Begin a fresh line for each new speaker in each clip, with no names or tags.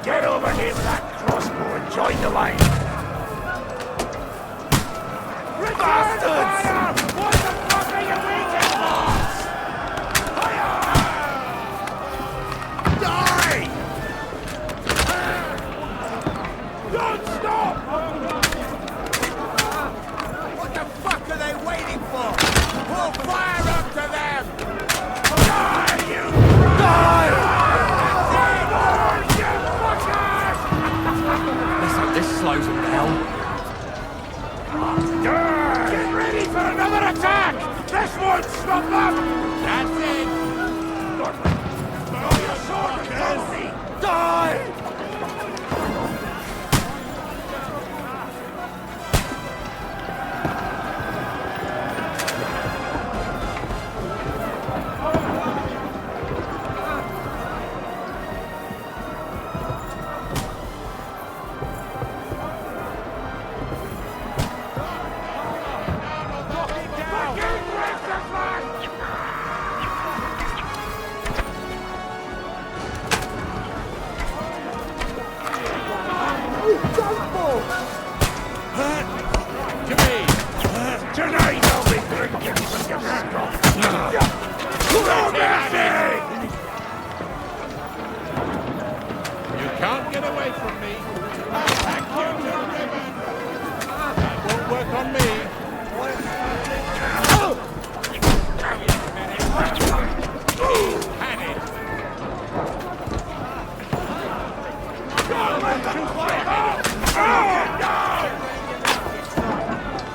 Get over here with that crossbow and join the line! Bastards! What the fuck are you waiting for? Die! Don't stop! What the fuck are they waiting for? Pour fire up to them! Die, you! Die!
This slows them down.
Get ready for another attack! This won't stop them! That's it! Throw your sword, Kelsey! Die!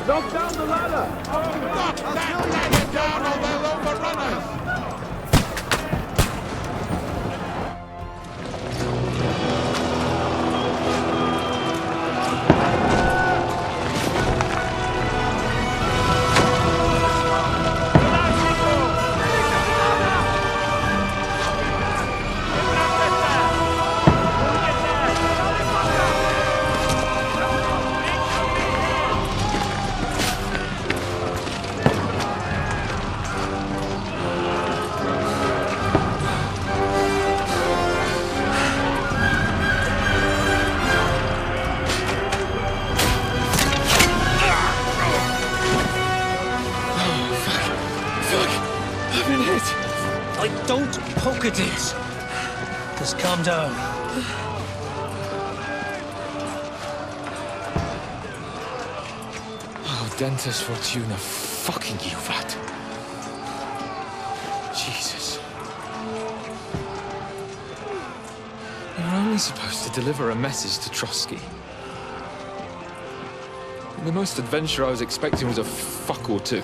Knock down the ladder!
Knock that ladder down or they'll overrun us!
Don't poke at it. Just calm down.
Oh, Dentes Fortuna, fucking you, Vat. Jesus. You're only supposed to deliver a message to Trotsky. And the most adventure I was expecting was a fuck or two.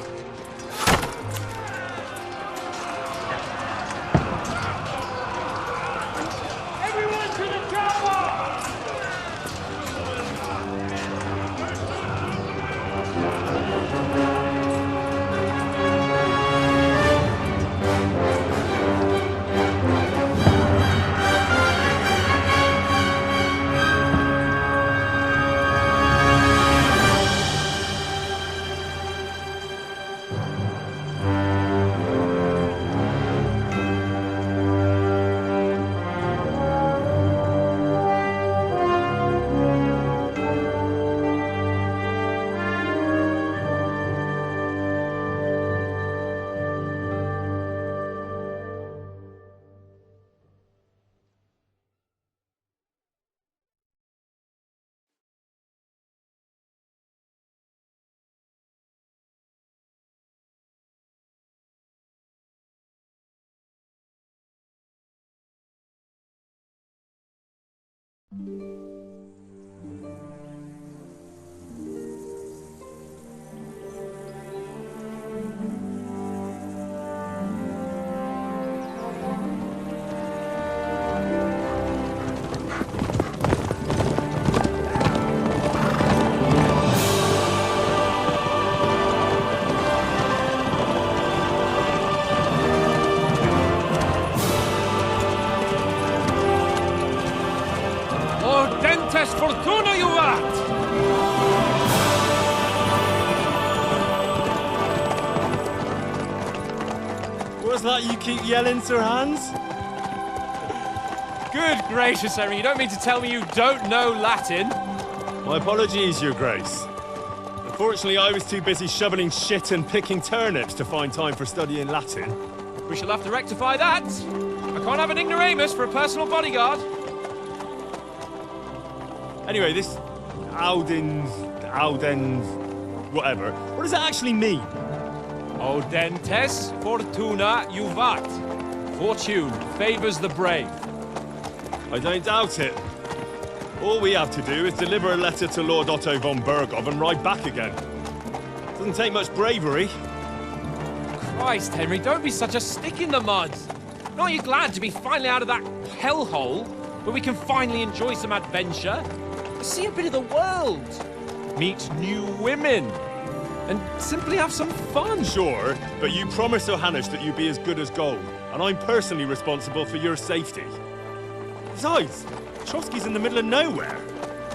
Fortuna juvat!
What's that you keep yelling, Sir Hans?
Good gracious, Henry, you don't mean to tell me you don't know Latin?
My apologies, Your Grace. Unfortunately, I was too busy shoveling shit and picking turnips to find time for studying Latin.
We shall have to rectify that. I can't have an ignoramus for a personal bodyguard.
Anyway, this Audens, whatever. What does that actually mean?
Audentes fortuna juvat. Fortune favors the brave.
I don't doubt it. All we have to do is deliver a letter to Lord Otto von Bergov and ride back again. Doesn't take much bravery.
Christ, Henry, don't be such a stick in the mud. Aren't you glad to be finally out of that hellhole where we can finally enjoy some adventure? See a bit of the world, meet new women, and simply have some fun.
Sure, but you promised Johannes that you'd be as good as gold, and I'm personally responsible for your safety. Besides, Trotsky's in the middle of nowhere,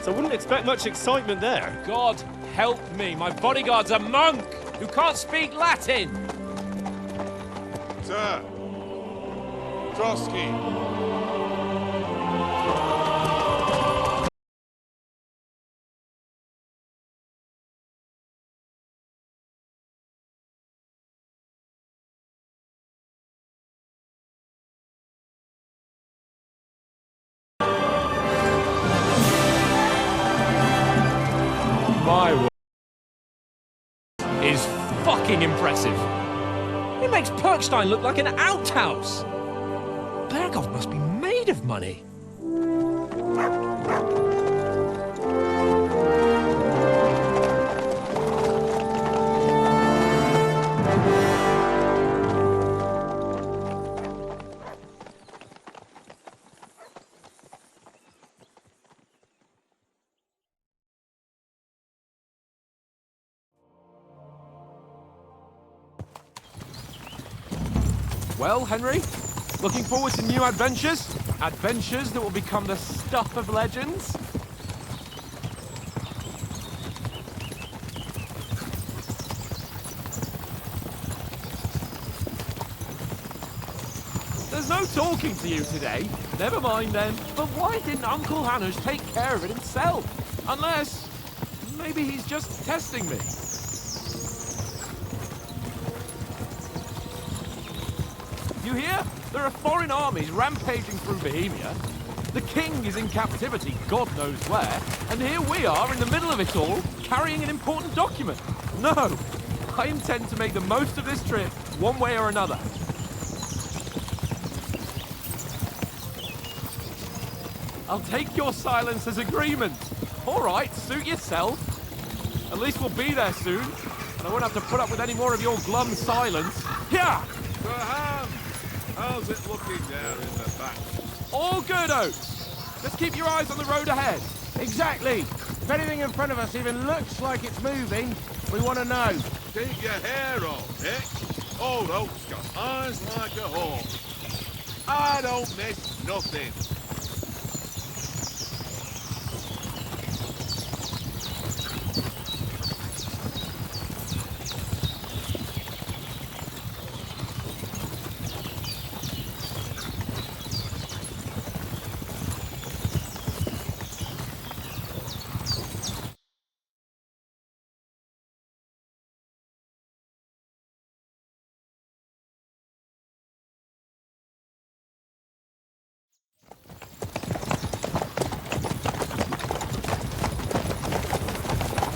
so I wouldn't expect much excitement there.
God help me, my bodyguard's a monk who can't speak Latin.
Sir. Trotsky.
My word is fucking impressive. It makes Perkstein look like an outhouse. Bergov must be made of money. Well, Henry, looking forward to new adventures? Adventures that will become the stuff of legends? There's no talking to you today. Never mind then. But why didn't Uncle Hannes take care of it himself? Unless, maybe he's just testing me. You hear? There are foreign armies rampaging through Bohemia. The king is in captivity, God knows where, and here we are in the middle of it all, carrying an important document. No, I intend to make the most of this trip, one way or another. I'll take your silence as agreement. All right, suit yourself. At least we'll be there soon, and I won't have to put up with any more of your glum silence. Yeah!
Sir Hans, how's it looking down in the back?
All good, Oates. Just keep your eyes on the road ahead.
Exactly. If anything in front of us even looks like it's moving, we want to know.
Keep your hair on, Dick. Old Oak's got eyes like a hawk. I don't miss nothing.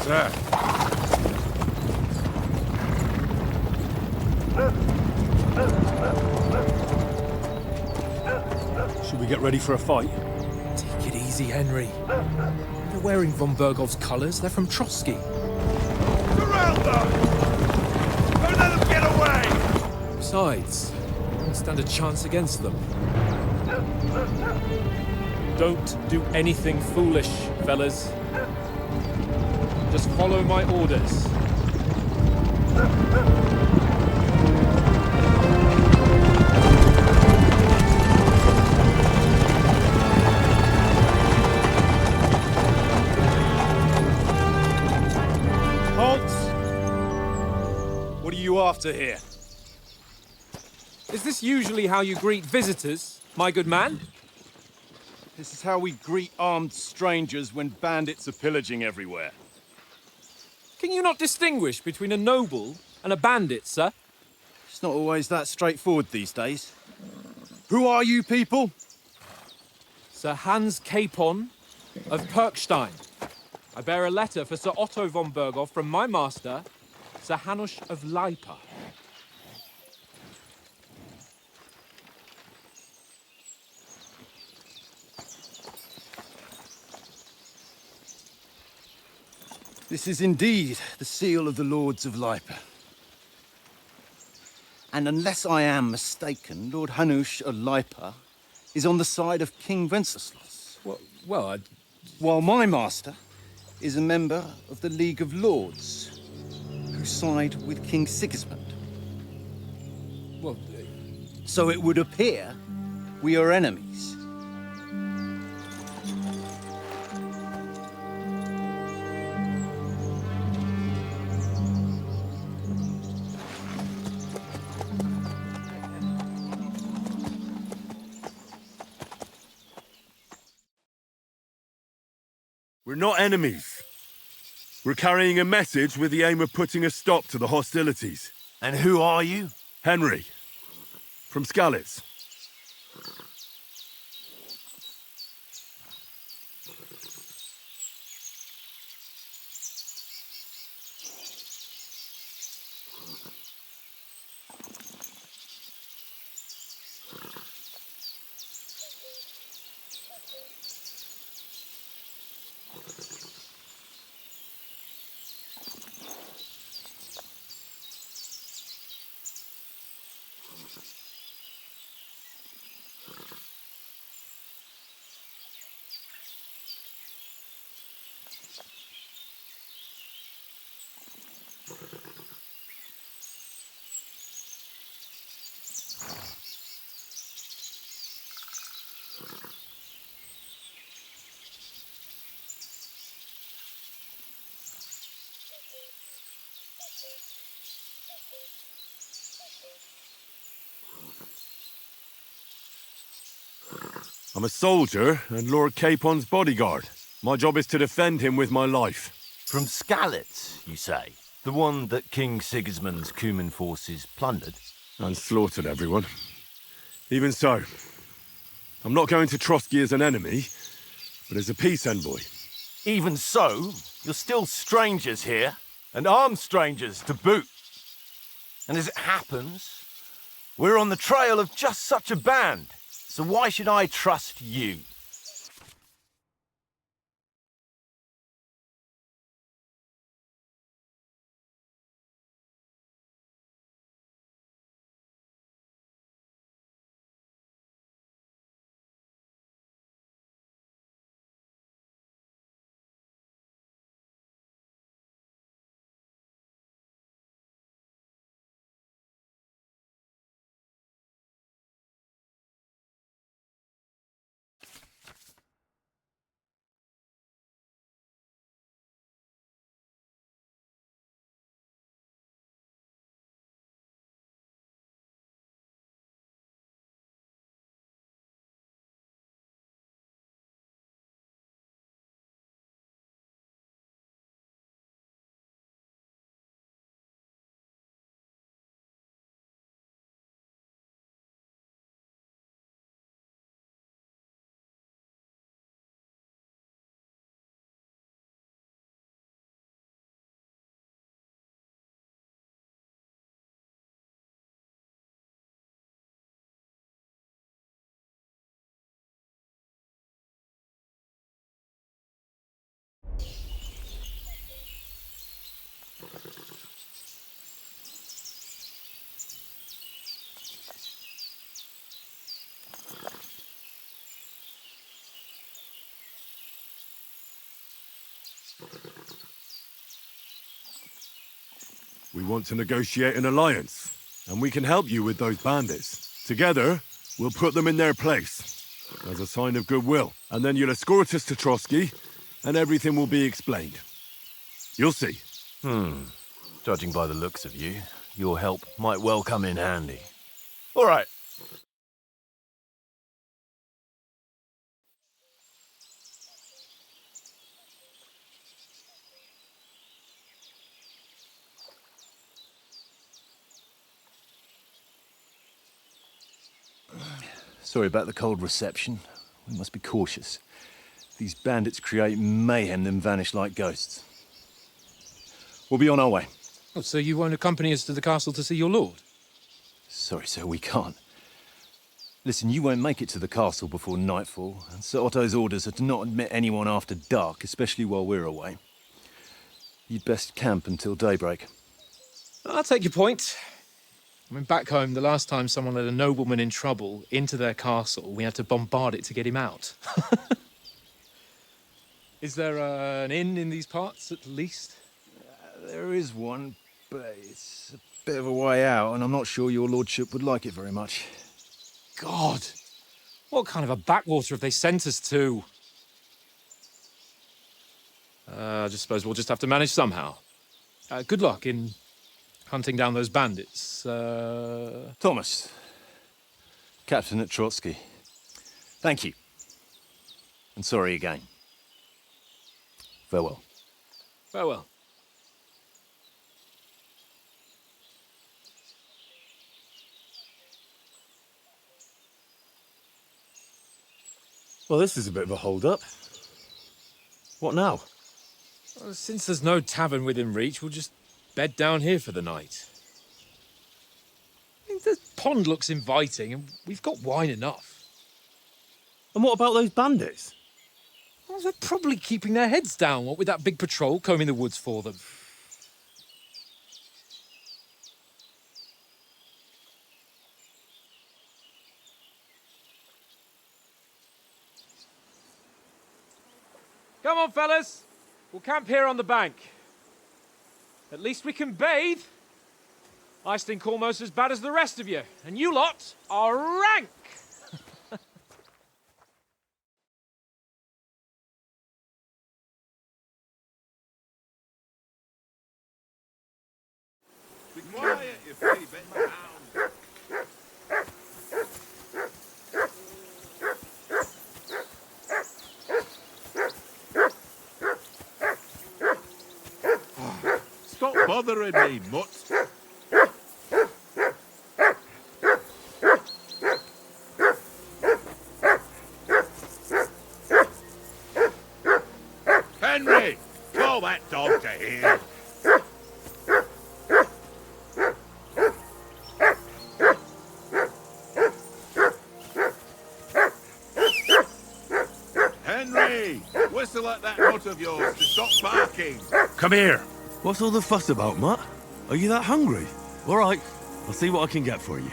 Sir.
Should we get ready for a fight?
Take it easy.
Easy, Henry. They're wearing von Bergov's colours. They're from Trotsky.
Surround them! Don't let them get away!
Besides, we don't stand a chance against them. Don't do anything foolish, fellas. Just follow my orders.
Halt! What are you after here?
Is this usually how you greet visitors, my good man?
This is how we greet armed strangers when bandits are pillaging everywhere.
Can you not distinguish between a noble and a bandit, sir?
It's not always that straightforward these days. Who are you people?
Sir Hans Capon of Perkstein. I bear a letter for Sir Otto von Berghoff from my master, Sir Hanush of Leipa.
This is indeed the seal of the Lords of Leipa. And unless I am mistaken, Lord Hanush of Leipa is on the side of King Wenceslas.
Well,
While my master is a member of the League of Lords, who side with King Sigismund.
well,
So it would appear we are enemies.
We're not enemies. We're carrying a message with the aim of putting a stop to the hostilities.
And who are you?
Henry, from Skalitz. I'm a soldier and Lord Capon's bodyguard. My job is to defend him with my life.
From Skalitz, you say? The one that King Sigismund's Cuman forces plundered?
And slaughtered everyone. Even so, I'm not going to Trotsky as an enemy, but as a peace envoy.
Even so, you're still strangers here, and armed strangers to boot. And as it happens, we're on the trail of just such a band. So why should I trust you?
We want to negotiate an alliance, and we can help you with those bandits. Together, we'll put them in their place, as a sign of goodwill. And then you'll escort us to Trotsky, and everything will be explained. You'll see.
Judging by the looks of you, your help might well come in handy. All right. Sorry about the cold reception. We must be cautious. These bandits create mayhem, then vanish like ghosts. We'll be on our way.
Oh, so you won't accompany us to the castle to see your lord?
Sorry, sir, we can't. Listen, you won't make it to the castle before nightfall, and Sir Otto's orders are to not admit anyone after dark, especially while we're away. You'd best camp until daybreak.
I'll take your point. I mean, back home, the last time someone let a nobleman in trouble into their castle, we had to bombard it to get him out. Is there an inn in these parts, at least?
There is one, but it's a bit of a way out, and I'm not sure your lordship would like it very much.
God! What kind of a backwater have they sent us to? I just suppose we'll just have to manage somehow. Good luck in hunting down those bandits.
Thomas, captain at Trotsky. Thank you. And sorry again. Farewell.
Farewell.
Well, this is a bit of a hold-up. What now?
Well, since there's no tavern within reach, we'll just bed down here for the night. I mean, the pond looks inviting, and we've got wine enough.
And what about those bandits?
Well, they're probably keeping their heads down, what with that big patrol combing the woods for them. Come on, fellas. We'll camp here on the bank. At least we can bathe. I stink almost as bad as the rest of you, and you lot are rank!
Be quiet, you three-bit hound. Stop bothering me, mutt. Henry, call that dog to heel. Henry, whistle at that mutt of yours to stop barking.
Come here. What's all the fuss about, Mutt? Are you that hungry? All right, I'll see what I can get for you.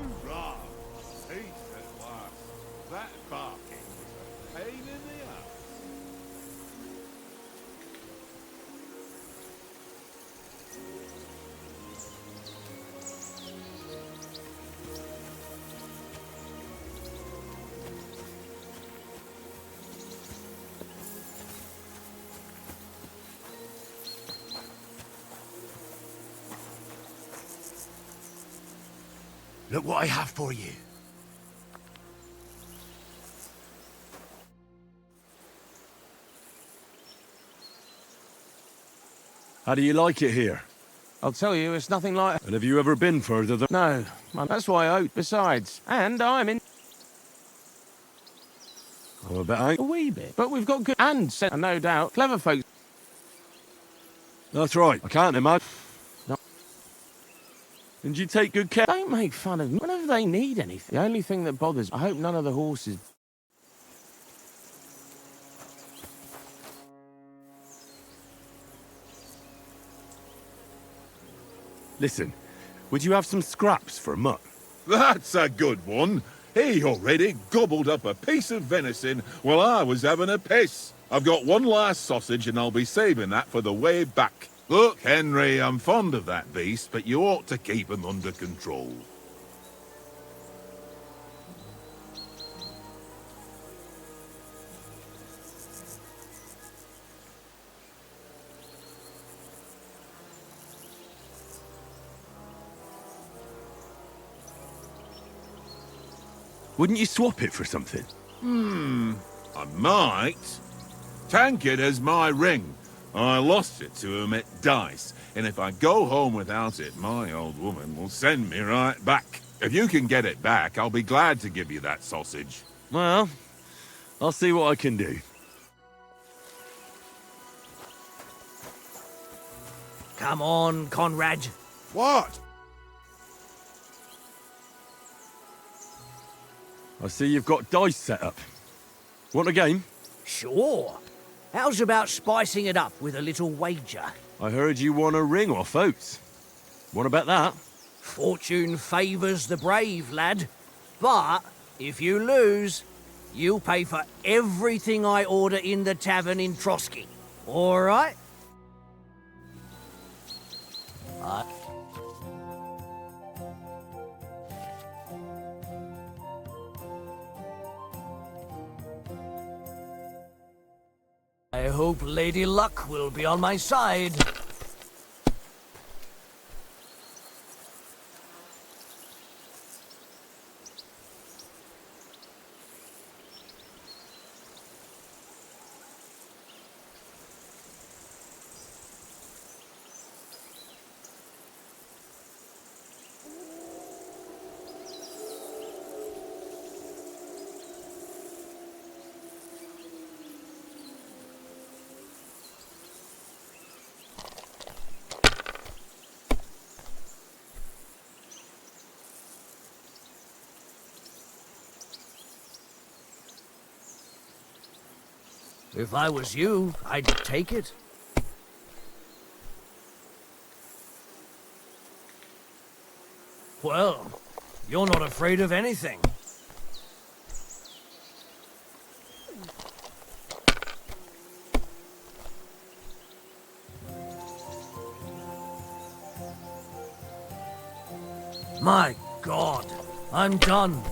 Hoorah! Peace at last. That barking was a pain in the ass.
Look what I have for you.
How do you like it here?
I'll tell you, it's nothing like...
And have you ever been further than...
No, that's why I owe. Besides, and I'm in
I'm a bit out.
a wee bit. But we've got good... And, no doubt, clever folks.
That's right. I can't imagine.
No.
And you take good care...
Don't make fun of me. Whenever they need anything. The only thing that bothers... I hope none of the horses...
Listen, would you have some scraps for Mutt?
That's a good one. He already gobbled up a piece of venison while I was having a piss. I've got one last sausage and I'll be saving that for the way back. Look, Henry, I'm fond of that beast, but you ought to keep him under control.
Wouldn't you swap it for something?
I might. Tankard has my ring. I lost it to him at dice, and if I go home without it, my old woman will send me right back. If you can get it back, I'll be glad to give you that sausage.
Well, I'll see what I can do.
Come on, Conrad.
What?
I see you've got dice set up. Want a game?
Sure. How's about spicing it up with a little wager?
I heard you won a ring off Oates. What about that?
Fortune favours the brave, lad. But if you lose, you'll pay for everything I order in the tavern in Trotsky. All right? I hope Lady Luck will be on my side. If I was you, I'd take it. Well, you're not afraid of anything. My God, I'm done.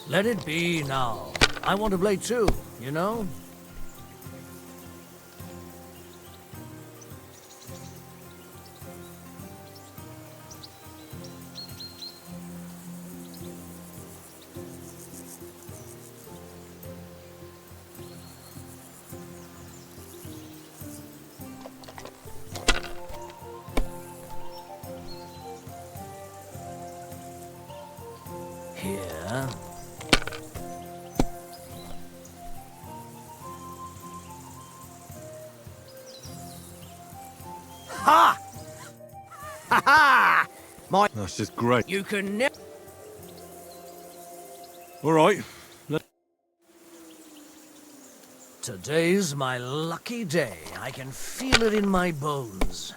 Let it be now. I want to play too, you know? Ha! Ha ha!
That's just great.
You can never.
All right.
Today's my lucky day. I can feel it in my bones.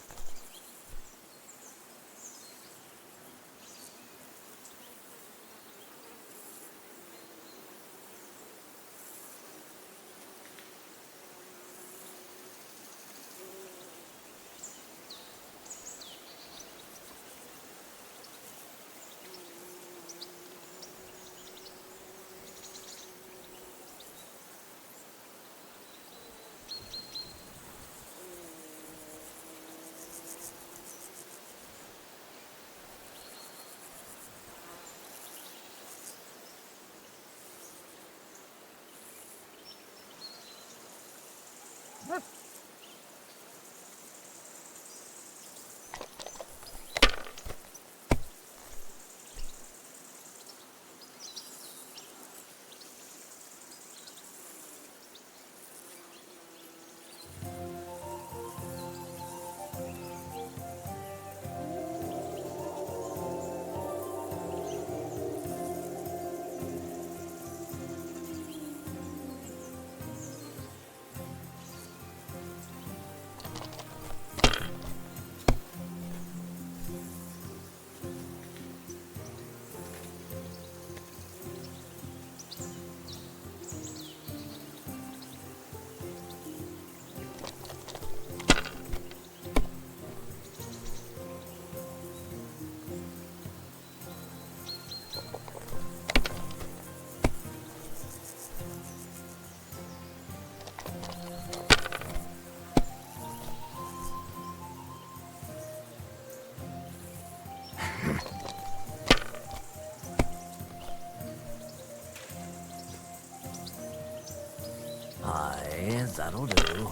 Aye, that'll do.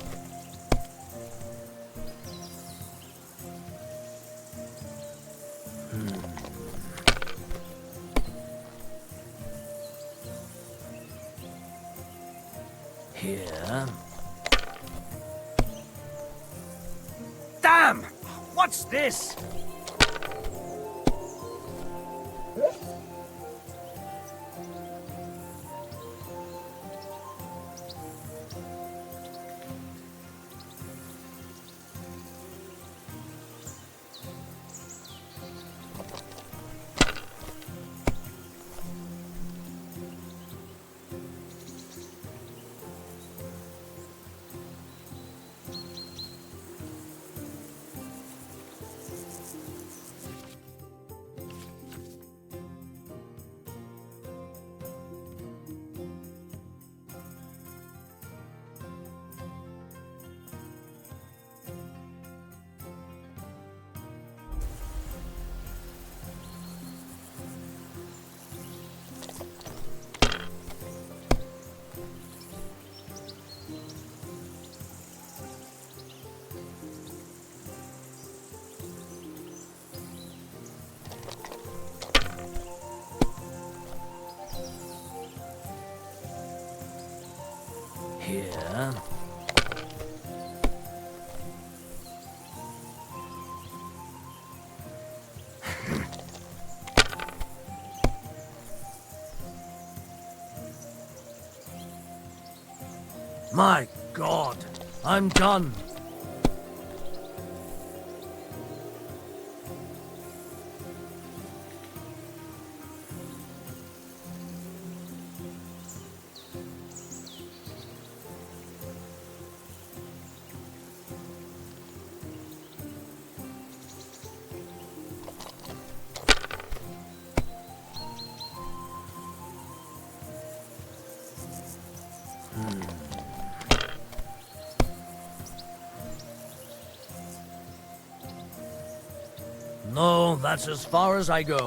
Here. Damn! What's this? Here. My God, I'm done. No, that's as far as I go.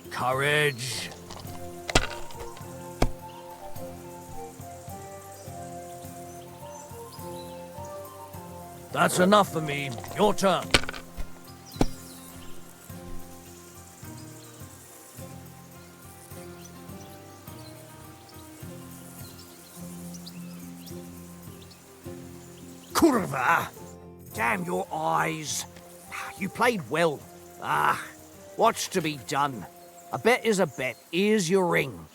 Courage. That's enough for me. Your turn. Kurva! Damn your eyes. You played well. What's to be done? A bet is a bet. Here's your ring.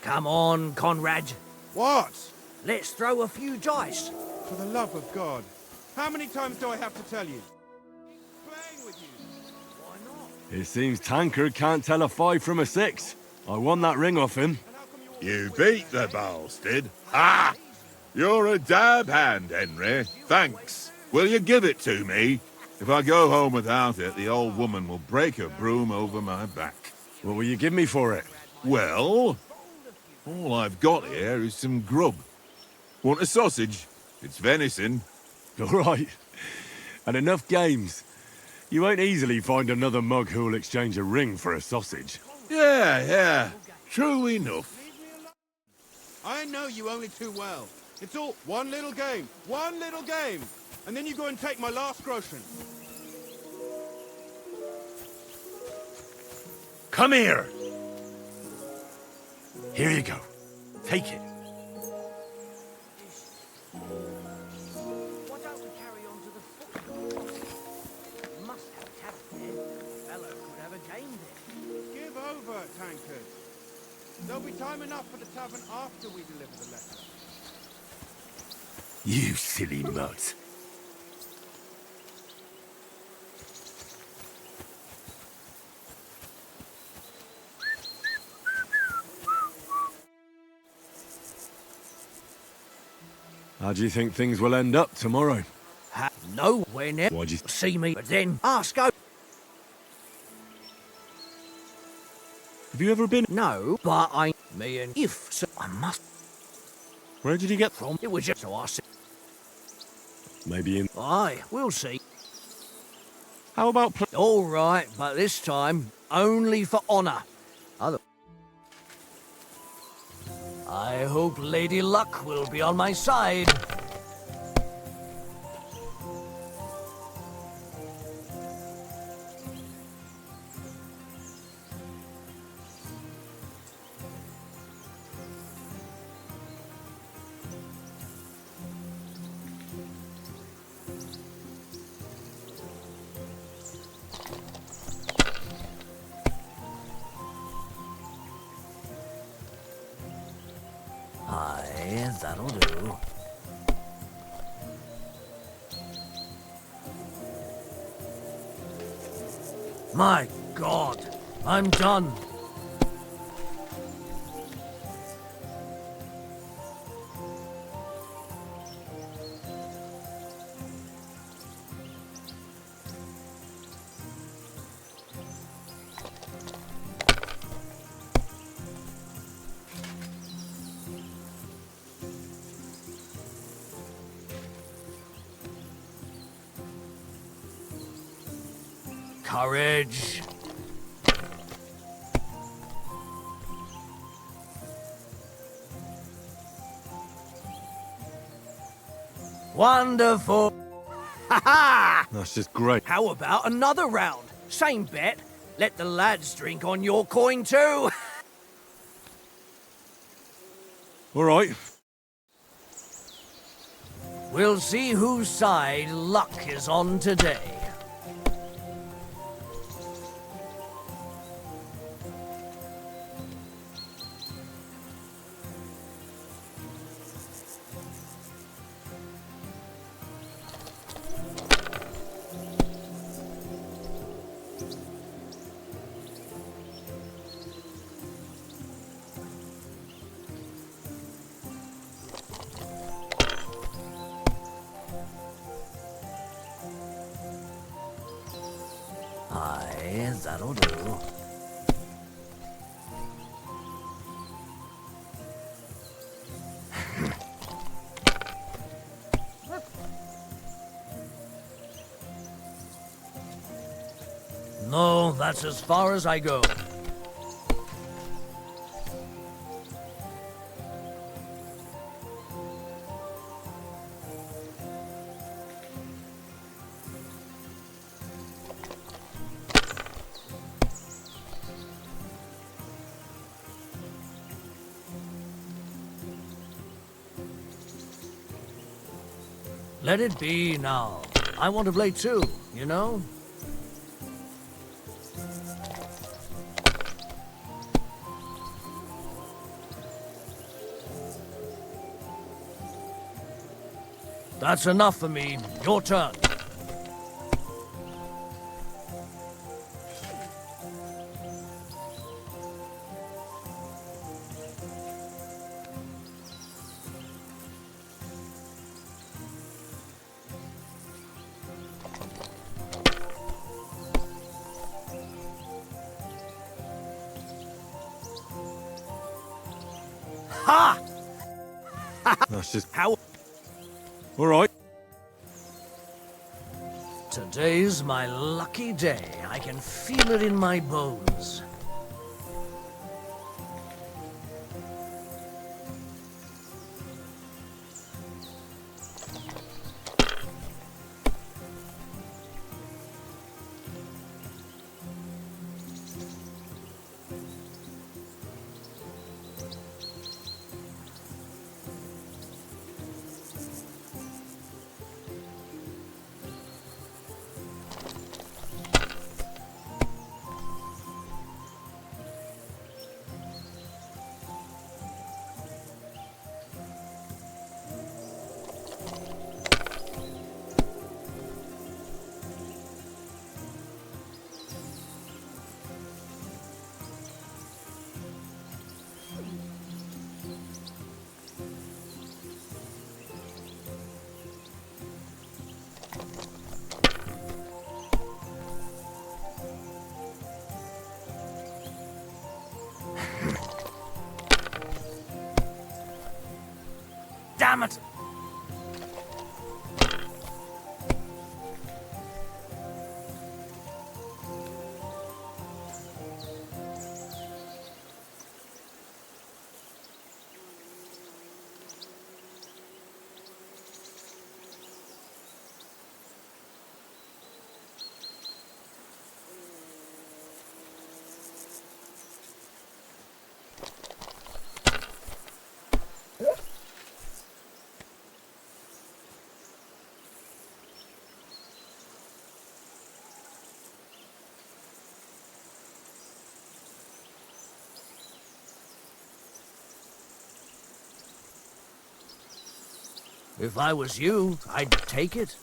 Come on, Conrad.
What?
Let's throw a few dice.
For the love of God. How many times do I have to tell you? Playing with you.
Why not?
It seems Tankard can't tell a 5 from a 6. I won that ring off him.
You beat the bastard. Ha! You're a dab hand, Henry. Thanks. Will you give it to me? If I go home without it, the old woman will break her broom over my back.
What will you give me for it?
Well, all I've got here is some grub. Want a sausage? It's venison.
All right. And enough games. You won't easily find another mug who'll exchange a ring for a sausage.
Yeah. True enough.
I know you only too well. It's all one little game. One little game. And then you go and take my last groschen.
Come here! Here you go. Take it.
Why don't we carry on to the football? Must have a tavern there. Fellow could have a game there.
Give over, Tankard. There'll be time enough for the tavern after we deliver the letter.
You silly mutt. How do you think things will end up tomorrow?
Nowhere near.
Why'd you...
See me, but then ask go.
Have you ever been...
No, but me and if so, I must
Where did you get...
from. It was just so I said.
Maybe in...
Aye, we'll see.
How about...
All right, but this time only for honour. I hope Lady Luck will be on my side. Aye, that'll do. My God, I'm done. Courage. Wonderful. Ha ha!
That's just great.
How about another round? Same bet. Let the lads drink on your coin too.
All right.
We'll see whose side luck is on today. Aye, that'll do. No, that's as far as I go. Let it be now. I want to play too, you know? That's enough for me. Your turn. Ha!
That's just...
How?
All right.
Today's my lucky day. I can feel it in my bones. Damn it! If I was you, I'd take it.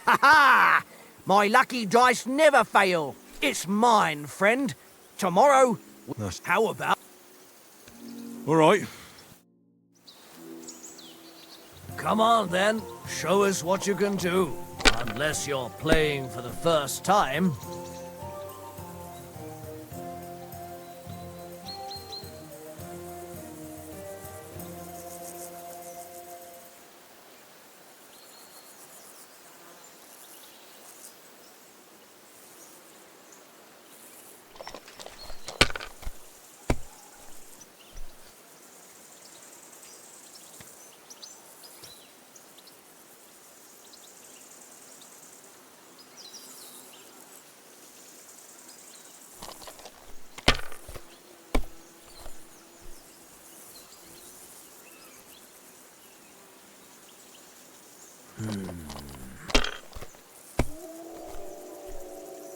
Ha ha! My lucky dice never fail. It's mine, friend. Tomorrow, how about...
All right.
Come on, then. Show us what you can do. Unless you're playing for the first time.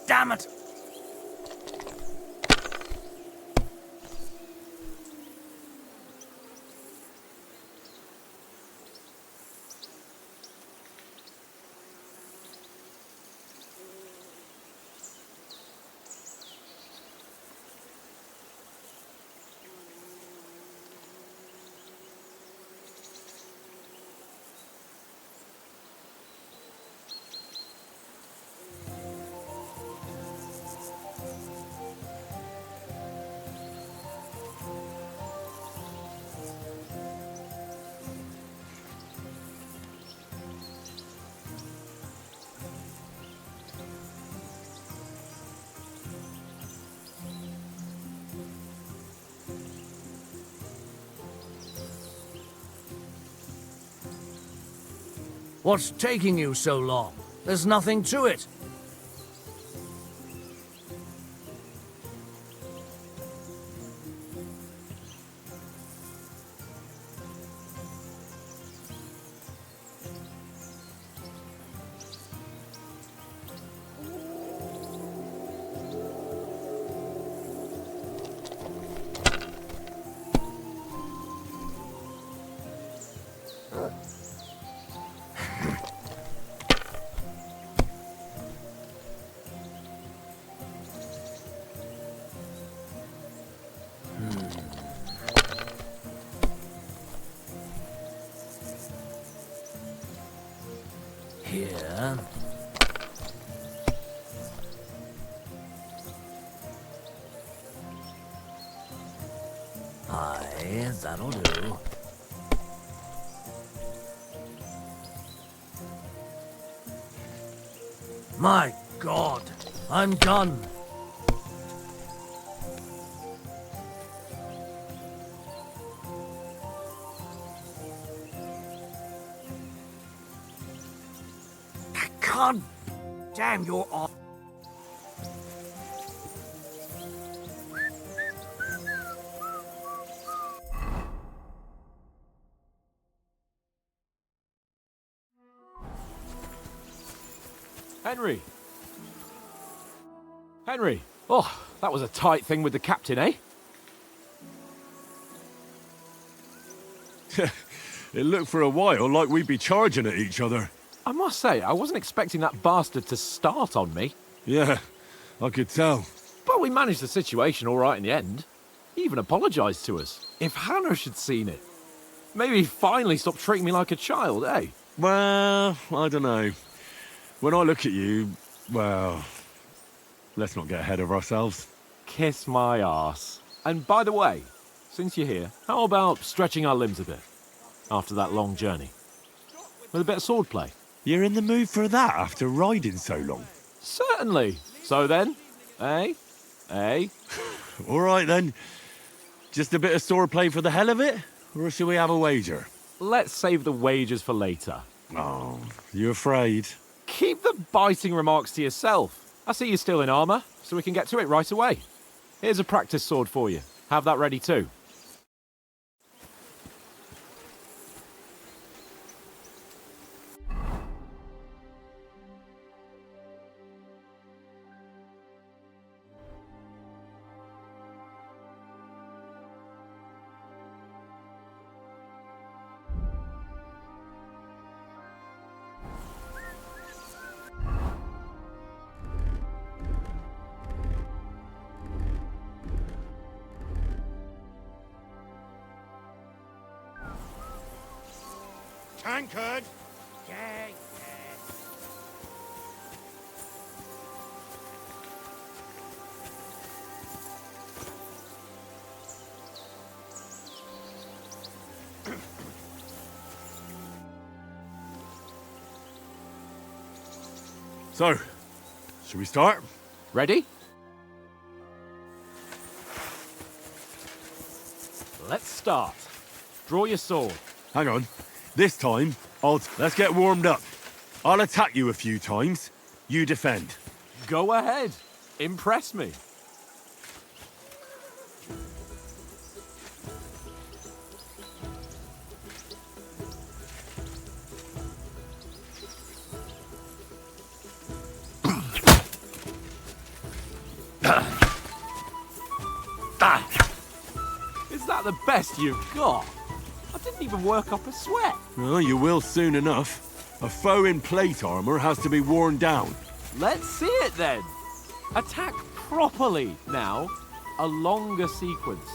Damn it! What's taking you so long? There's nothing to it. Here. Aye, that'll do. My God, I'm done. God damn, you're off.
Henry! Henry! Oh, that was a tight thing with the captain, eh?
It looked for a while like we'd be charging at each other.
I must say, I wasn't expecting that bastard to start on me.
Yeah, I could tell.
But we managed the situation all right in the end. He even apologised to us. If Hannah had seen it, maybe he'd finally stop treating me like a child, eh?
Well, I don't know. When I look at you, well, let's not get ahead of ourselves.
Kiss my arse. And by the way, since you're here, how about stretching our limbs a bit after that long journey? With a bit of swordplay.
You're in the mood for that after riding so long?
Certainly. So then, eh? Eh?
All right then. Just a bit of swordplay for the hell of it? Or shall we have a wager?
Let's save the wagers for later.
Oh, you afraid?
Keep the biting remarks to yourself. I see you're still in armour, so we can get to it right away. Here's a practice sword for you. Have that ready too.
Tankard!
Yeah.
So, should we start?
Ready? Let's start. Draw your sword.
Hang on. This time, let's get warmed up. I'll attack you a few times. You defend.
Go ahead. Impress me. Is that the best you've got? I didn't even work up a sweat.
Well, you will soon enough. A foe in plate armor has to be worn down.
Let's see it then. Attack properly now. A longer sequence.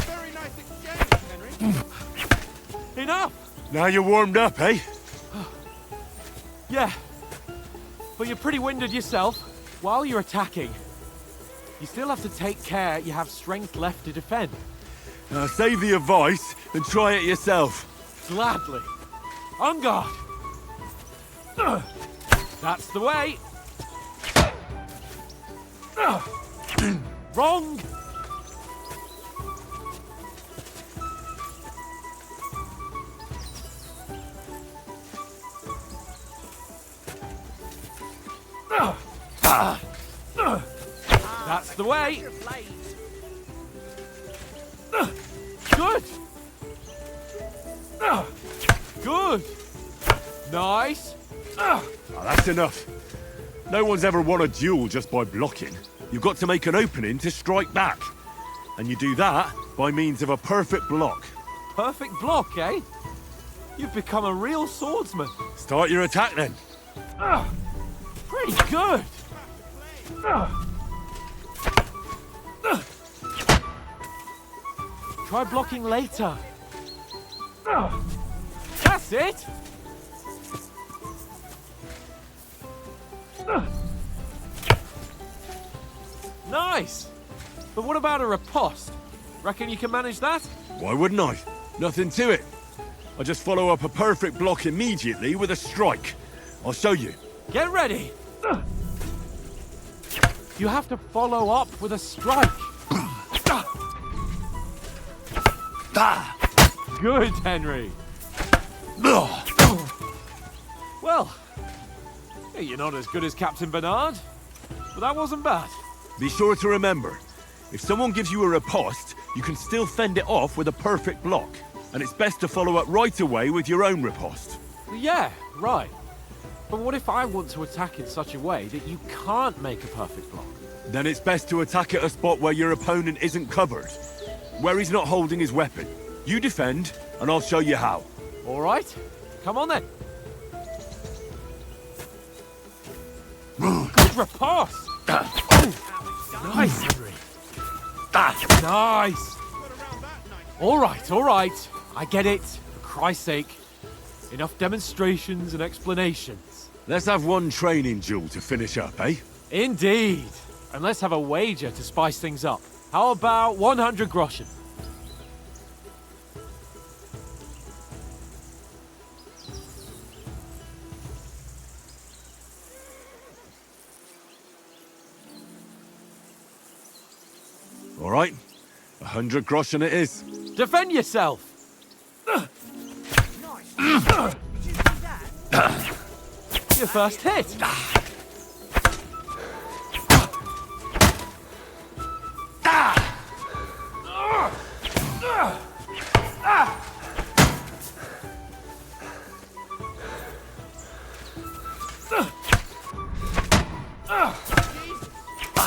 Very nice exchange, Henry.
Enough!
Now you're warmed up, eh?
Yeah, but you're pretty winded yourself. While you're attacking, you still have to take care you have strength left to defend.
Now save the advice and try it yourself.
Gladly. On guard. That's the way. Wrong! That's the way! Good! Good! Nice!
Ah, that's enough. No one's ever won a duel just by blocking. You've got to make an opening to strike back. And you do that by means of a perfect block.
Perfect block, eh? You've become a real swordsman.
Start your attack then.
Pretty good! Try blocking later. That's it! Nice! But what about a riposte? Reckon you can manage that?
Why wouldn't I? Nothing to it. I just follow up a perfect block immediately with a strike. I'll show you.
Get ready! You have to follow up with a strike. Good, Henry. Well, you're not as good as Captain Bernard, but that wasn't bad.
Be sure to remember, if someone gives you a riposte, you can still fend it off with a perfect block. And it's best to follow up right away with your own riposte.
Yeah, right. But what if I want to attack in such a way that you can't make a perfect block?
Then it's best to attack at a spot where your opponent isn't covered, where he's not holding his weapon. You defend, and I'll show you how.
All right, come on then. Good riposte! Nice, Henry. Nice! All right. I get it. For Christ's sake. Enough demonstrations and explanations.
Let's have one training duel to finish up, eh?
Indeed. And let's have a wager to spice things up. How about 100 groschen?
All right. 100 groschen it is.
Defend yourself! Your first hit!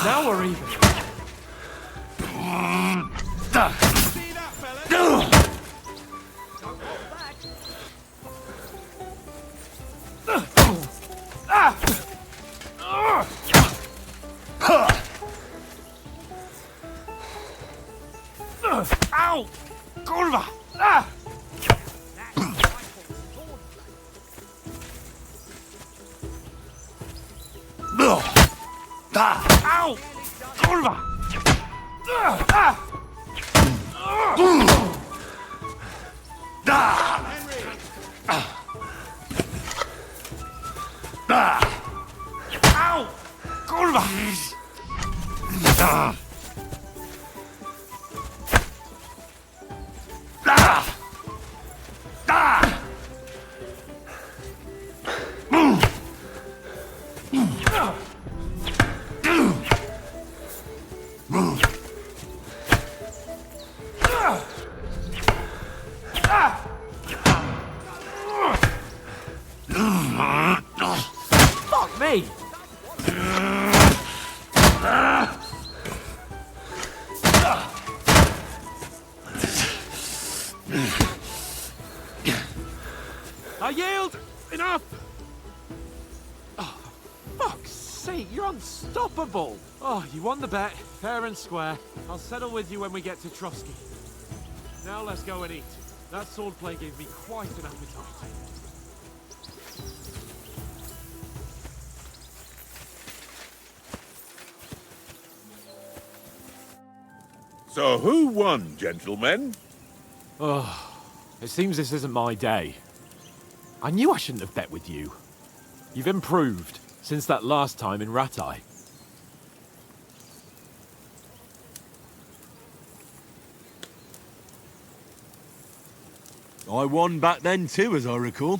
Now we're even.
See that, fella?
Ow! Kurwa! Ah! Ow! Kurwa! Ah! Ow! Kurwa! Fuck me! I yield! Enough! Oh, for fuck's sake, you're unstoppable! Oh, you won the bet, fair and square. I'll settle with you when we get to Trotsky. Now let's go and eat. That swordplay gave me quite an appetite.
So who won, gentlemen?
Oh, it seems this isn't my day. I knew I shouldn't have bet with you. You've improved since that last time in Ratai.
I won back then too, as I recall.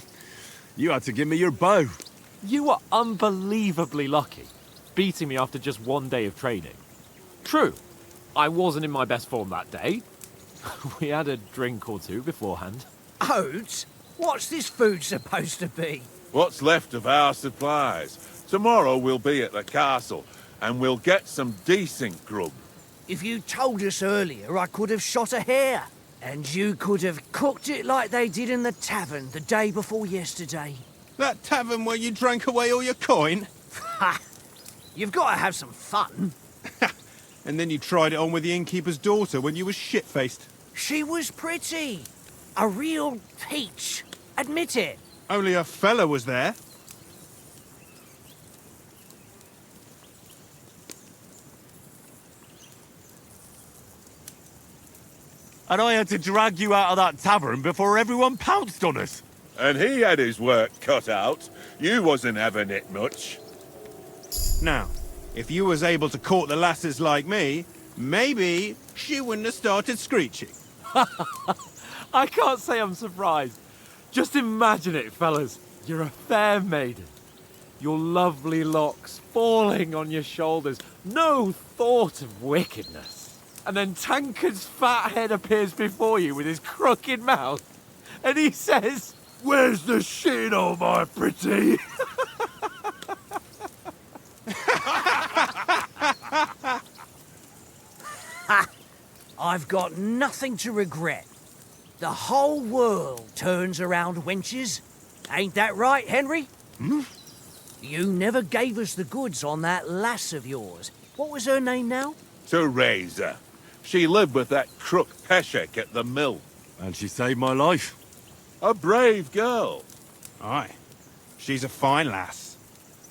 You had to give me your bow.
You were unbelievably lucky, beating me after just one day of training. True, I wasn't in my best form that day. We had a drink or two beforehand.
Oats? What's this food supposed to be?
What's left of our supplies. Tomorrow we'll be at the castle, and we'll get some decent grub.
If you told us earlier, I could have shot a hare. And you could have cooked it like they did in the tavern the day before yesterday.
That tavern where you drank away all your coin?
Ha! You've got to have some fun.
And then you tried it on with the innkeeper's daughter when you were shit-faced.
She was pretty. A real peach. Admit it.
Only a fella was there.
And I had to drag you out of that tavern before everyone pounced on us.
And he had his work cut out. You wasn't having it much.
Now, if you was able to court the lasses like me, maybe she wouldn't have started screeching.
I can't say I'm surprised. Just imagine it, fellas. You're a fair maiden. Your lovely locks falling on your shoulders. No thought of wickedness. And then Tankard's fat head appears before you with his crooked mouth. And he says, "Where's the shit, oh my pretty?"
I've got nothing to regret. The whole world turns around wenches. Ain't that right, Henry?
Hmm?
You never gave us the goods on that lass of yours. What was her name now?
Teresa. She lived with that crook Peshek at the mill.
And she saved my life.
A brave girl.
Aye. She's a fine lass.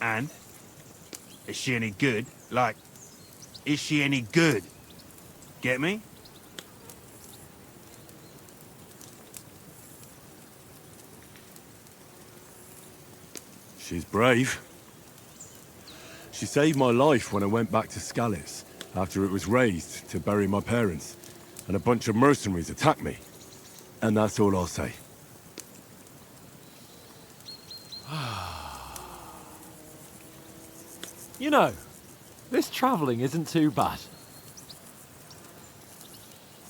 And? Is she any good? Like, is she any good? Get me?
She's brave. She saved my life when I went back to Scallis after it was razed to bury my parents, and a bunch of mercenaries attacked me. And that's all I'll say.
You know, this travelling isn't too bad.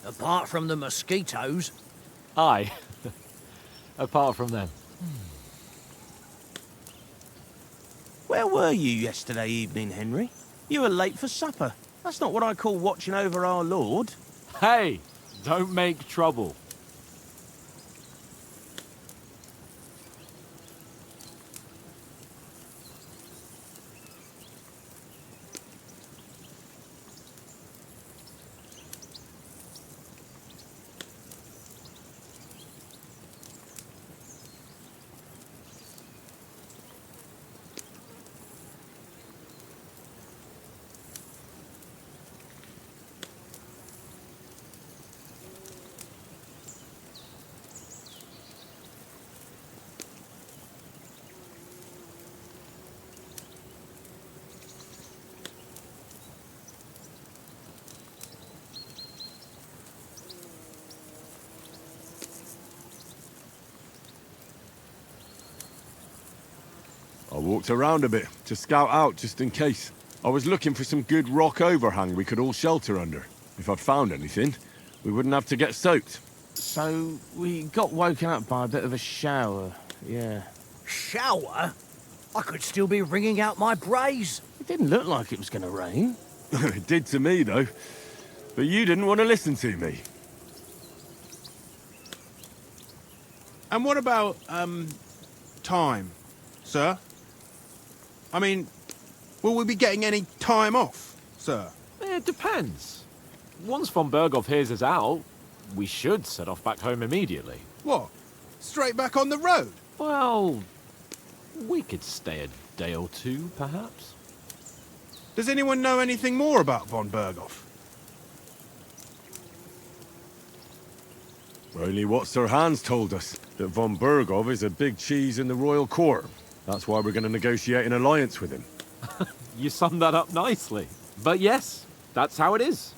Apart from the mosquitoes.
Aye. Apart from them.
Where were you yesterday evening, Henry? You were late for supper. That's not what I call watching over our Lord.
Hey, don't make trouble.
I walked around a bit to scout out just in case. I was looking for some good rock overhang we could all shelter under. If I'd found anything, we wouldn't have to get soaked.
So, we got woken up by a bit of a shower, yeah.
Shower? I could still be wringing out my brays.
It didn't look like it was going to rain.
It did to me, though. But you didn't want to listen to me.
And what about, time, sir? I mean, will we be getting any time off, sir?
It depends. Once von Berghoff hears us out, we should set off back home immediately.
What? Straight back on the road?
Well, we could stay a day or two, perhaps.
Does anyone know anything more about von Berghoff?
Only what Sir Hans told us, that von Berghoff is a big cheese in the royal court. That's why we're going to negotiate an alliance with him.
You summed that up nicely. But yes, that's how it is.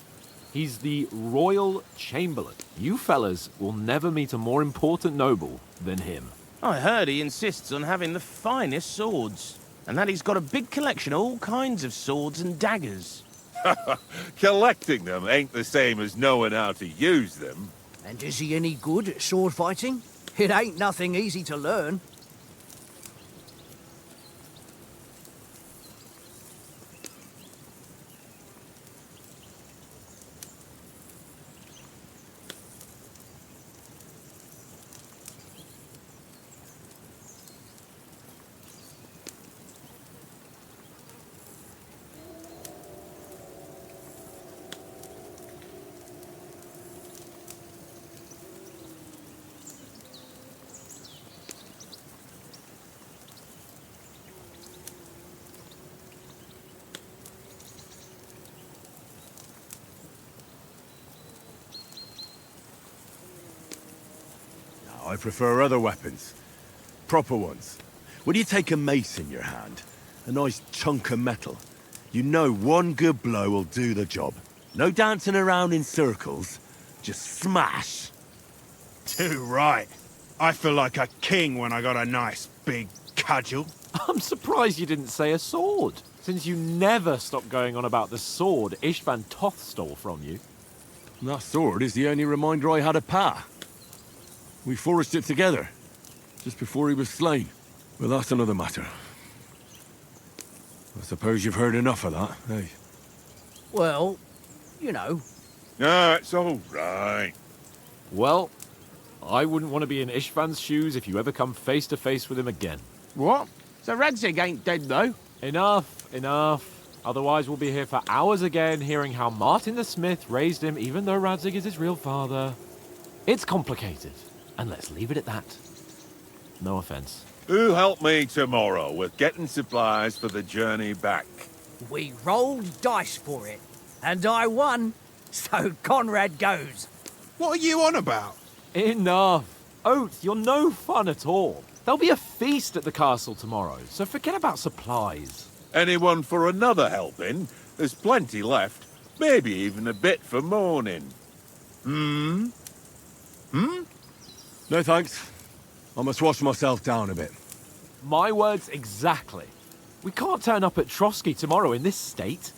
He's the Royal Chamberlain. You fellas will never meet a more important noble than him.
I heard he insists on having the finest swords, and that he's got a big collection of all kinds of swords and daggers.
Collecting them ain't the same as knowing how to use them.
And is he any good at sword fighting? It ain't nothing easy to learn.
I prefer other weapons. Proper ones. When you take a mace in your hand, a nice chunk of metal, you know one good blow will do the job. No dancing around in circles, just smash.
Too right. I feel like a king when I got a nice big cudgel.
I'm surprised you didn't say a sword, since you never stop going on about the sword Ishvan Toth stole from you.
That sword is the only reminder I had of Pa. We forged it together, just before he was slain. Well, that's another matter. I suppose you've heard enough of that, eh?
Well, you know.
No, it's all right.
Well, I wouldn't want to be in Ishvan's shoes if you ever come face to face with him again.
What? So Radzig ain't dead, though?
Enough, enough. Otherwise we'll be here for hours again hearing how Martin the Smith raised him even though Radzig is his real father. It's complicated, and let's leave it at that. No offense.
Who'll help me tomorrow with getting supplies for the journey back?
We rolled dice for it, and I won, so Conrad goes.
What are you on about?
Enough. Oath, you're no fun at all. There'll be a feast at the castle tomorrow, so forget about supplies.
Anyone for another helping? There's plenty left. Maybe even a bit for morning.
No thanks. I must wash myself down a bit.
My words exactly. We can't turn up at Trotsky tomorrow in this state.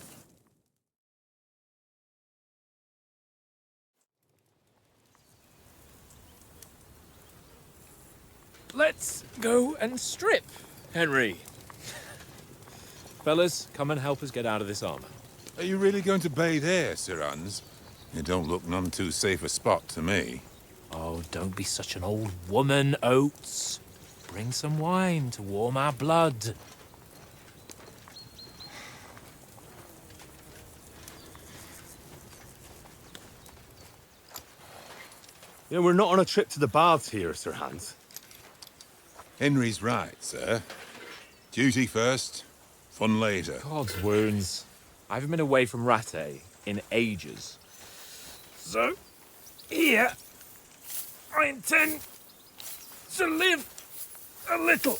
Let's go and strip, Henry. Fellas, come and help us get out of this armor.
Are you really going to bathe here, Sir Hans? It don't look none too safe a spot to me.
Oh, don't be such an old woman, Oates. Bring some wine to warm our blood.
Yeah, we're not on a trip to the baths here, Sir Hans.
Henry's right, sir. Duty first, fun later.
God's wounds. I haven't been away from Rattay in ages. So, here, I intend to live a little.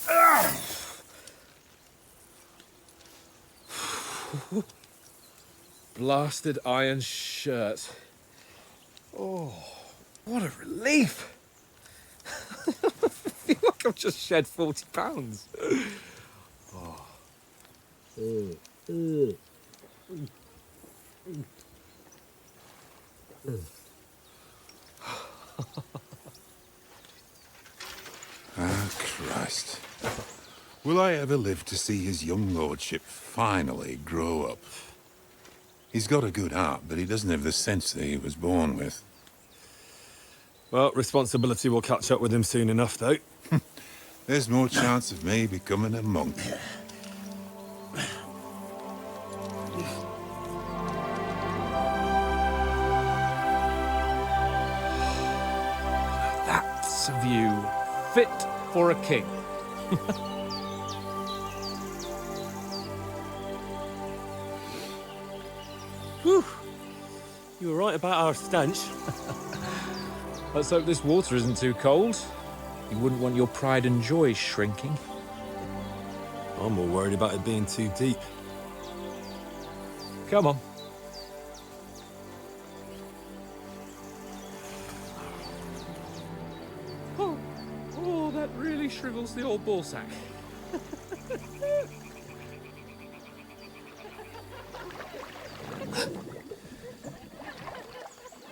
Blasted iron shirt. Oh, what a relief. I feel like I've just shed 40 pounds.
Ah, Christ. Will I ever live to see his young lordship finally grow up? He's got a good heart, but he doesn't have the sense that he was born with.
Well, responsibility will catch up with him soon enough, though.
There's more chance of me becoming a monk.
That's a view fit for a king.
Whew. You were right about our stench.
Let's hope this water isn't too cold. You wouldn't want your pride and joy shrinking.
I'm more worried about it being too deep.
Come on.
shrivels the old ballsack.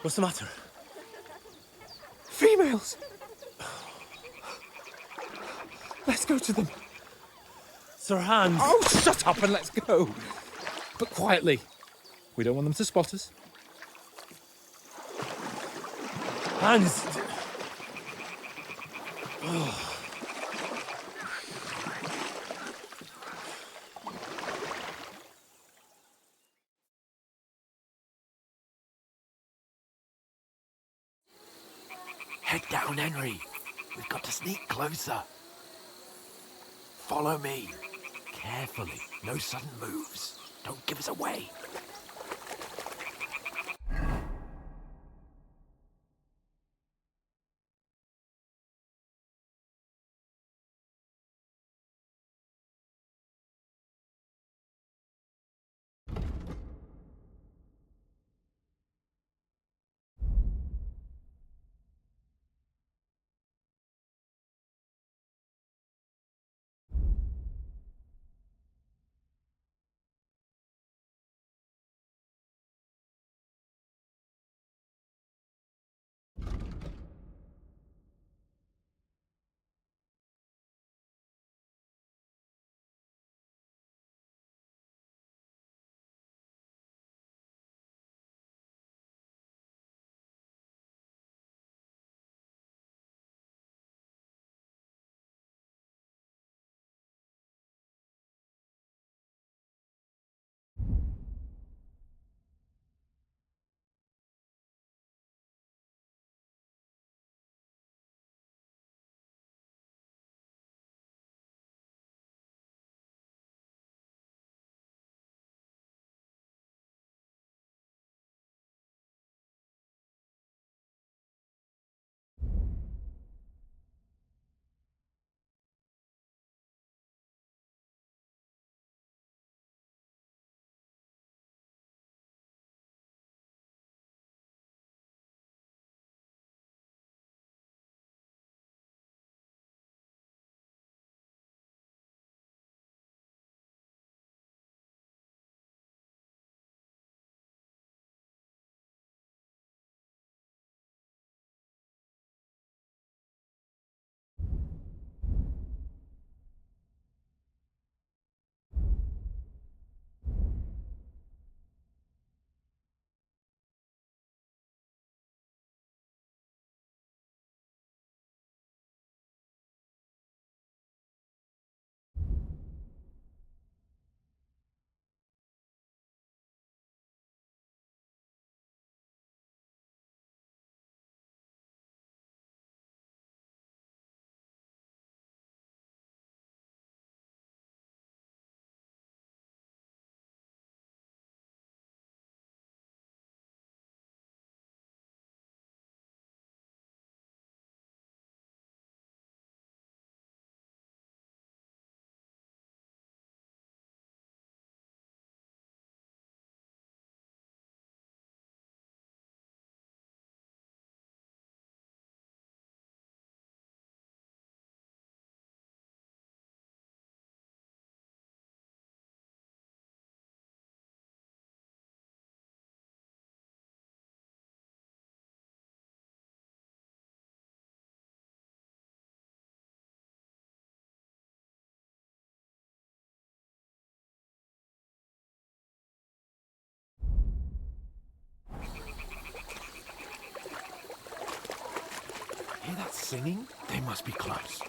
What's the matter?
Females! Let's go to them.
Sir Hans.
Oh, shut up and let's go. But quietly. We don't want them to spot us.
Hans.
Head down, Henry. We've got to sneak closer. Follow me. Carefully. No sudden moves. Don't give us away. Hear that singing? They must be close.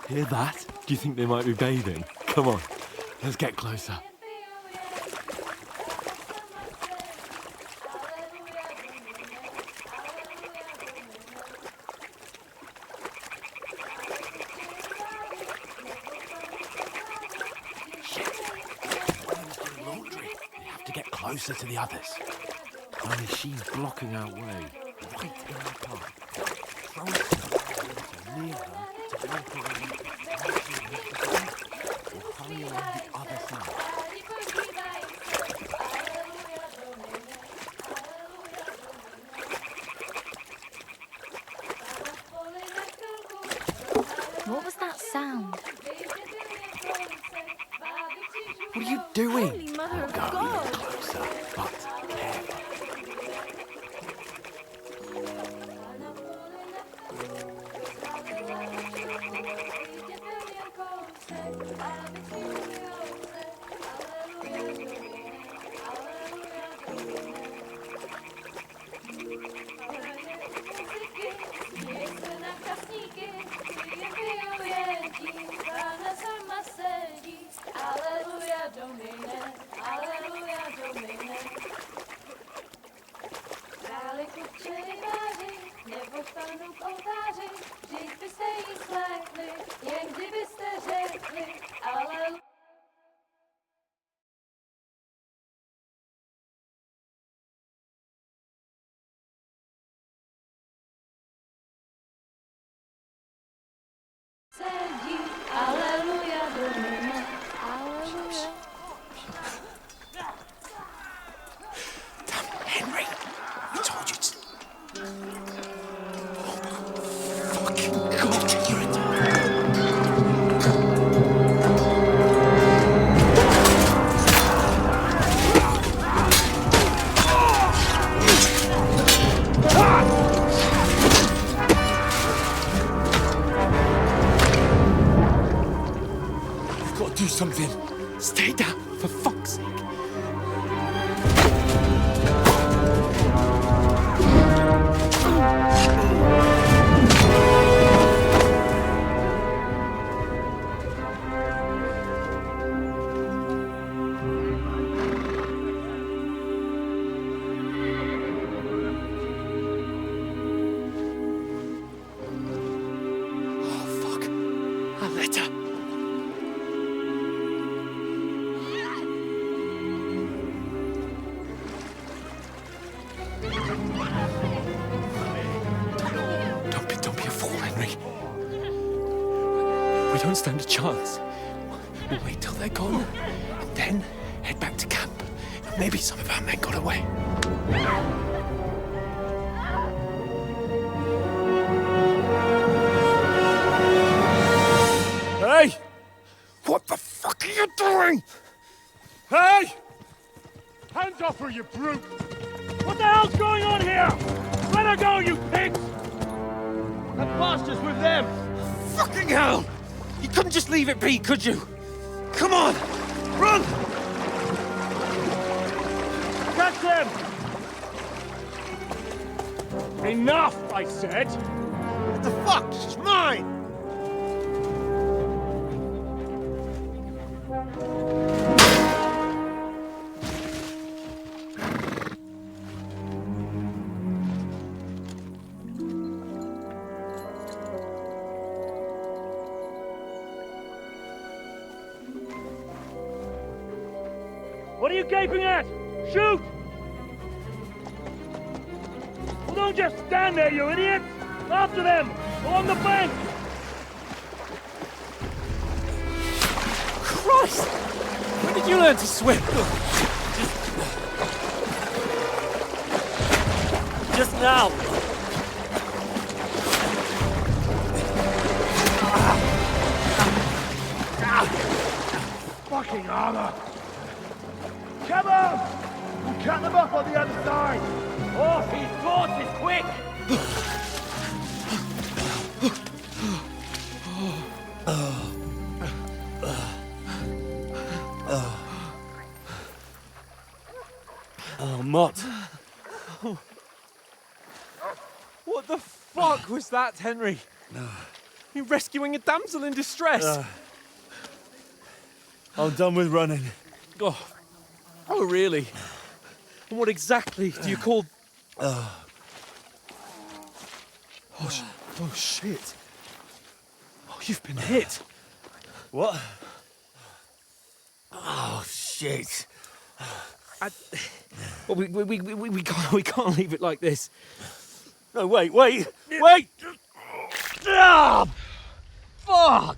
Hear that? Do you think they might be bathing? Come on, let's get closer. Closer to the others. Only she's blocking our way. Right in the path.
throw it near her to walk around, or hurry around the other side.
What was that sound?
What are you doing?
Holy Mother of God!
Closer, but careful.
Henry, I told you to...
You've got to do something. Stay down, for fuck's sake. Oh, fuck. A letter. Don't be a fool, Henry. We don't stand a chance. We'll wait till they're gone, and then head back to camp. Maybe some of our men got away.
Hey!
What the fuck are you doing?
Hey! Hands off her, you brute! What the hell's going on here? Let her go, you pigs! That bastard's with them!
Fucking hell! You couldn't just leave it be, could you? Come on! Run!
Catch them! Enough, I said!
What the fuck? She's mine!
What are you gaping at? Shoot! Well, don't just stand there, you idiots! After them! Along the bank!
Christ! When did you learn to swim? Just now.
Fucking armor! Come on! We'll cut them off on the other side! Oh, his torch is quick!
Oh, Mott. What the fuck was that, Henry? You rescuing a damsel in distress?
I'm done with running.
Oh, really? And what exactly do you call... Oh, shit. Oh, you've been hit.
What?
Oh, shit.
Well, we can't leave it like this.
No, wait!
Ah! Fuck!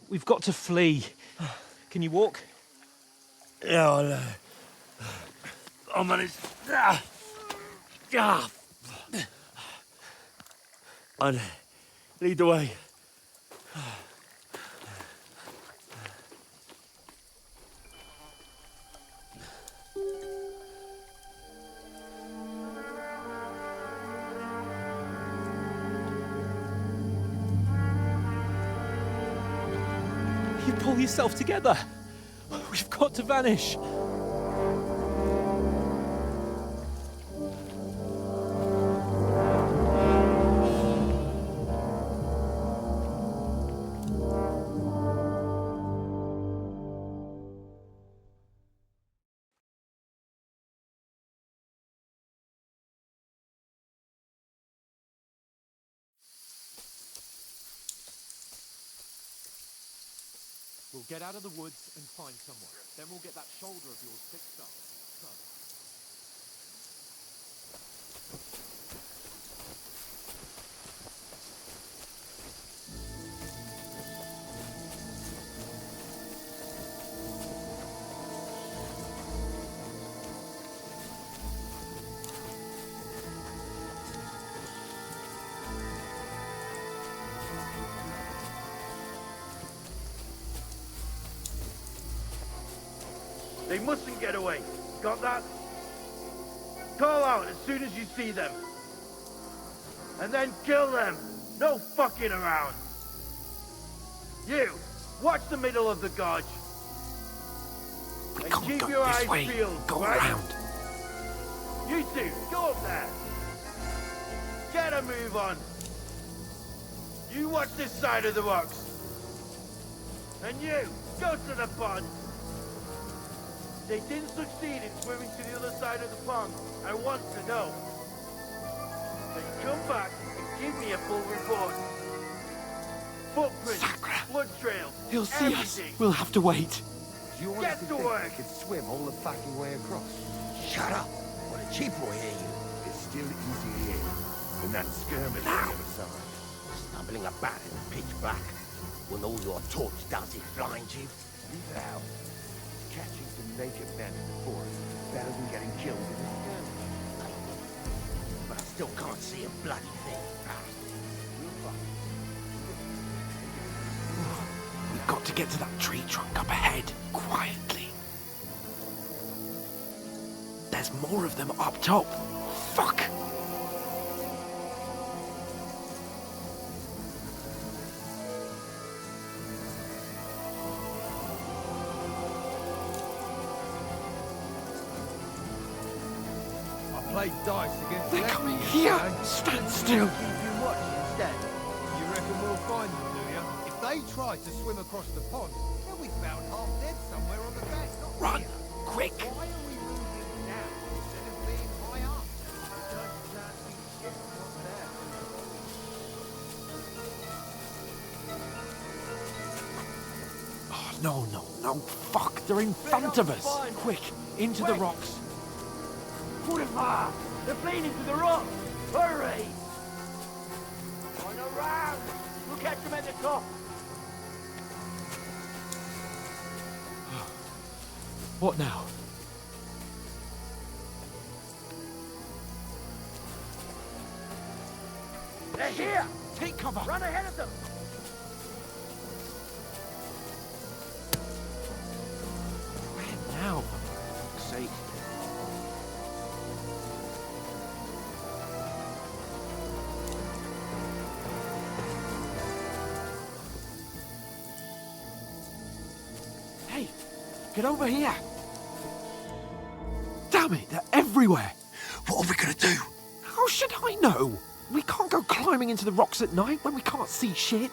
We've got to flee. Can you walk?
Yeah, I know. I'll manage. I'd lead the way.
You pull yourself together. We've got to vanish.
We'll get out of the woods and find someone. Then we'll get that shoulder of yours fixed up.
They mustn't get away. Got that? Call out as soon as you see them. And then kill them. No fucking around. You, watch the middle of the gorge. And keep your eyes peeled.
Go
right?
around.
You two, go up there. Get a move on. You watch this side of the rocks. And you, go to the pond. They didn't succeed in swimming to the other side of the pond. I want to know. Then come back and give me a full report. Footprints, blood trails,
He'll see
everything.
us. We'll have to wait.
You
Get
honestly
to
think
work.
you could swim all the fucking way across?
Shut up, or the chief will hear you.
It's still easy here than that skirmish on the other side.
Stumbling about in the pitch black, when all your torch does is blind you.
Leave it out. Catching some naked men in the forest better than getting killed in a skirmish.
But I still can't see a bloody thing.
We'll find.
We've got to get to that tree trunk up ahead, quietly. There's more of them up top. Fuck!
Played dice against
They're
the
coming
enemies,
here!
and
Stand still!
keep you watch instead. You reckon we'll find them, do you? If they try to swim across the pond, they'll be found half dead somewhere on the bank. Not
Run!
here.
Quick!
Why are we moving now instead of being high up? Just can't see shit from there.
Oh, no. Fuck, they're in front of us. Quick, into the rocks.
Purify! They're fleeing into the rocks! Hurry! On around! We'll catch them at the top!
What now?
They're here!
Take cover!
Run ahead of them!
Where now, for fuck's sake? Hey, get over here! Damn it, they're everywhere!
What are we gonna do?
How should I know? We can't go climbing into the rocks at night when we can't see shit.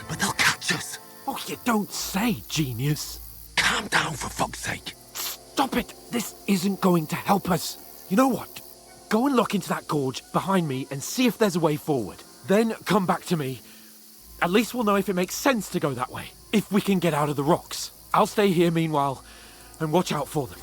But they'll catch us.
Oh, you don't say, genius.
Calm down, for fuck's sake.
Stop it! This isn't going to help us. You know what? Go and look into that gorge behind me and see if there's a way forward. Then come back to me. At least we'll know if it makes sense to go that way. If we can get out of the rocks. I'll stay here meanwhile and watch out for them.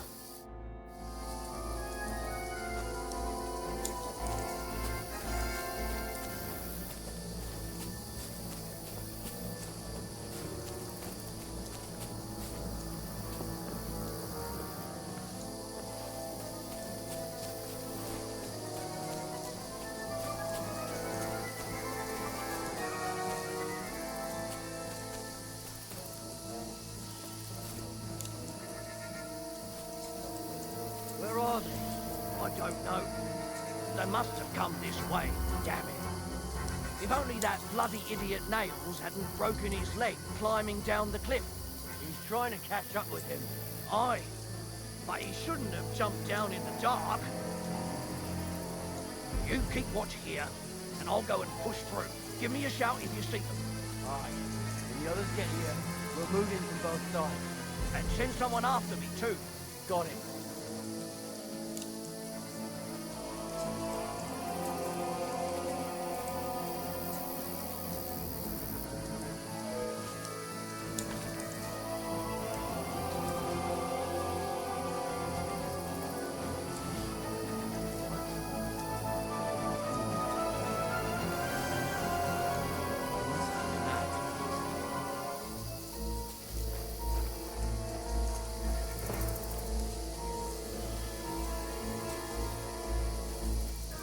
don't know. They must have come this way, damn it. If only that bloody idiot Nails hadn't broken his leg climbing down the cliff. He's trying to catch up with him. Aye, but he shouldn't have jumped down in the dark. You keep watch here, and I'll go and push through. Give me a shout if you see them.
Aye. When the others get here, we'll move in from both sides.
And send someone after me too.
Got it.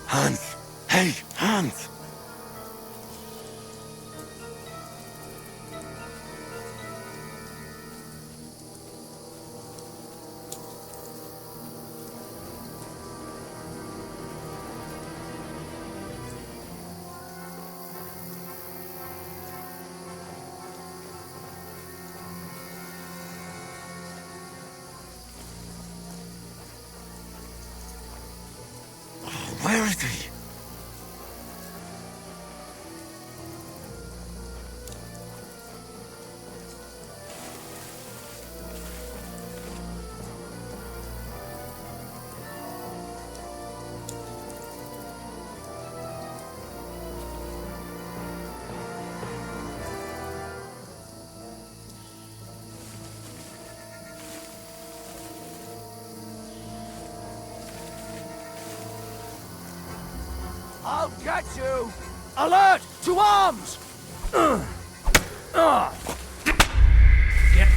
Hans! Hey, Hans! Where is he?
I'll get you! Alert! To arms! Get.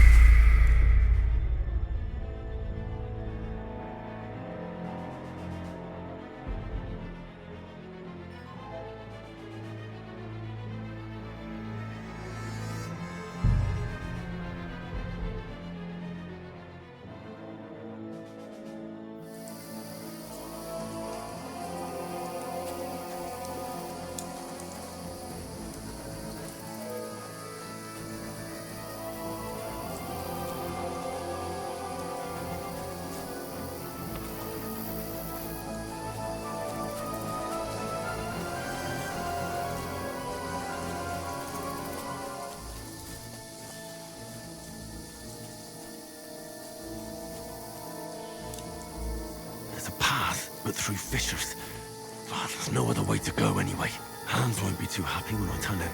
There's a path, but through fissures. Oh, there's no other way to go anyway. Hans won't be too happy when I turn in.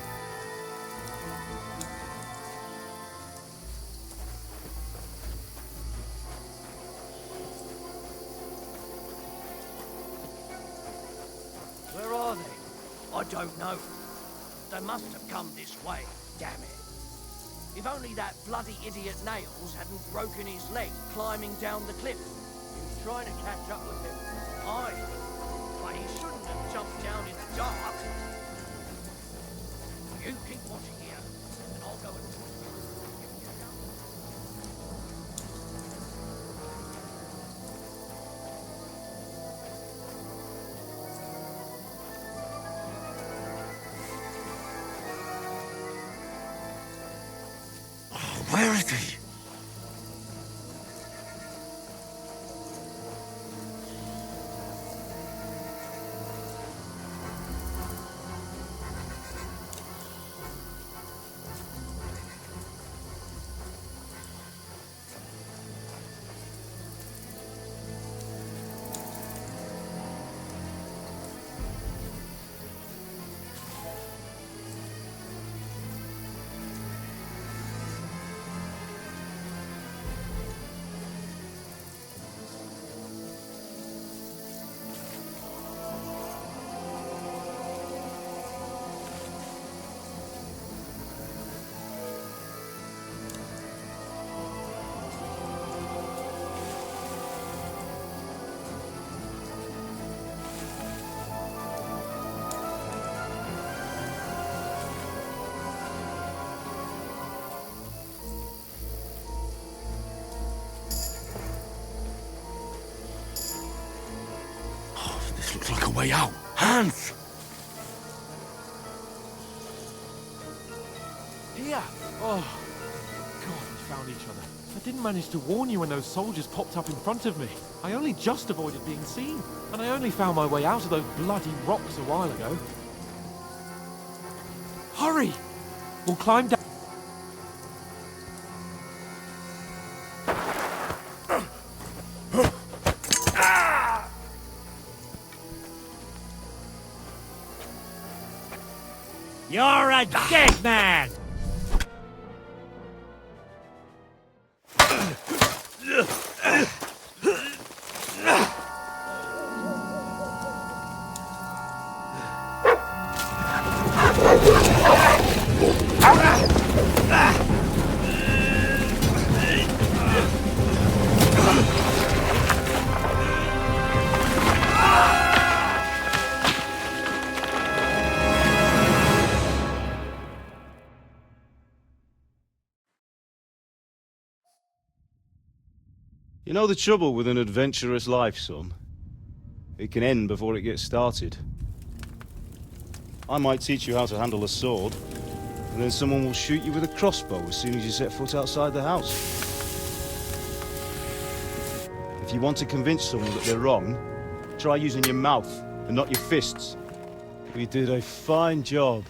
Where are they? I don't know. They must have come this way, damn it. If only that bloody idiot Nails hadn't broken his leg climbing down the cliff. He was trying to catch up with him. Aye, but he shouldn't have jumped down in the dark. You keep watching here, and I'll go and push through.
Where is he? way out. Hans!
Here! Oh, God, we found each other. I didn't manage to warn you when those soldiers popped up in front of me. I only just avoided being seen. And I only found my way out of those bloody rocks a while ago. Hurry! We'll climb down.
You're a dead man!
You know the trouble with an adventurous life, son? It can end before it gets started. I might teach you how to handle a sword, and then someone will shoot you with a crossbow as soon as you set foot outside the house. If you want to convince someone that they're wrong, try using your mouth and not your fists. We did a fine job.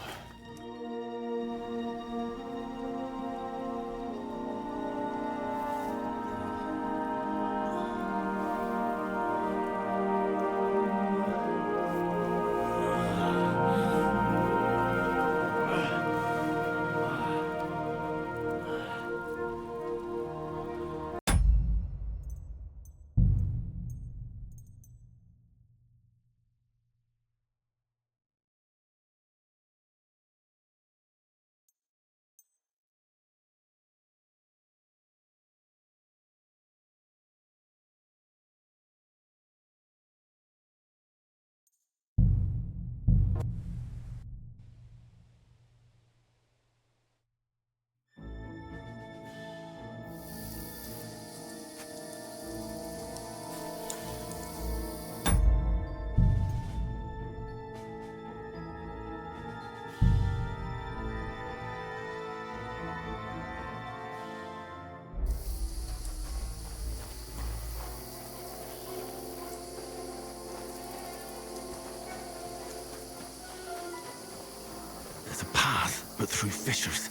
There's a path, but through fissures.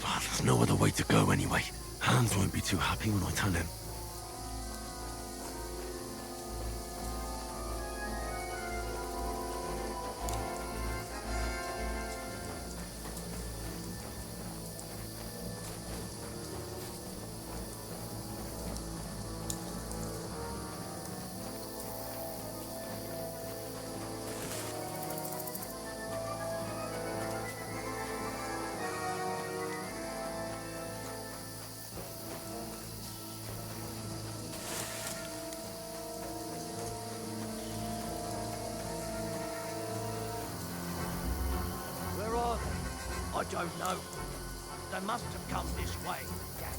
Well, there's no other way to go anyway. Hans won't be too happy when I tell him.
I don't know. They must have come this way. Damn it.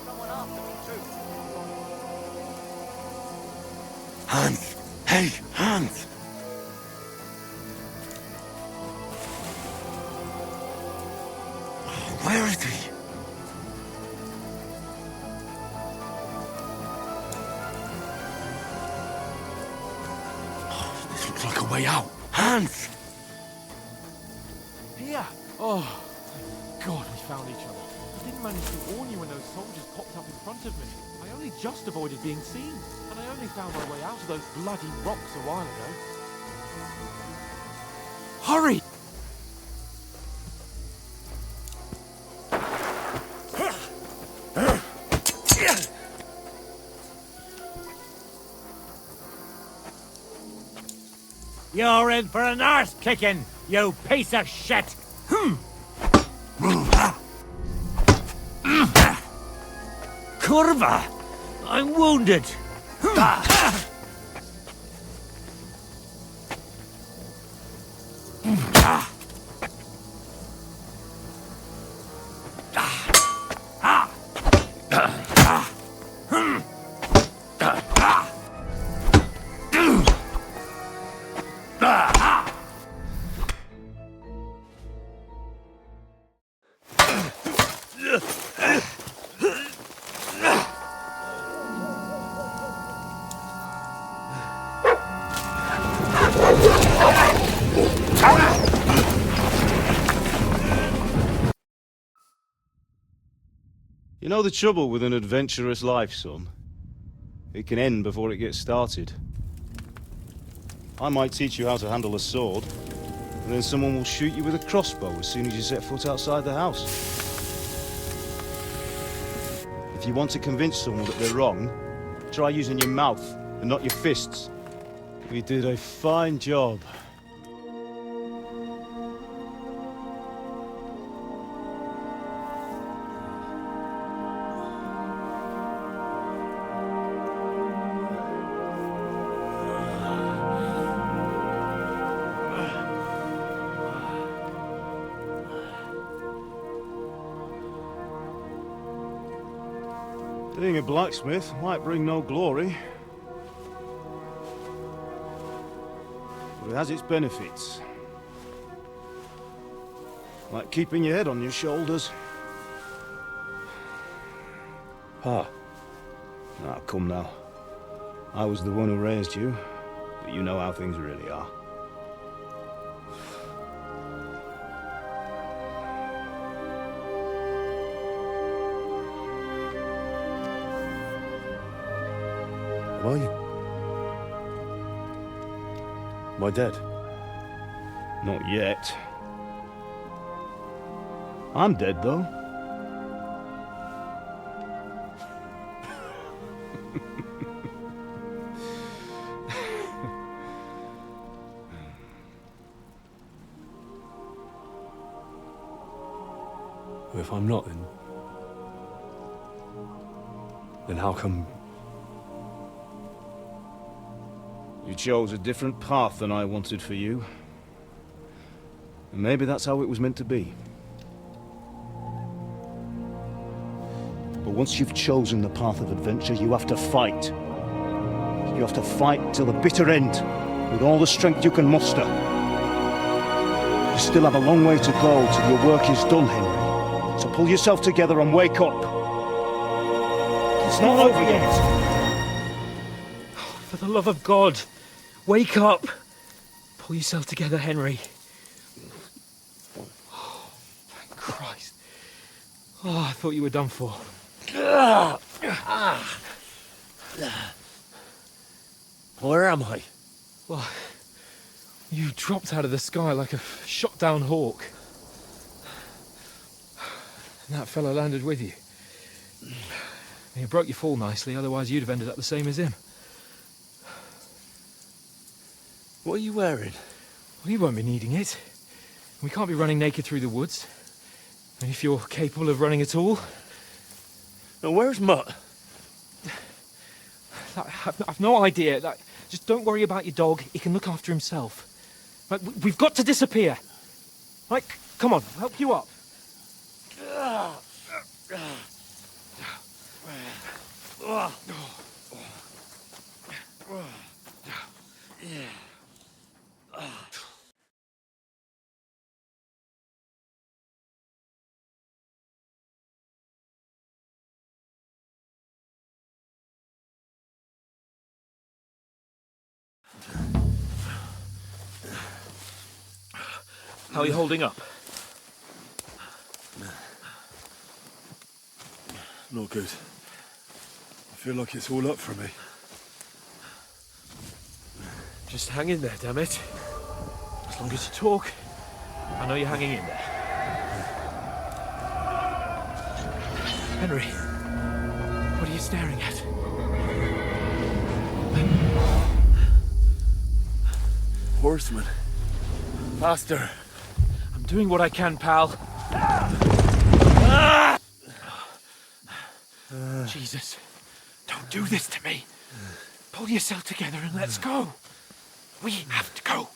Someone after me too.
Hans! Hey, Hans! Oh, where is he? Oh, this looks like a way out. Hans!
Here! Oh, thank God we found each other. I didn't manage to warn you when those soldiers popped up in front of me. I only just avoided being seen. And I only found my way out of those bloody rocks a while ago. Hurry!
You're in for an arse kicking, you piece of shit! Kurva! I'm wounded!
You know the trouble with an adventurous life, son? It can end before it gets started. I might teach you how to handle a sword, and then someone will shoot you with a crossbow as soon as you set foot outside the house. If you want to convince someone that they're wrong, try using your mouth and not your fists. We did a fine job. Being a blacksmith might bring no glory, but it has its benefits. Like keeping your head on your shoulders.
Pa.
Ah, come now. I was the one who raised you, but you know how things really are.
Am I? Am I dead?
Not yet. I'm dead, though.
Well, if I'm not, then how come?
You chose a different path than I wanted for you. And maybe that's how it was meant to be. But once you've chosen the path of adventure, you have to fight. You have to fight till the bitter end, with all the strength you can muster. You still have a long way to go till your work is done, Henry. So pull yourself together and wake up. It's not over yet.
For the love of God, wake up! Pull yourself together, Henry. Oh, thank Christ. Oh, I thought you were done for.
Where am I?
Well, you dropped out of the sky like a shot-down hawk. And that fellow landed with you. And he broke your fall nicely, otherwise you'd have ended up the same as him.
What are you wearing?
Well, you won't be needing it. We can't be running naked through the woods. And if you're capable of running at all...
Now, where's Mutt?
I've no idea. Just don't worry about your dog. He can look after himself. Right, we've got to disappear. Right, come on, I'll help you up. How are you holding up?
Not good. I feel like it's all up for me.
Just hang in there, damn it. As long as you talk, I know you're hanging in there. Henry, what are you staring at?
Horseman. Faster.
I'm doing what I can, pal.
Jesus, don't do this to me. Pull yourself together and let's go. We have to go.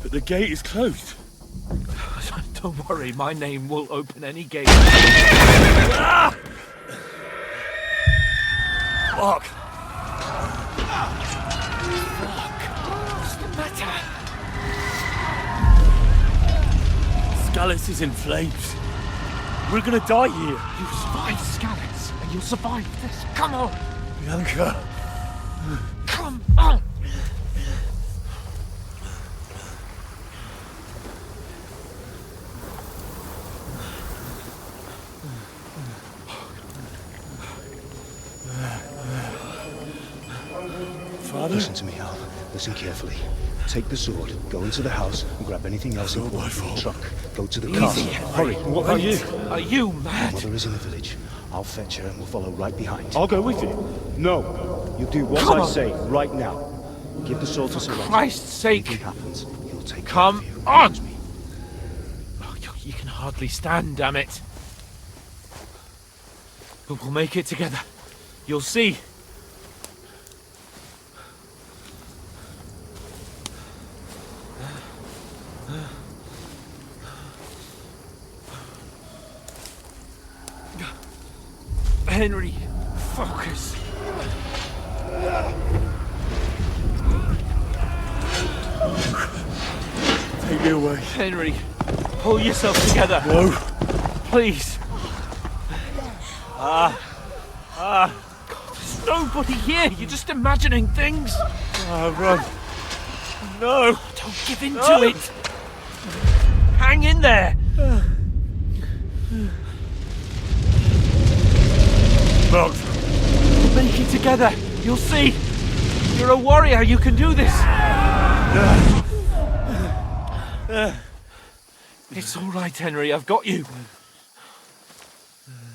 But the gate is closed.
Don't worry, my name will open any gate. Ah! Fuck. What's the matter?
Scallis is in flames. We're gonna die here.
You survived Scallis, and you'll survive this. Come on.
Bianca.
Come on.
Father?
Listen to me, Al. Listen carefully. Take the sword, go into the house, and grab anything else important from the truck. Go to the castle. Hurry.
What about you?
Are you
My
mad?
mother is in the village. I'll fetch her and we'll follow right behind.
I'll go with you.
No. You do what
Come
I
on.
say right now. Give the sword to Sir Roger.
Christ's sake.
Anything happens, he'll take
Come
care of you.
on.
Promise me.
Oh, you can hardly stand, damn it. But we'll make it together. You'll see. Henry, focus.
Take me away.
Henry, pull yourself together.
No.
Please. There's nobody here. You're just imagining things.
Run. No.
Don't give in to it. Hang in there.
Mugs.
We'll make it together. You'll see. You're a warrior. You can do this. It's all right, Henry. I've got you.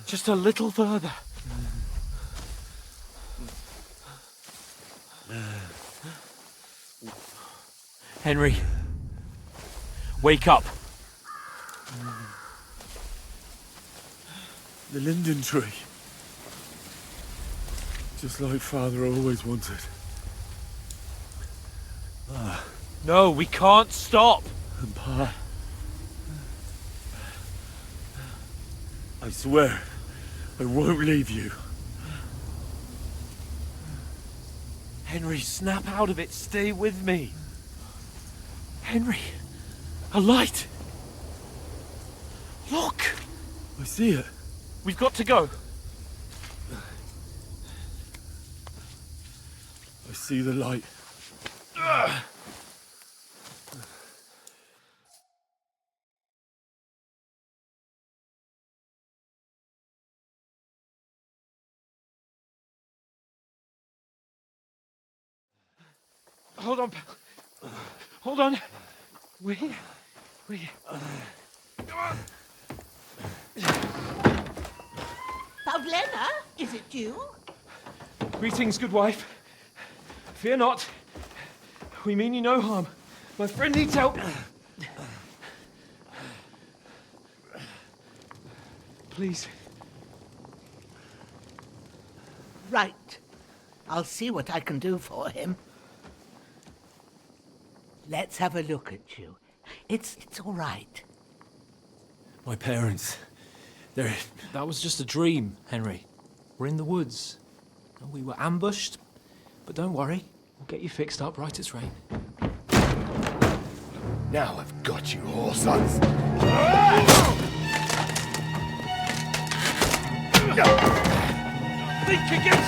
Just a little further. Henry, wake up.
The linden tree. Just like Father always wanted.
No, we can't stop.
And Pa. I swear, I won't leave you.
Henry, snap out of it. Stay with me. Henry, a light. Look.
I see it.
We've got to go.
I see the light.
Hold on. Hold on. We.
Pavlena, is it you?
Greetings, good wife. Fear not. We mean you no harm. My friend needs help. Please.
Right. I'll see what I can do for him. Let's have a look at you. It's all right.
My parents. They're...
That was just a dream, Henry. We're in the woods. We were ambushed, but don't worry. We'll get you fixed up right as rain.
Now I've got you, whoresons.
Think again,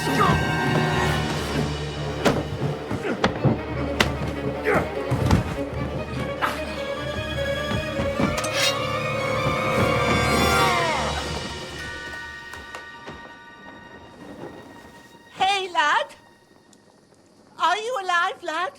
Hey, lad. Are you alive, lad?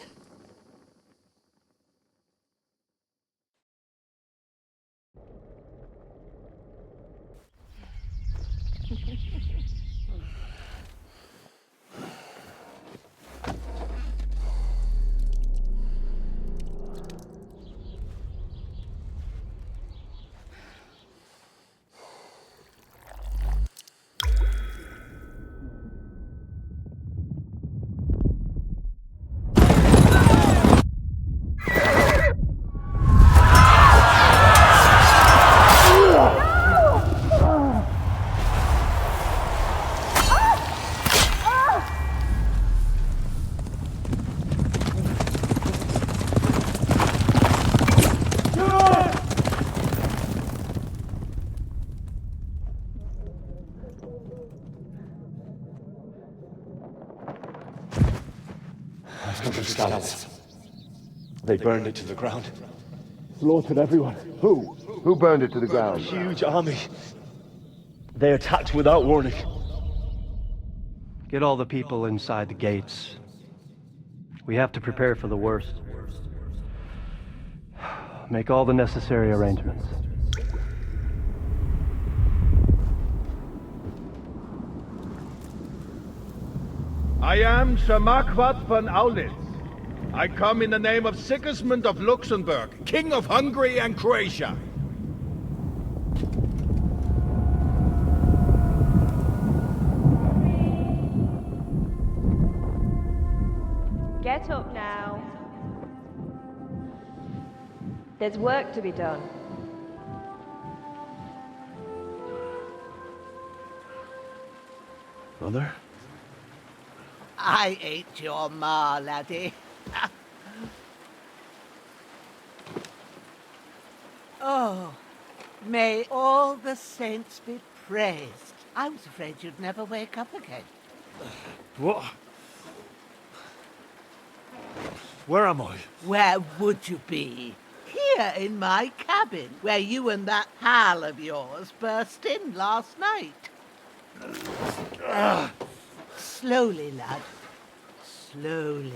500 scallops. They burned it to the ground. Slaughtered everyone. Who?
Who burned it to the ground?
A huge army. They attacked without warning.
Get all the people inside the gates. We have to prepare for the worst. Make all the necessary arrangements.
I am Sir Marquardt von Aulitz. I come in the name of Sigismund of Luxembourg, King of Hungary and Croatia.
Get up now. There's work to be done.
Mother?
I ain't your ma, laddie. Oh, may all the saints be praised. I was afraid you'd never wake up again.
What? Where am I?
Where would you be? Here in my cabin, where you and that pal of yours burst in last night. Slowly, lad. Slowly.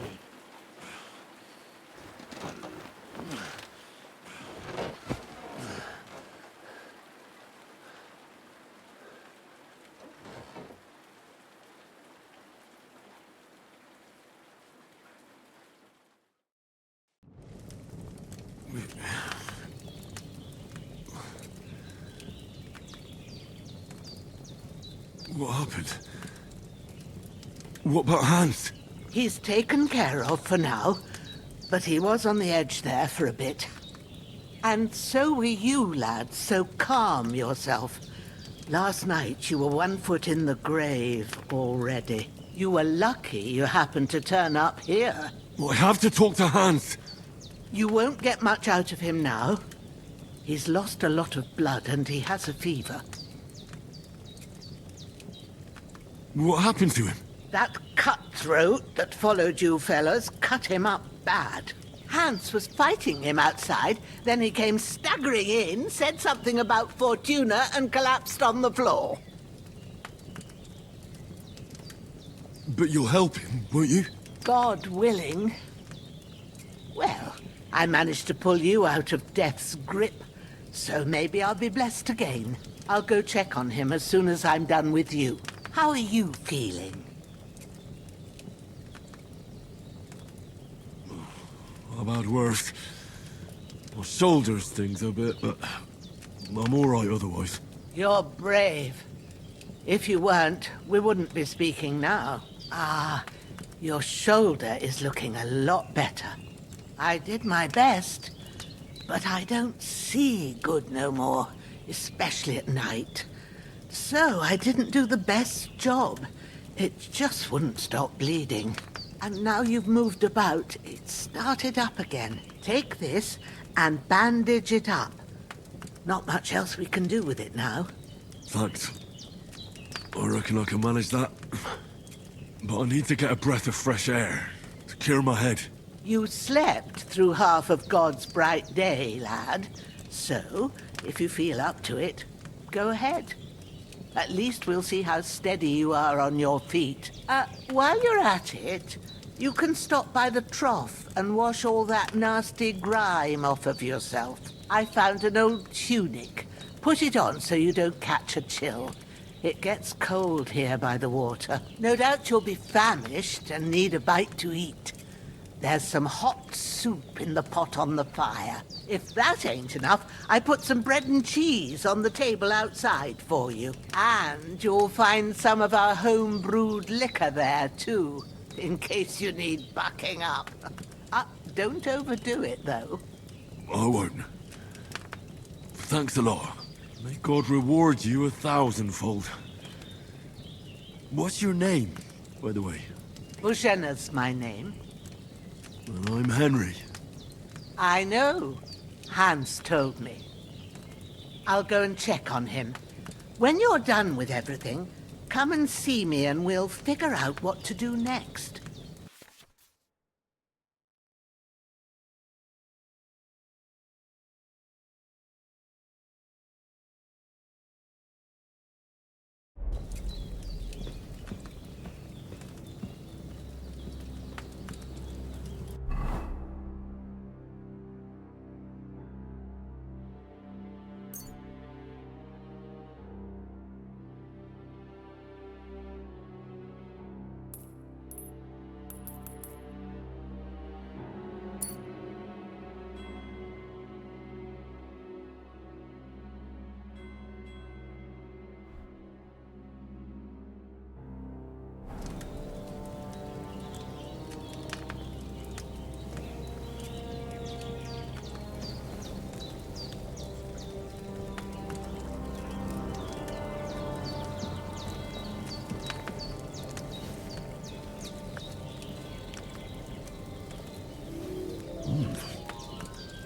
What happened? What about Hans?
He's taken care of for now, but he was on the edge there for a bit. And so were you, lad, so calm yourself. Last night you were 1 foot in the grave already. You were lucky you happened to turn up here.
Well, I have to talk to Hans.
You won't get much out of him now. He's lost a lot of blood and he has a fever.
What happened to him?
That cutthroat that followed you fellas cut him up bad. Hans was fighting him outside, then he came staggering in, said something about Fortuna and collapsed on the floor.
But you'll help him, won't you?
God willing. Well, I managed to pull you out of death's grip, so maybe I'll be blessed again. I'll go check on him as soon as I'm done with you. How are you feeling?
I've had worse. My shoulder stings a bit, but I'm all right otherwise.
You're brave. If you weren't, we wouldn't be speaking now. Ah, your shoulder is looking a lot better. I did my best, but I don't see good no more, especially at night. So I didn't do the best job. It just wouldn't stop bleeding. And now you've moved about, it started up again. Take this and bandage it up. Not much else we can do with it now.
Thanks. I reckon I can manage that. But I need to get a breath of fresh air to clear my head.
You slept through half of God's bright day, lad. So, if you feel up to it, go ahead. At least we'll see how steady you are on your feet. While you're at it, you can stop by the trough and wash all that nasty grime off of yourself. I found an old tunic. Put it on so you don't catch a chill. It gets cold here by the water. No doubt you'll be famished and need a bite to eat. There's some hot soup in the pot on the fire. If that ain't enough, I put some bread and cheese on the table outside for you. And you'll find some of our home-brewed liquor there, too, in case you need bucking up. Don't overdo it, though.
I won't. Thanks a lot. May God reward you 1,000-fold. What's your name, by the way?
Bushenna's my name.
Well, I'm Henry.
I know. Hans told me. I'll go and check on him. When you're done with everything, come and see me and we'll figure out what to do next.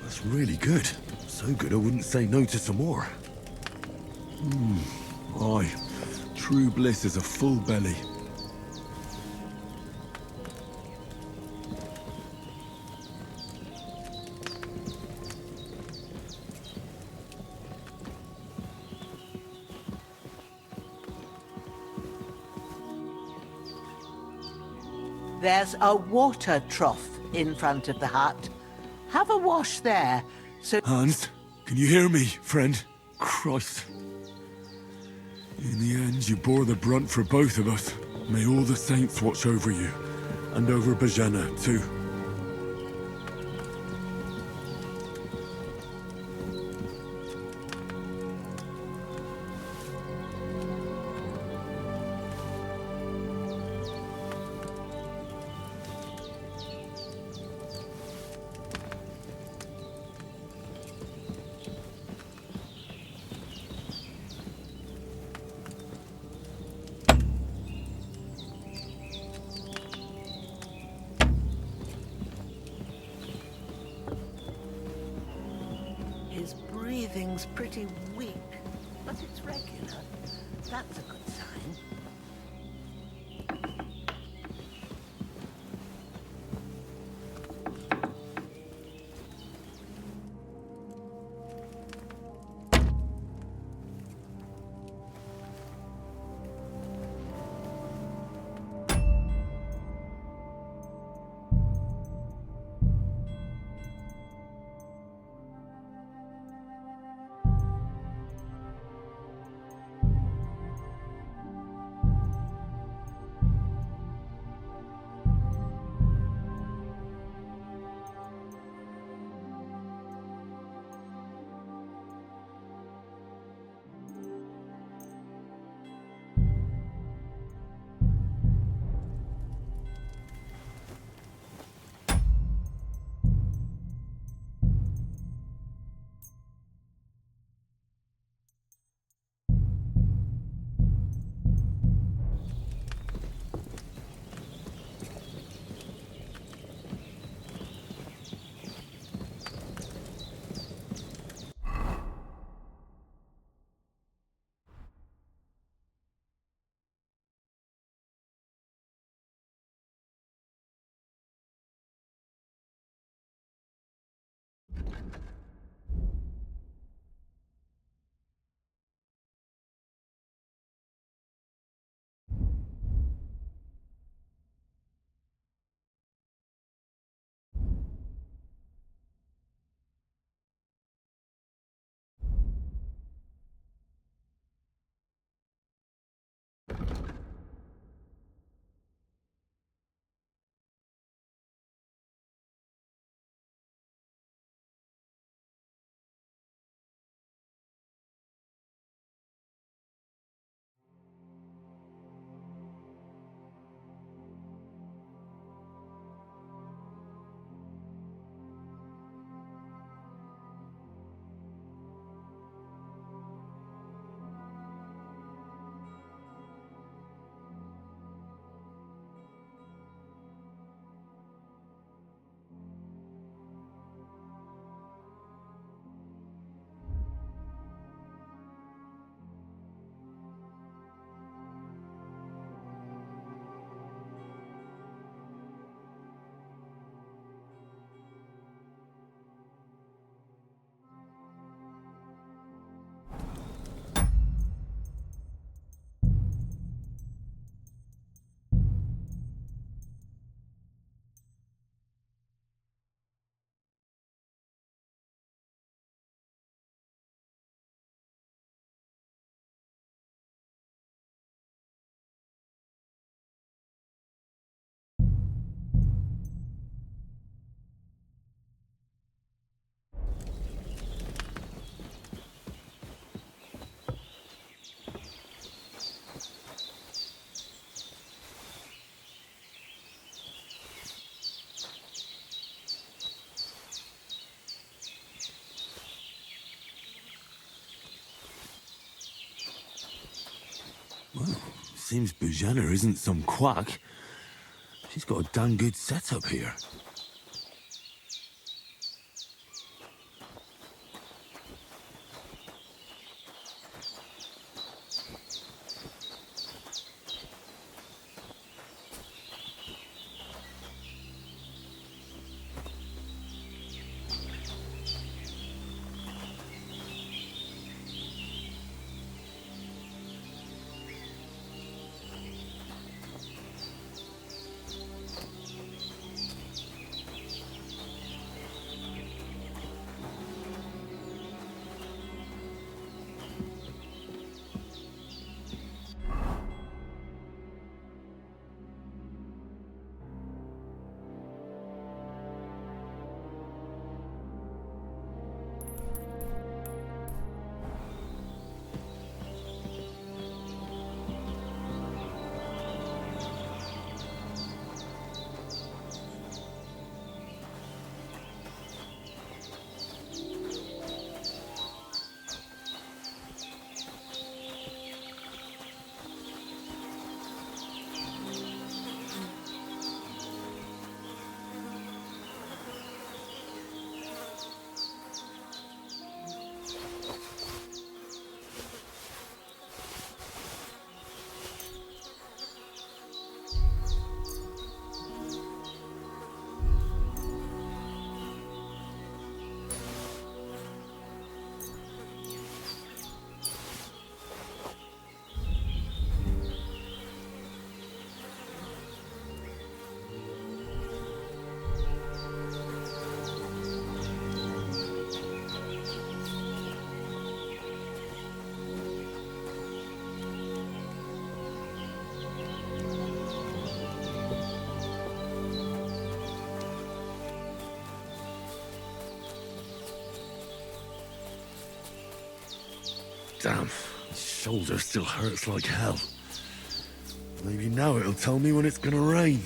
That's really good. So good I wouldn't say no to some more. Aye. True bliss is a full belly.
There's a water trough in front of the hut. Have a wash there, so...
Hans, can you hear me, friend? Christ. In the end, you bore the brunt for both of us. May all the saints watch over you, and over Bajana, too.
His breathing's pretty weak, but it's regular. That's a good sign.
Well, seems Bujana isn't some quack. She's got a dang good setup here. Damn, my shoulder still hurts like hell. Maybe now it'll tell me when it's gonna rain.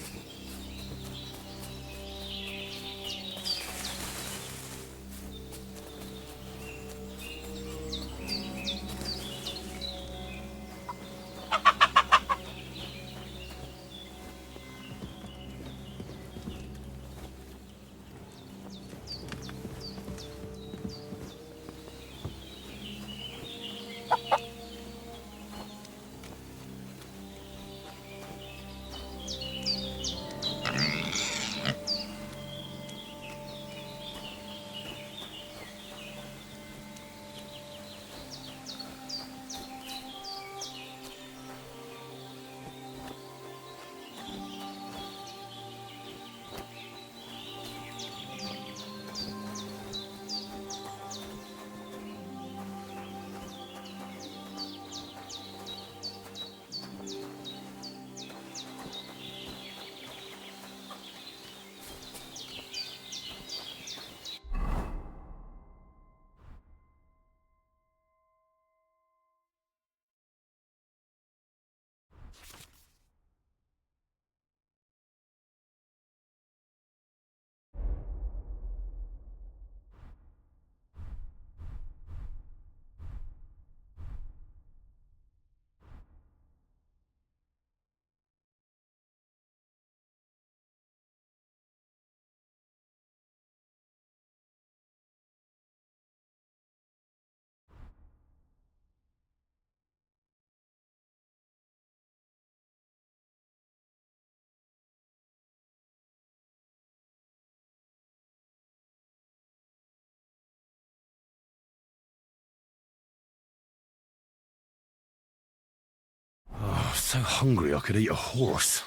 Oh, so hungry I could eat a horse.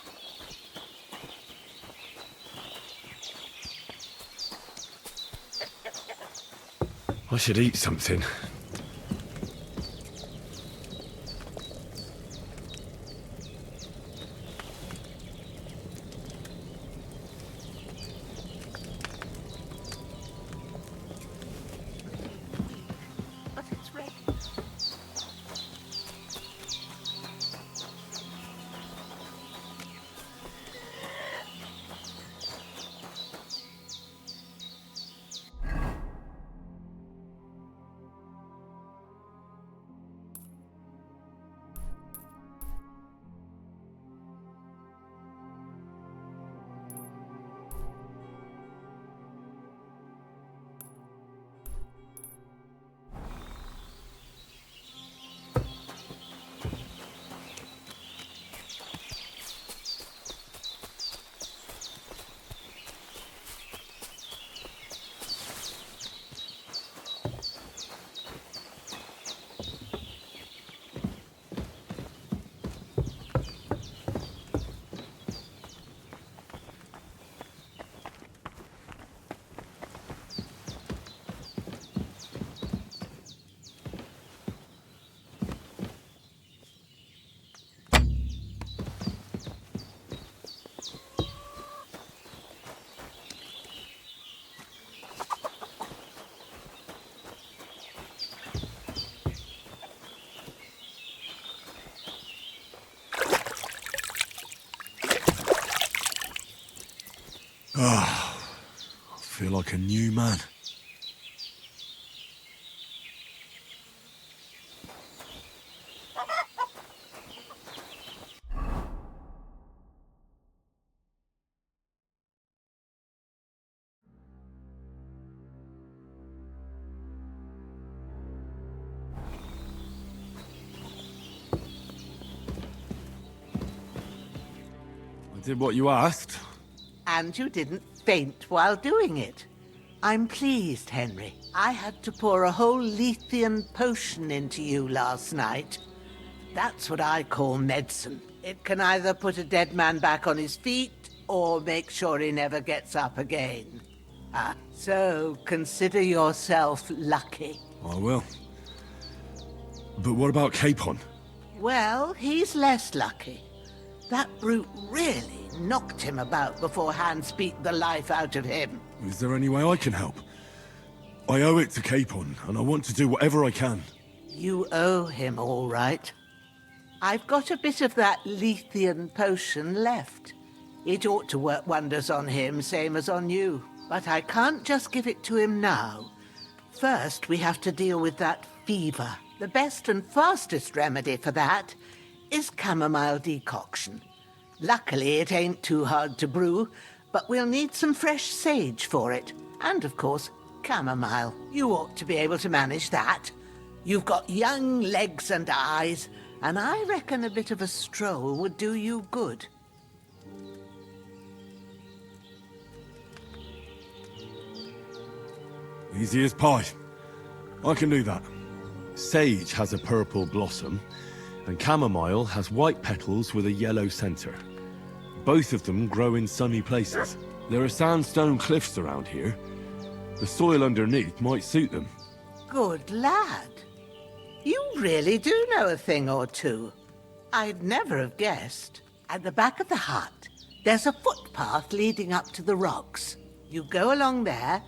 I should eat something.
But it's ready.
Ah, I feel like a new man. I did what you asked.
And you didn't faint while doing it. I'm pleased, Henry. I had to pour a whole Lethean potion into you last night. That's what I call medicine. It can either put a dead man back on his feet, or make sure he never gets up again. So consider yourself lucky.
I will. But what about Capon?
Well, he's less lucky. That brute really knocked him about before Hans beat the life out of him.
Is there any way I can help? I owe it to Capon, and I want to do whatever I can.
You owe him all right. I've got a bit of that Lethean potion left. It ought to work wonders on him, same as on you. But I can't just give it to him now. First, we have to deal with that fever. The best and fastest remedy for that is chamomile decoction. Luckily, it ain't too hard to brew, but we'll need some fresh sage for it. And, of course, chamomile. You ought to be able to manage that. You've got young legs and eyes, and I reckon a bit of a stroll would do you good.
Easy as pie. I can do that. Sage has a purple blossom, and chamomile has white petals with a yellow center. Both of them grow in sunny places. There are sandstone cliffs around here. The soil underneath might suit them.
Good lad. You really do know a thing or two. I'd never have guessed. At the back of the hut, there's a footpath leading up to the rocks. You go along there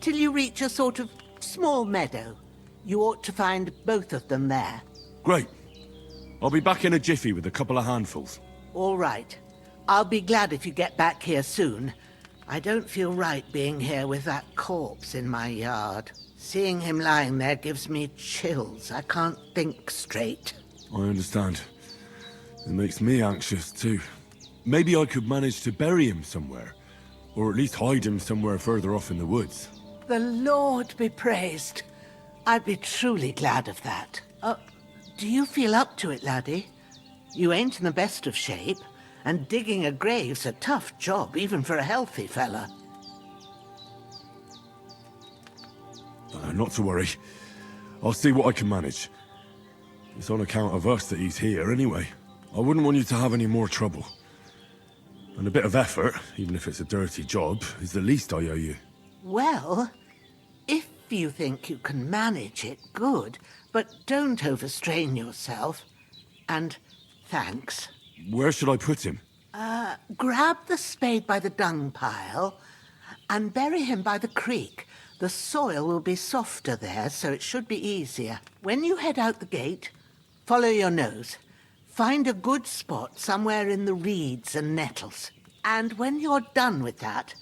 till you reach a sort of small meadow. You ought to find both of them there.
Great. I'll be back in a jiffy with a couple of handfuls.
All right. I'll be glad if you get back here soon. I don't feel right being here with that corpse in my yard. Seeing him lying there gives me chills. I can't think straight.
I understand. It makes me anxious too. Maybe I could manage to bury him somewhere. Or at least hide him somewhere further off in the woods.
The Lord be praised. I'd be truly glad of that. Do you feel up to it, laddie? You ain't in the best of shape, and digging a grave's a tough job, even for a healthy fella.
Not to worry. I'll see what I can manage. It's on account of us that he's here anyway. I wouldn't want you to have any more trouble. And a bit of effort, even if it's a dirty job, is the least I owe you.
Well, if you think you can manage it, good. But don't overstrain yourself. And thanks.
Where should I put him?
Grab the spade by the dung pile and bury him by the creek. The soil will be softer there, so it should be easier. When you head out the gate, follow your nose. Find a good spot somewhere in the reeds and nettles. And when you're done with that,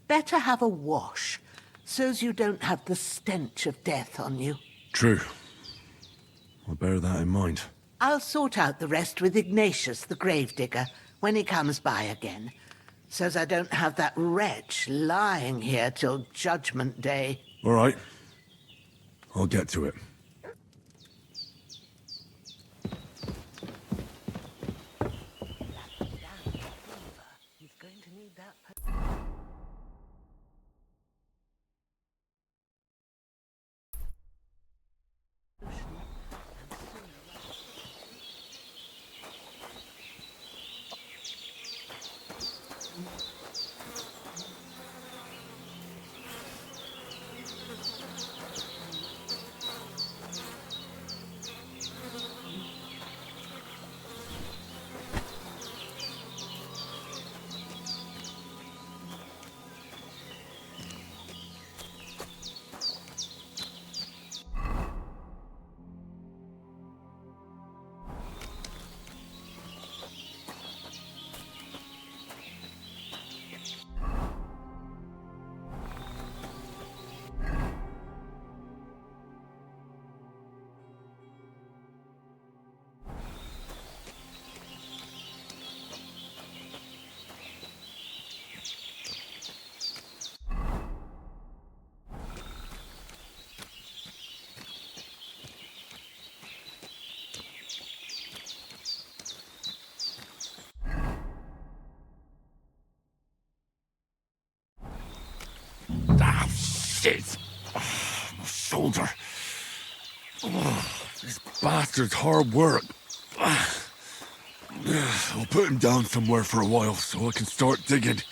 better have a wash, so's you don't have the stench of death on you.
True. I'll bear that in mind.
I'll sort out the rest with Ignatius, the gravedigger, when he comes by again, so's I don't have that wretch lying here till Judgment Day.
All right. I'll get to it. Shit! My shoulder. This bastard's hard work. I'll put him down somewhere for a while so I can start digging.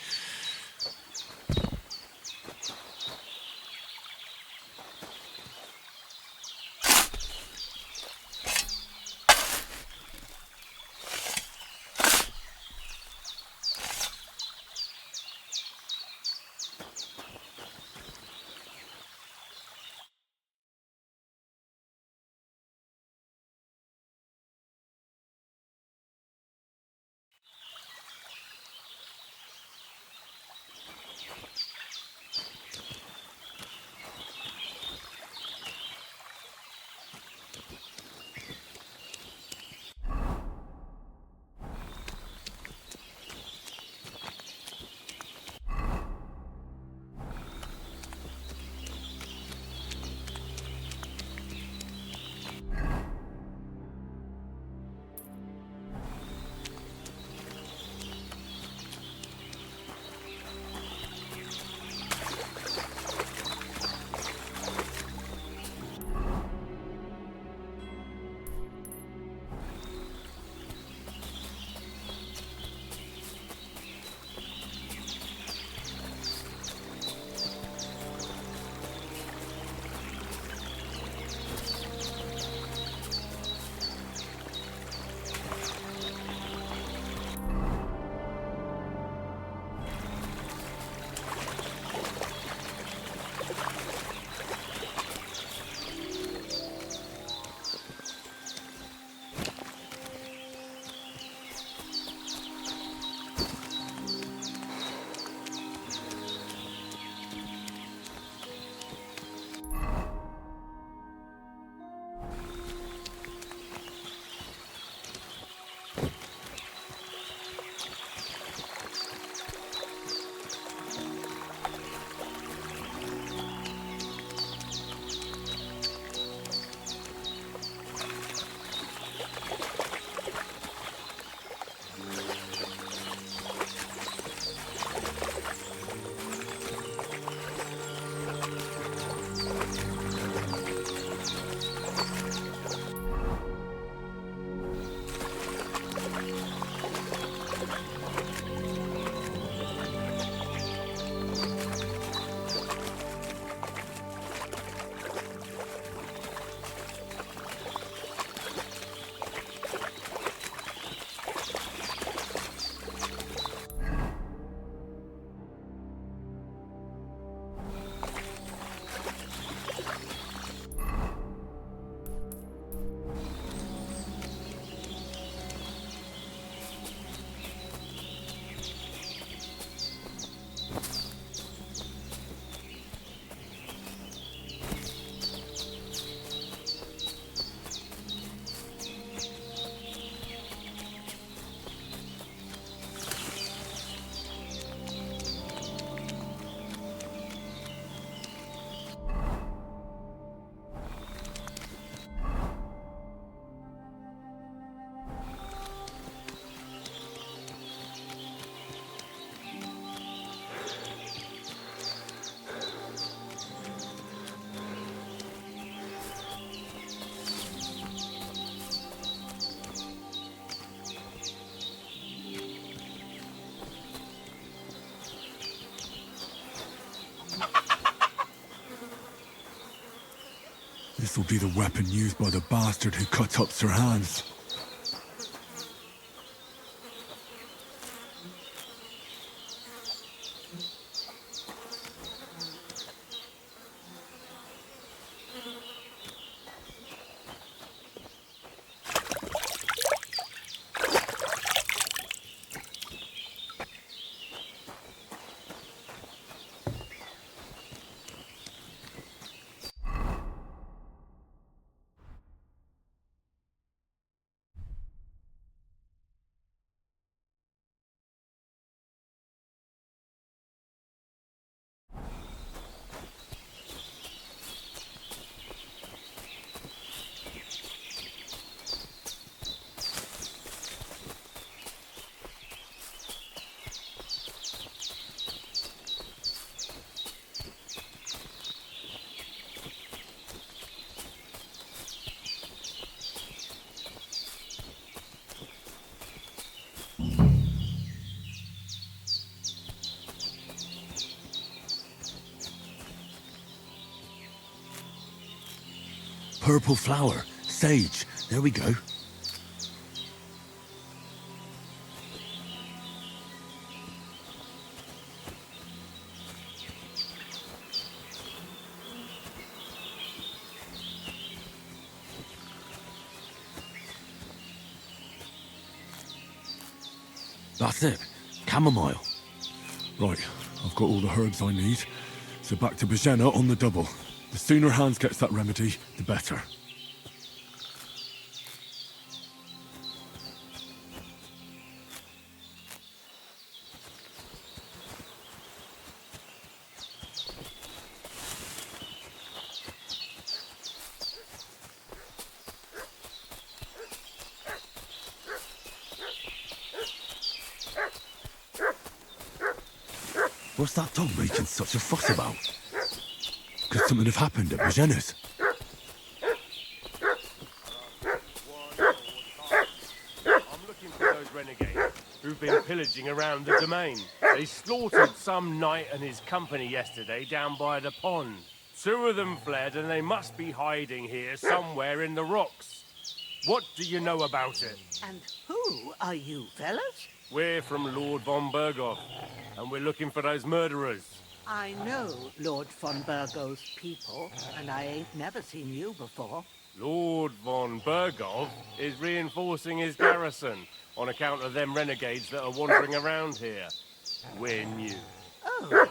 This will be the weapon used by the bastard who cut up Sir Hans. Purple flower. Sage. There we go. That's it. Chamomile. Right, I've got all the herbs I need. So back to Bajena on the double. The sooner Hans gets that remedy, the better. What's that dog making such a fuss about? Could something have happened at Bajena's?
I'm looking for those renegades who've been pillaging around the domain. They slaughtered some knight and his company yesterday down by the pond. 2 of them fled and they must be hiding here somewhere in the rocks. What do you know about it?
And who are you, fellas?
We're from Lord von Berghoff, and we're looking for those murderers.
I know Lord von Burgo's people, and I ain't never seen you before.
Lord von Berghoff is reinforcing his garrison on account of them renegades that are wandering around here. We're new.
Oh,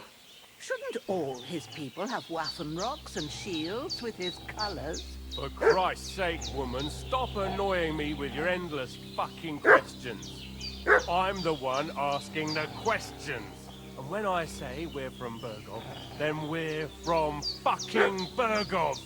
shouldn't all his people have waffen rocks and shields with his colours?
For Christ's sake, woman, stop annoying me with your endless fucking questions. I'm the one asking the questions. And when I say we're from Berghoff, then we're from fucking Berghoff.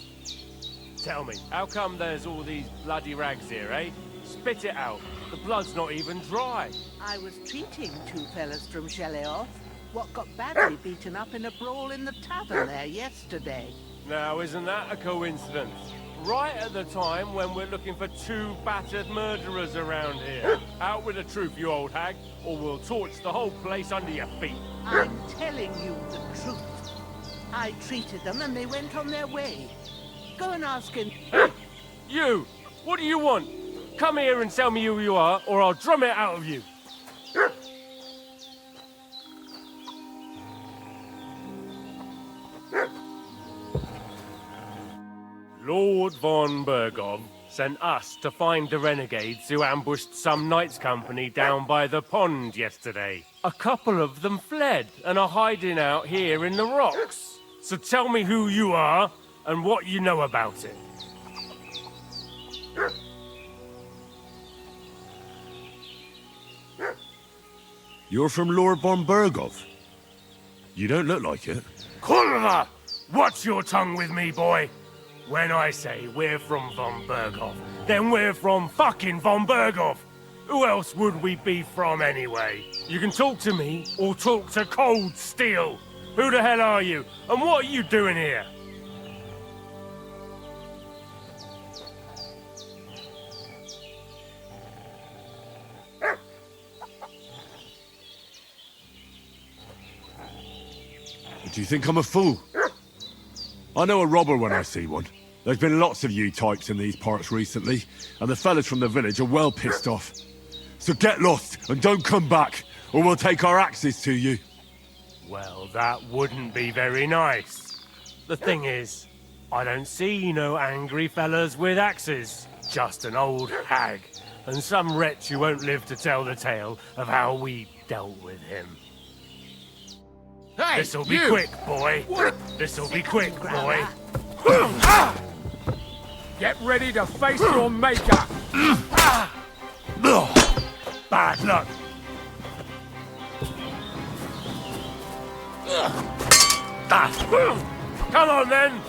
Tell me, how come there's all these bloody rags here, eh? Spit it out. The blood's not even dry.
I was treating 2 fellas from Shelley-off, what got badly beaten up in a brawl in the tavern there yesterday.
Now, isn't that a coincidence? Right at the time when we're looking for 2 battered murderers around here. Out with the truth, you old hag, or we'll torch the whole place under your feet.
I'm telling you the truth. I treated them and they went on their way. Go and ask him.
Hey, you! What do you want? Come here and tell me who you are, or I'll drum it out of you. Lord von Berghoff sent us to find the renegades who ambushed some knight's company down by the pond yesterday. A couple of them fled and are hiding out here in the rocks. So tell me who you are and what you know about it.
You're from Lord von Berghoff? You don't look like it.
Kulva! Watch your tongue with me, boy! When I say we're from von Berghoff, then we're from fucking von Berghoff! Who else would we be from anyway? You can talk to me, or talk to cold steel! Who the hell are you, and what are you doing here?
Do you think I'm a fool? I know a robber when I see one. There's been lots of you types in these parts recently, and the fellas from the village are well pissed off. So get lost and don't come back, or we'll take our axes to you.
Well, that wouldn't be very nice. The thing is, I don't see no angry fellas with axes. Just an old hag, and some wretch who won't live to tell the tale of how we dealt with him.
Hey,
This'll be
you!
quick, boy. This'll be quick, boy.
Get ready to face your maker!
Bad luck. Come on, then.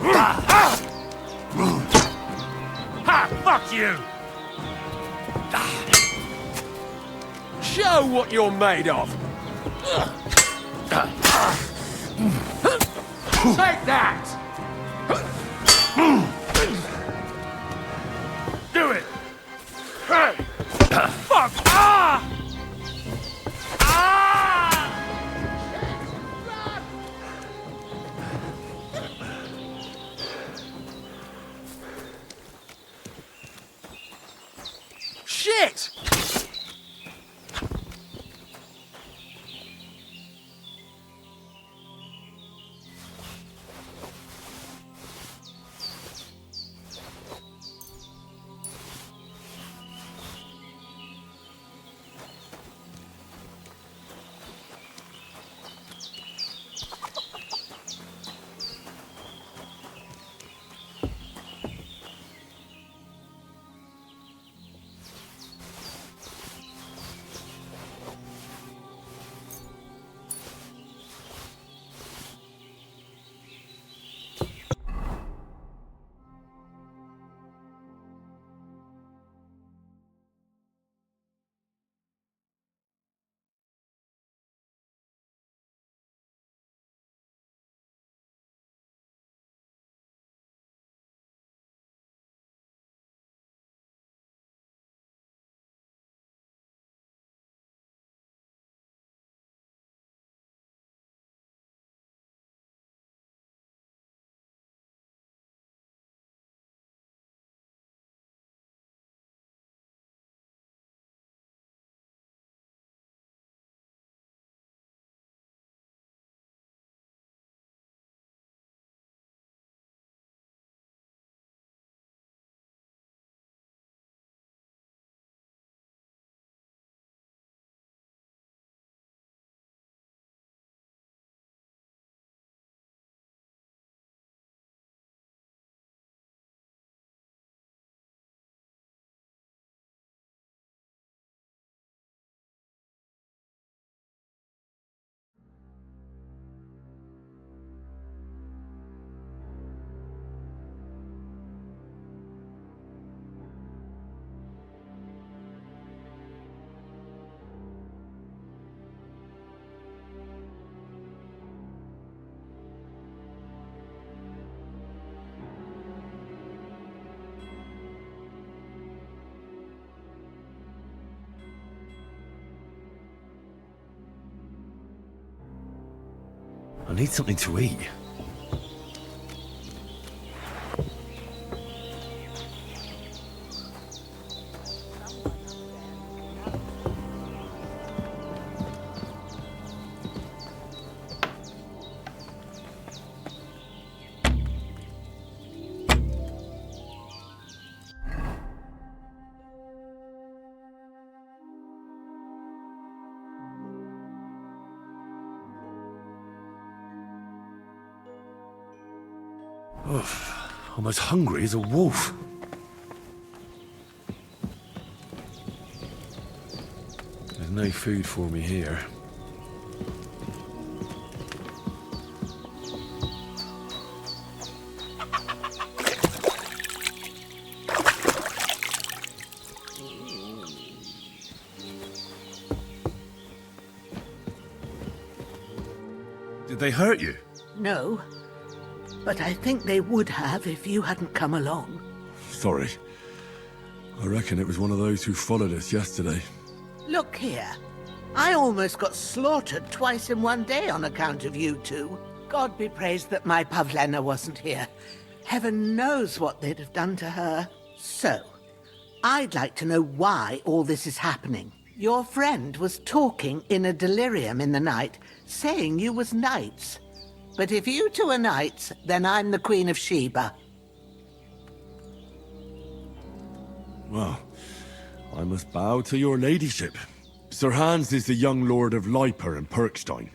Ha! Fuck you!
Show what you're made of! Take that!
Do it! Hey! Fuck! Ah! Ah!
Shit!
I need something to eat. I'm as hungry as a wolf. There's no food for me here. Did they hurt you?
No. But I think they would have if you hadn't come along.
Sorry. I reckon it was one of those who followed us yesterday.
Look here. I almost got slaughtered twice in one day on account of you two. God be praised that my Pavlena wasn't here. Heaven knows what they'd have done to her. So, I'd like to know why all this is happening. Your friend was talking in a delirium in the night, saying you was knights. But if you two are knights, then I'm the Queen of Sheba.
Well, I must bow to your ladyship. Sir Hans is the young lord of Leiper and Perkstein.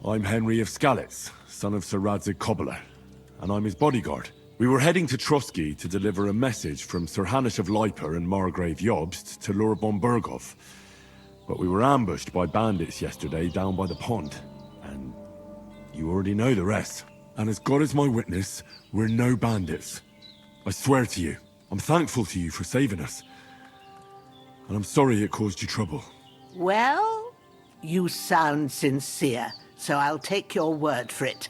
I'm Henry of Skalitz, son of Sir Radzig Kobyla, and I'm his bodyguard. We were heading to Trotsky to deliver a message from Sir Hanush of Leiper and Margrave Jobst to Lord von Berghoff. But we were ambushed by bandits yesterday down by the pond, and you already know the rest. And as God is my witness, we're no bandits. I swear to you, I'm thankful to you for saving us. And I'm sorry it caused you trouble.
Well, you sound sincere, so I'll take your word for it.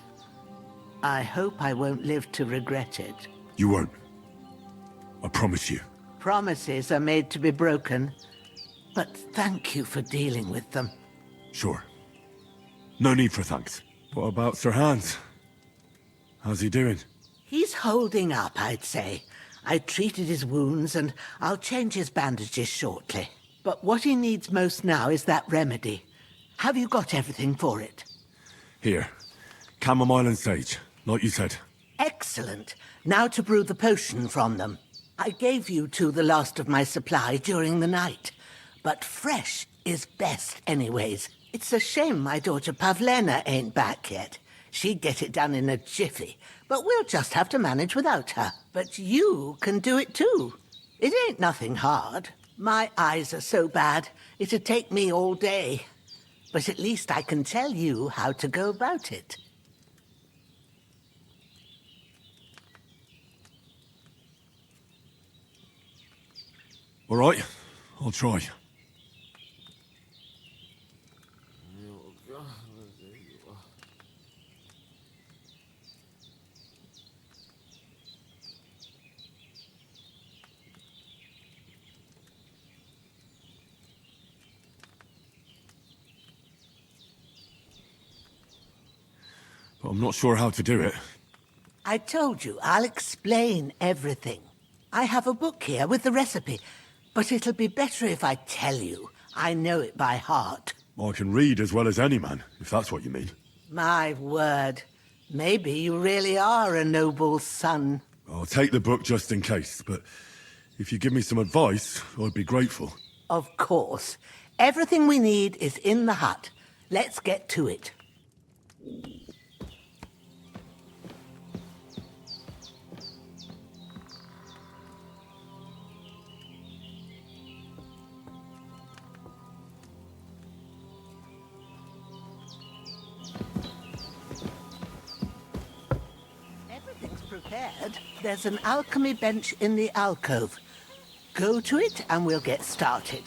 I hope I won't live to regret it.
You won't. I promise you.
Promises are made to be broken, but thank you for dealing with them.
Sure. No need for thanks. What about Sir Hans? How's he doing?
He's holding up, I'd say. I treated his wounds, and I'll change his bandages shortly. But what he needs most now is that remedy. Have you got everything for it?
Here. Chamomile and sage, like you said.
Excellent. Now to brew the potion from them. I gave you two the last of my supply during the night. But fresh is best anyways. It's a shame my daughter Pavlena ain't back yet. She'd get it done in a jiffy, but we'll just have to manage without her. But you can do it too. It ain't nothing hard. My eyes are so bad, it'd take me all day. But at least I can tell you how to go about it.
All right, I'll try. But I'm not sure how to do it.
I told you, I'll explain everything. I have a book here with the recipe, but it'll be better if I tell you. I know it by heart.
I can read as well as any man, if that's what you mean.
My word. Maybe you really are a noble son.
I'll take the book just in case, but if you give me some advice, I'd be grateful.
Of course. Everything we need is in the hut. Let's get to it. Prepared. There's an alchemy bench in the alcove. Go to it and we'll get started.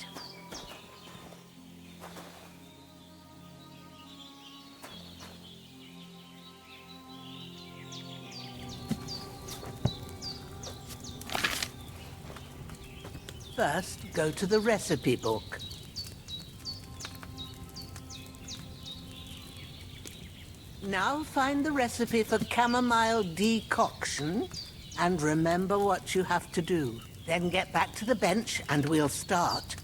First, go to the recipe book. Now find the recipe for chamomile decoction and remember what you have to do. Then get back to the bench and we'll start.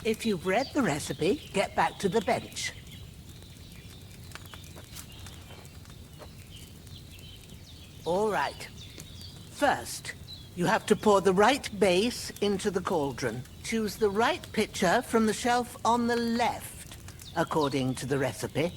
If you've read the recipe, get back to the bench. All right. First, you have to pour the right base into the cauldron. Choose the right pitcher from the shelf on the left, according to the recipe.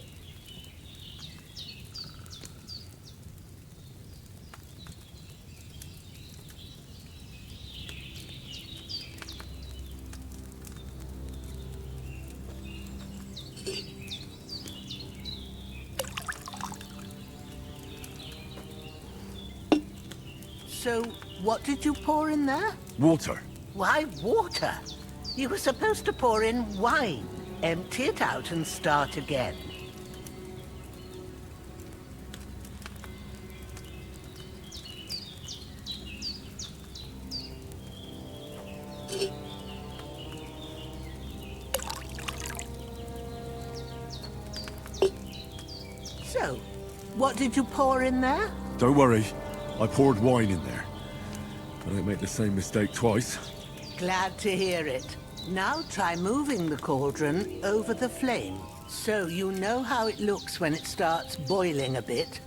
So, what did you pour in there?
Water.
Why water? You were supposed to pour in wine. Empty it out and start again. So, what did you pour in there?
Don't worry. I poured wine in there. I don't make the same mistake twice.
Glad to hear it. Now try moving the cauldron over the flame, so you know how it looks when it starts boiling a bit.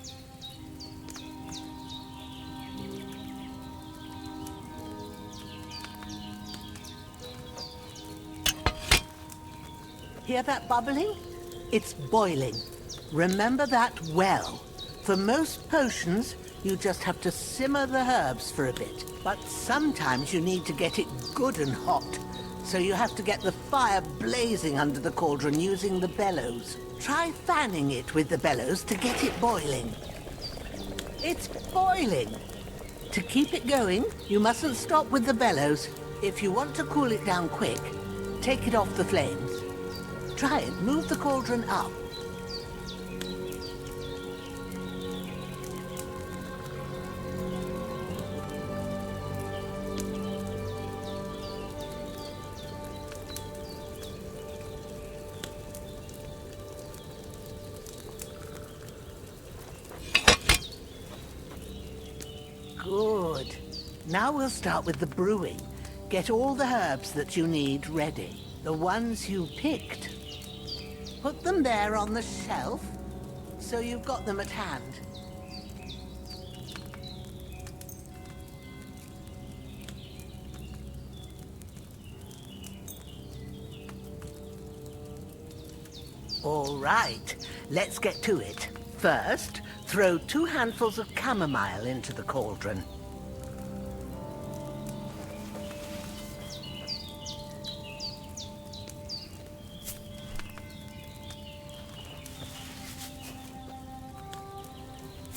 Hear that bubbling? It's boiling. Remember that well. For most potions, you just have to simmer the herbs for a bit. But sometimes you need to get it good and hot. So you have to get the fire blazing under the cauldron using the bellows. Try fanning it with the bellows to get it boiling. It's boiling! To keep it going, you mustn't stop with the bellows. If you want to cool it down quick, take it off the flames. Try it. Move the cauldron up. Good. Now we'll start with the brewing. Get all the herbs that you need ready. The ones you picked. Put them there on the shelf, so you've got them at hand. All right, let's get to it. First, throw 2 handfuls of chamomile into the cauldron.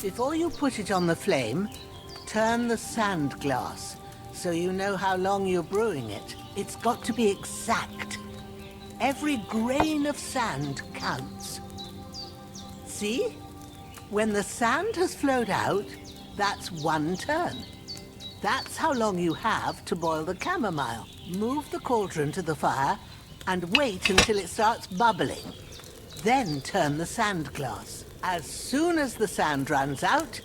Before you put it on the flame, turn the sand glass, so you know how long you're brewing it. It's got to be exact. Every grain of sand counts. See? When the sand has flowed out, that's 1 turn. That's how long you have to boil the chamomile. Move the cauldron to the fire and wait until it starts bubbling. Then turn the sand glass. As soon as the sand runs out,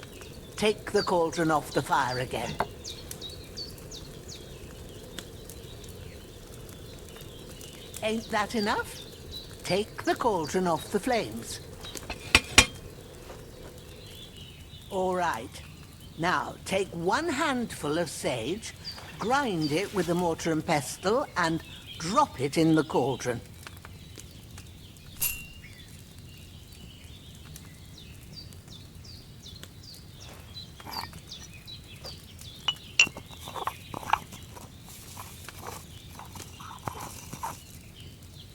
take the cauldron off the fire again. Ain't that enough? Take the cauldron off the flames. All right. Now, take 1 handful of sage, grind it with a mortar and pestle, and drop it in the cauldron.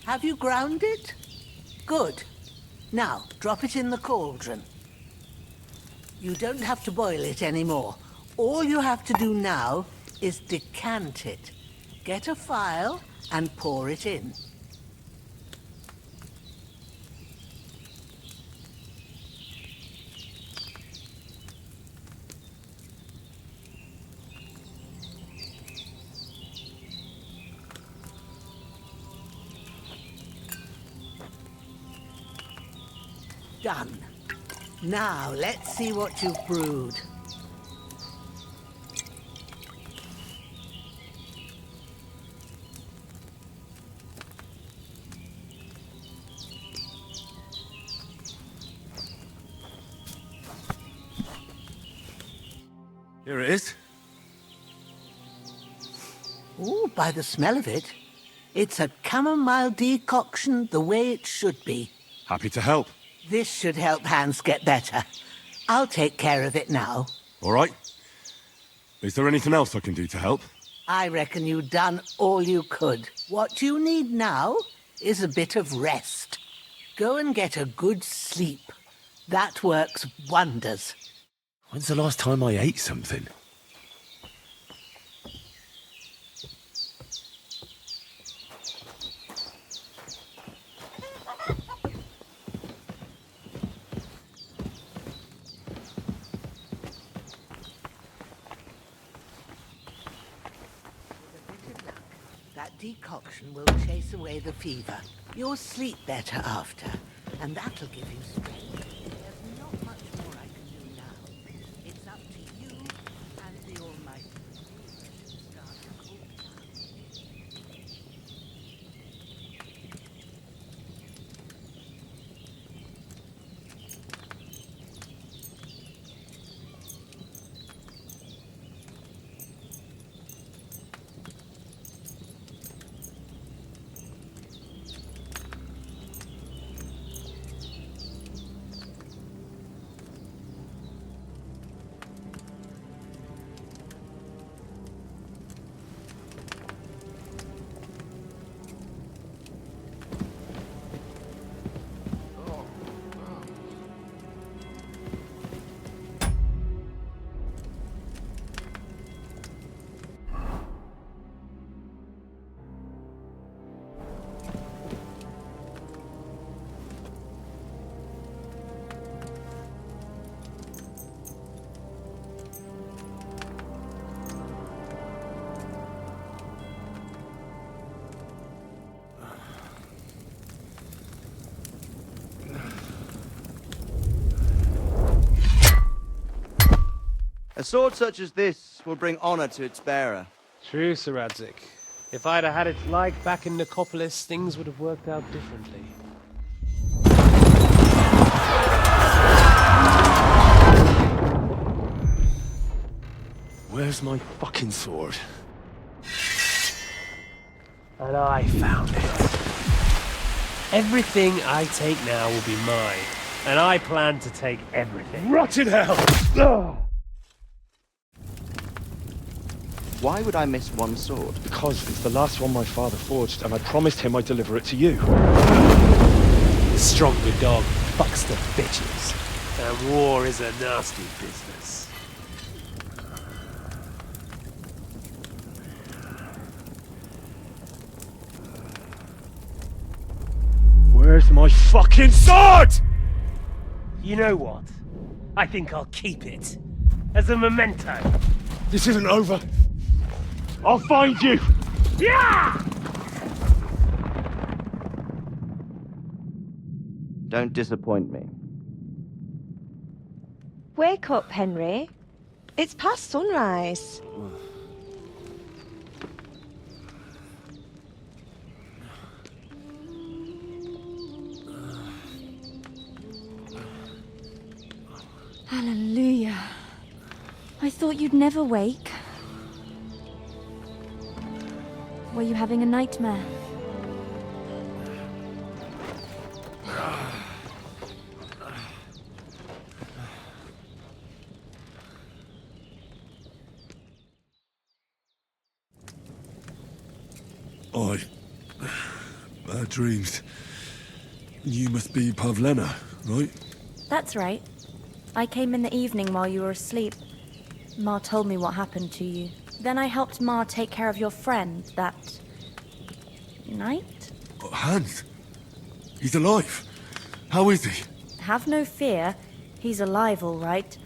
Have you ground it? Good. Now, drop it in the cauldron. You don't have to boil it anymore. All you have to do now is decant it. Get a phial and pour it in. Done. Now, let's see what you've brewed.
Here it is.
Ooh, by the smell of it, it's a chamomile decoction the way it should be.
Happy to help.
This should help Hans get better. I'll take care of it now.
All right. Is there anything else I can do to help?
I reckon you've done all you could. What you need now is a bit of rest. Go and get a good sleep. That works wonders.
When's the last time I ate something?
decoction will chase away the fever. You'll sleep better after, and that'll give you strength. There's not much more I can do now. It's up to you and the Almighty. Start your cool down.
A sword such as this will bring honor to its bearer.
True, Sir Radzik. If I'd have had its like back in Nicopolis, things would have worked out differently.
Where's my fucking sword?
And I found it. Everything I take now will be mine, and I plan to take everything.
Rot in hell! Ugh.
Why would I miss one sword?
Because it's the last one my father forged, and I promised him I'd deliver it to you.
The stronger dog fucks the bitches, and war is a nasty business.
Where's my fucking sword?
You know what? I think I'll keep it. As a memento.
This isn't over. I'll find you!
Yeah!
Don't disappoint me.
Wake up, Henry. It's past sunrise.
Hallelujah. I thought you'd never wake. Were you having a nightmare?
Bad dreams. You must be Pavlena, right?
That's right. I came in the evening while you were asleep. Ma told me what happened to you. Then I helped Ma take care of your friend that night?
Hans? He's alive. How is he?
Have no fear. He's alive, all right.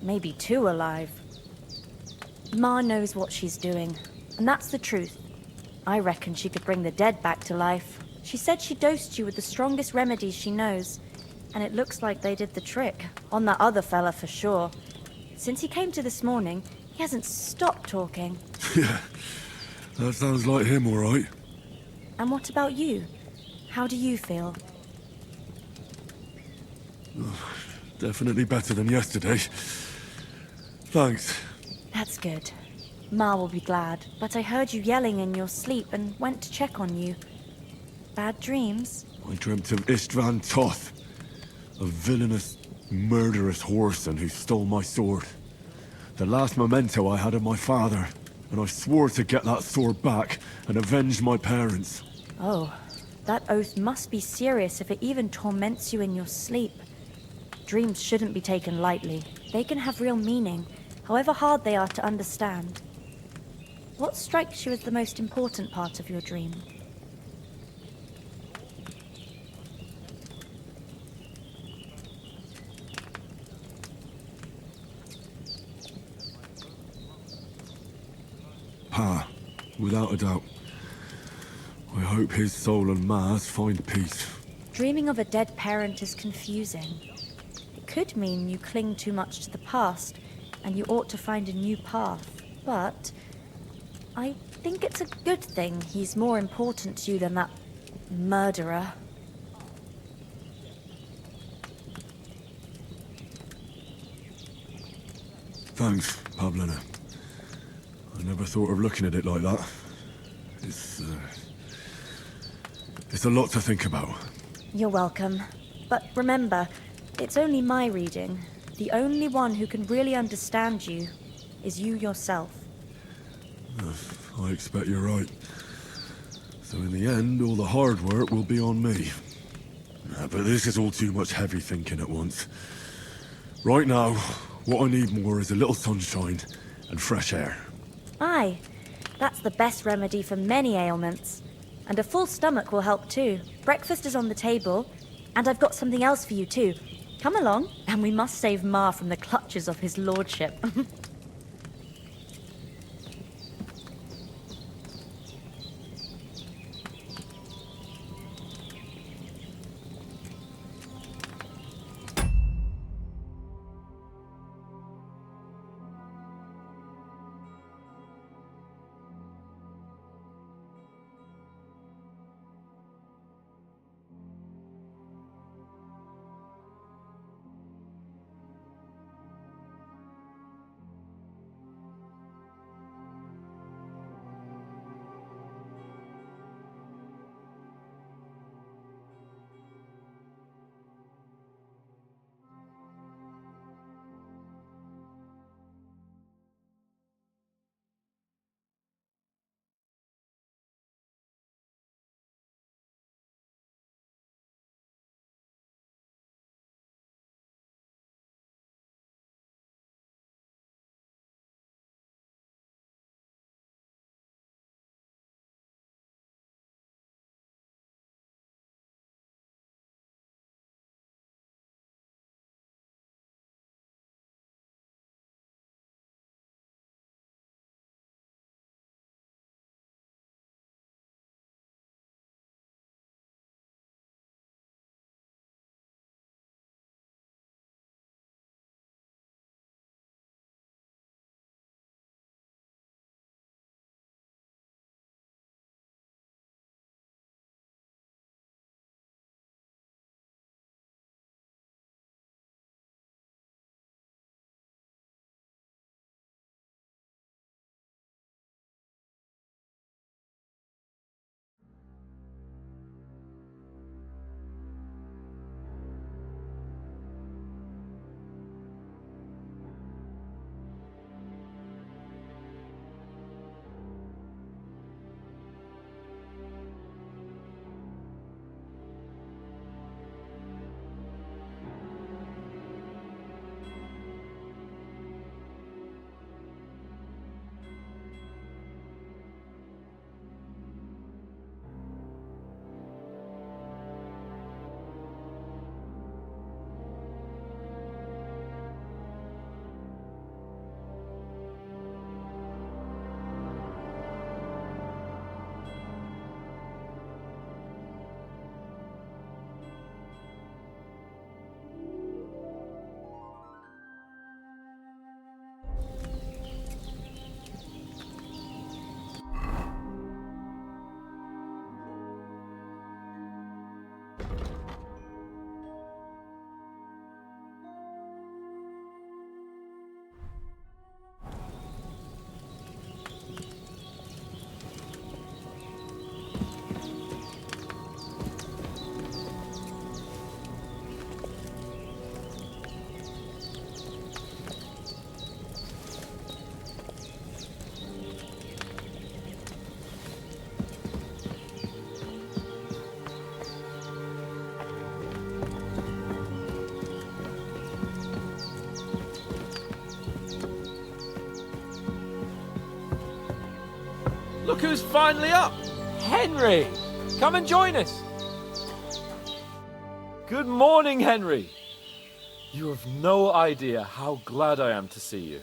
Maybe too alive. Ma knows what she's doing, and that's the truth. I reckon she could bring the dead back to life. She said she dosed you with the strongest remedies she knows, and it looks like they did the trick. On that other fella for sure. Since he came to this morning, he hasn't stopped talking.
Yeah, that sounds like him, all right.
And what about you? How do you feel?
Definitely better than yesterday. Thanks.
That's good. Ma will be glad, but I heard you yelling in your sleep and went to check on you. Bad dreams?
I dreamt of Istvan Toth, a villainous, murderous whoreson who stole my sword. The last memento I had of my father, and I swore to get that sword back and avenge my parents.
Oh, that oath must be serious if it even torments you in your sleep. Dreams shouldn't be taken lightly. They can have real meaning, however hard they are to understand. What strikes you as the most important part of your dream?
Pa, without a doubt. hope his soul and Ma's find peace.
Dreaming of a dead parent is confusing. It could mean you cling too much to the past, and you ought to find a new path. But I think it's a good thing he's more important to you than that murderer.
Thanks, Pavlina. I never thought of looking at it like that. It's a lot to think about.
You're welcome. But remember, it's only my reading. The only one who can really understand you is you yourself.
I expect you're right. So in the end, all the hard work will be on me. But this is all too much heavy thinking at once. Right now, what I need more is a little sunshine and fresh air.
Aye, that's the best remedy for many ailments. And a full stomach will help too. Breakfast is on the table, and I've got something else for you too. Come along, and we must save Ma from the clutches of his lordship.
Look who's finally up! Henry! Come and join us! Good morning, Henry! You have no idea how glad I am to see you.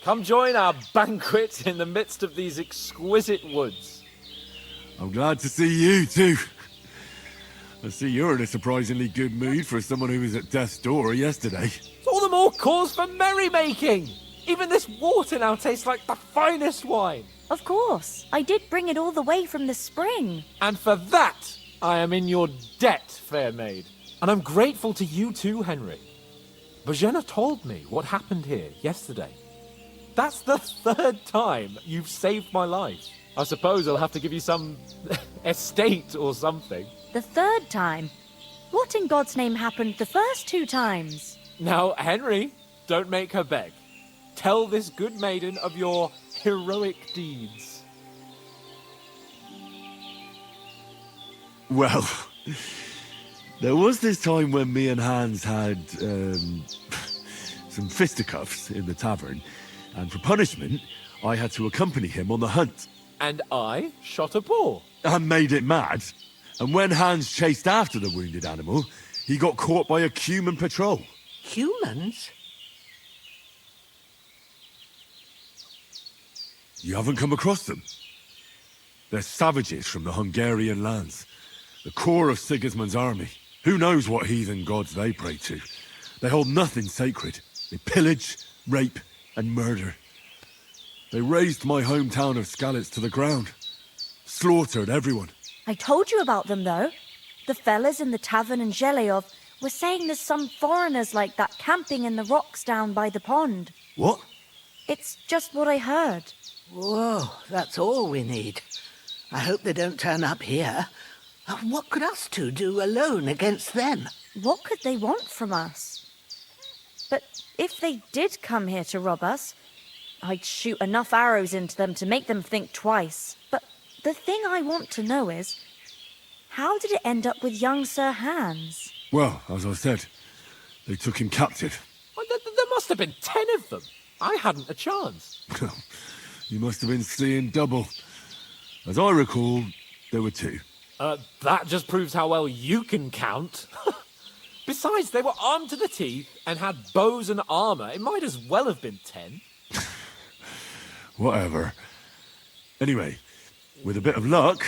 Come join our banquet in the midst of these exquisite woods.
I'm glad to see you, too. I see you're in a surprisingly good mood for someone who was at death's door yesterday.
All the more cause for merrymaking! Even this water now tastes like the finest wine.
Of course. I did bring it all the way from the spring.
And for that, I am in your debt, fair maid. And I'm grateful to you too, Henry. Bojena told me what happened here yesterday. That's the 3rd time you've saved my life. I suppose I'll have to give you some estate or something.
The 3rd time? What in God's name happened the first 2 times?
Now, Henry, don't make her beg. Tell this good maiden of your heroic deeds.
Well, there was this time when me and Hans had some fisticuffs in the tavern, and for punishment, I had to accompany him on the hunt.
And I shot a boar.
And made it mad. And when Hans chased after the wounded animal, he got caught by a human patrol.
Humans?
You haven't come across them? They're savages from the Hungarian lands. The core of Sigismund's army. Who knows what heathen gods they pray to? They hold nothing sacred. They pillage, rape, and murder. They razed my hometown of Skalitz to the ground. Slaughtered everyone.
I told you about them, though. The fellas in the tavern in Zheleov were saying there's some foreigners like that camping in the rocks down by the pond.
What?
It's just what I heard.
Whoa, that's all we need. I hope they don't turn up here. What could us two do alone against them?
What could they want from us? But if they did come here to rob us, I'd shoot enough arrows into them to make them think twice. But the thing I want to know is, how did it end up with young Sir Hans?
Well, as I said, they took him captive.
Well, there must have been 10 of them. I hadn't a chance.
You must have been seeing double. As I recall, there were 2.
That just proves how well you can count. Besides, they were armed to the teeth and had bows and armour. It might as well have been 10.
Whatever. Anyway, with a bit of luck,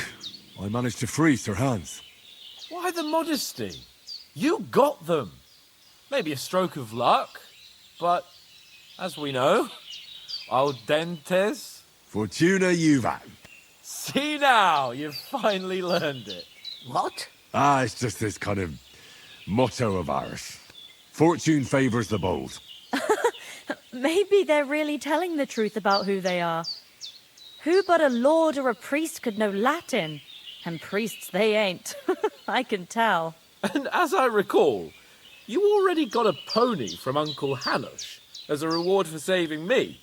I managed to free Sir Hans.
Why the modesty? You got them. Maybe a stroke of luck, but as we know, audentes.
Fortuna juvat.
See now, you've finally learned it.
What?
It's just this kind of motto of ours. Fortune favours the bold.
Maybe they're really telling the truth about who they are. Who but a lord or a priest could know Latin? And priests they ain't. I can tell.
And as I recall, you already got a pony from Uncle Hanush as a reward for saving me.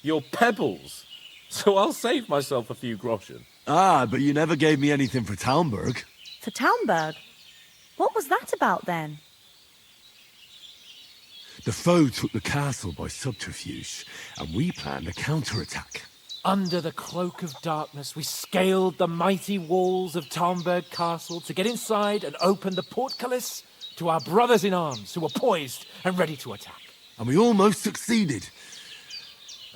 Your pebbles. So I'll save myself a few groschen.
But you never gave me anything for Talmberg.
For Talmberg? What was that about then?
The foe took the castle by subterfuge, and we planned a counterattack.
Under the cloak of darkness, we scaled the mighty walls of Talmberg Castle to get inside and open the portcullis to our brothers in arms who were poised and ready to attack.
And we almost succeeded.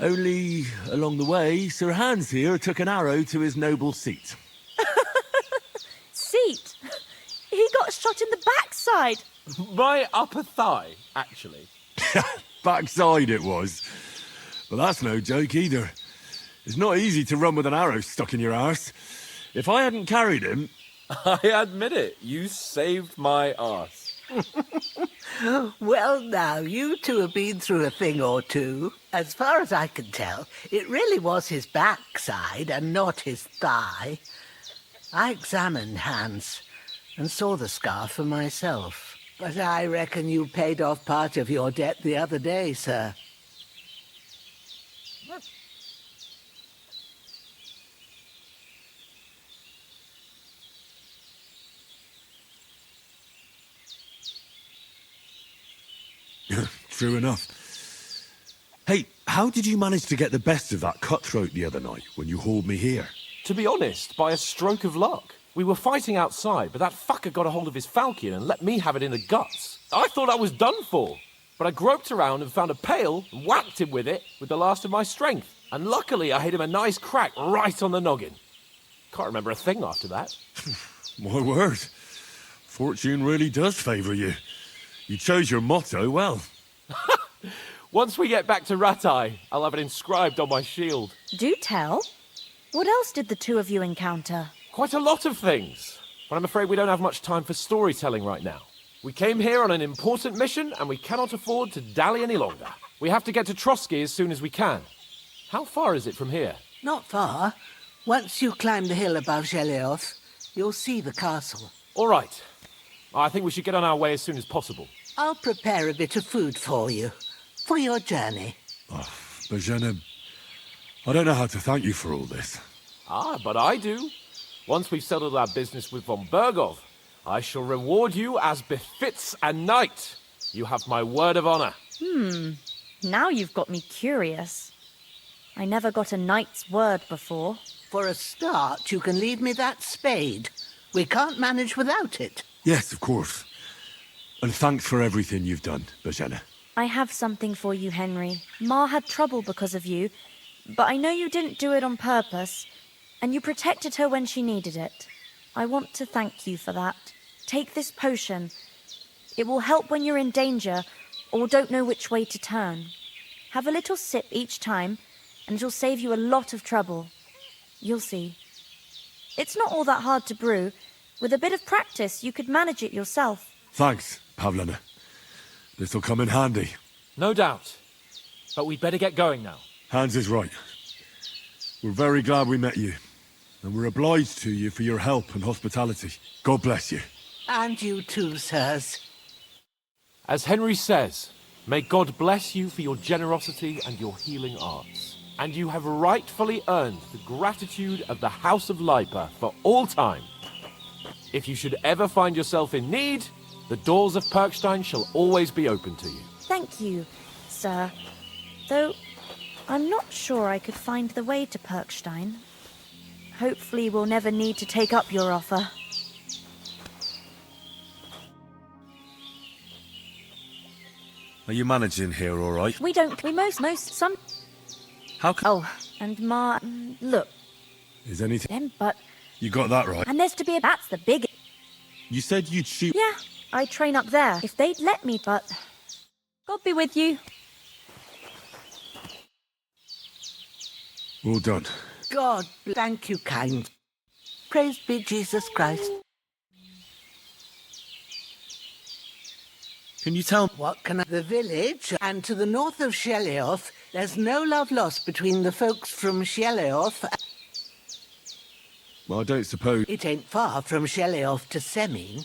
Only, along the way, Sir Hans here took an arrow to his noble seat.
Seat? He got shot in the backside.
My upper thigh, actually.
Backside it was. But that's no joke either. It's not easy to run with an arrow stuck in your arse. If I hadn't carried him...
I admit it, you saved my arse.
Well, now, you two have been through a thing or two. As far as I can tell, it really was his backside and not his thigh. I examined Hans and saw the scar for myself. But I reckon you paid off part of your debt the other day, sir.
True enough. Hey, how did you manage to get the best of that cutthroat the other night when you hauled me here?
To be honest, by a stroke of luck. We were fighting outside, but that fucker got a hold of his falchion and let me have it in the guts. I thought I was done for, but I groped around and found a pail and whacked him with it with the last of my strength. And luckily I hit him a nice crack right on the noggin. Can't remember a thing after that.
My word. Fortune really does favour you. You chose your motto well.
Once we get back to Rattay, I'll have it inscribed on my shield.
Do tell. What else did the two of you encounter?
Quite a lot of things. But I'm afraid we don't have much time for storytelling right now. We came here on an important mission, and we cannot afford to dally any longer. We have to get to Trotsky as soon as we can. How far is it from here?
Not far. Once you climb the hill above Shelioth, you'll see the castle.
All right. I think we should get on our way as soon as possible.
I'll prepare a bit of food for you, for your journey.
Oh, Bozhena, I don't know how to thank you for all this.
Ah, but I do. Once we've settled our business with von Bergov, I shall reward you as befits a knight. You have my word of honor.
Now you've got me curious. I never got a knight's word before.
For a start, you can leave me that spade. We can't manage without it.
Yes, of course. And thanks for everything you've done, Bozhena.
I have something for you, Henry. Ma had trouble because of you, but I know you didn't do it on purpose, and you protected her when she needed it. I want to thank you for that. Take this potion. It will help when you're in danger or don't know which way to turn. Have a little sip each time, and it'll save you a lot of trouble. You'll see. It's not all that hard to brew. With a bit of practice, you could manage it yourself.
Thanks, Pavlena. This'll come in handy.
No doubt. But we'd better get going now.
Hans is right. We're very glad we met you. And we're obliged to you for your help and hospitality. God bless you.
And you too, sirs.
As Henry says, may God bless you for your generosity and your healing arts. And you have rightfully earned the gratitude of the House of Lipa for all time. If you should ever find yourself in need, the doors of Perkstein shall always be open to you.
Thank you, sir. Though, I'm not sure I could find the way to Perkstein. Hopefully we'll never need to take up your offer.
Are you managing here all right?
We some...
How come...
Oh, and Ma... Look,
Is anything...
them, but...
You got that right.
And there's to be a... That's the big...
You said you'd shoot...
Yeah, I train up there. If they'd let me, but... God be with you.
Well done.
God, thank you, kind. Praise be Jesus Christ.
Can you tell...
What can I... The village, and to the north of Shelioth, there's no love lost between the folks from Shelioth.
Well, I don't suppose...
It ain't far from Shelioth to Semin.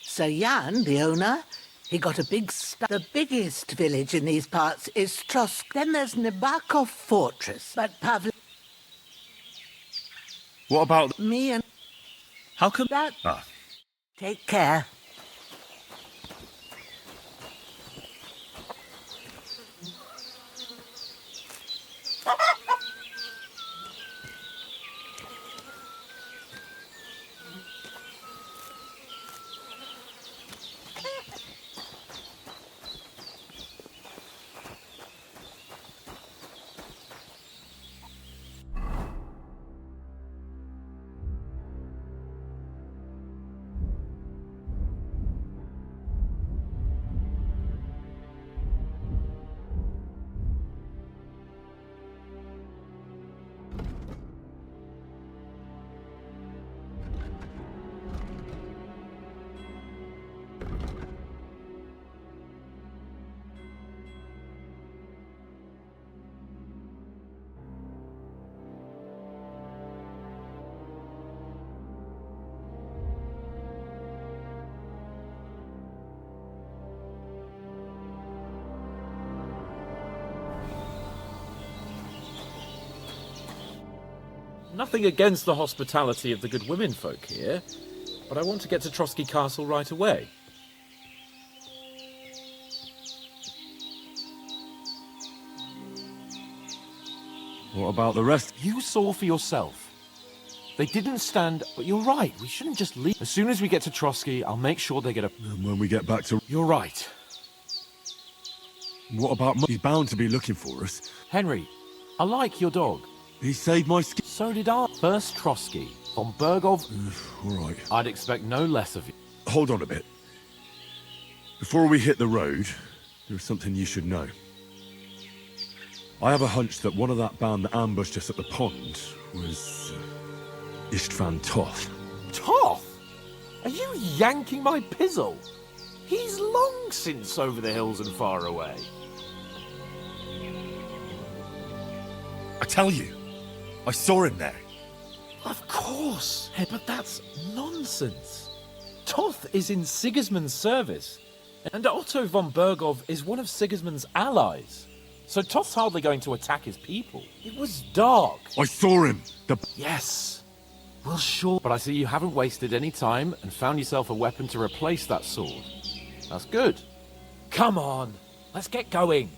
Sir Jan, the owner, he got a big The biggest village in these parts is Trosk. Then there's Nabakov Fortress. But Pavl...
What about...
Me and...
How come...
That...
Ah.
Take care.
Nothing against the hospitality of the good women folk here, but I want to get to Trotsky Castle right away.
What about the rest?
You saw for yourself. They didn't stand, but you're right, we shouldn't just leave. As soon as we get to Trotsky, I'll make sure they get a...
And when we get back to...
You're right.
What about... He's bound to be looking for us.
Henry, I like your dog.
He saved my skin.
So did I. First Trotsky, Von Bergov,
Right.
I'd expect no less of you.
Hold on a bit. Before we hit the road, there's something you should know. I have a hunch that one of that band that ambushed us at the pond was Istvan Toth.
Toth? Are you yanking my pizzle? He's long since over the hills and far away.
I tell you, I saw him there.
Of course, but that's nonsense. Toth is in Sigismund's service, and Otto von Bergov is one of Sigismund's allies. So Toth's hardly going to attack his people. It was dark.
I saw him.
Yes. Well, sure. But I see you haven't wasted any time and found yourself a weapon to replace that sword. That's good. Come on, let's get going.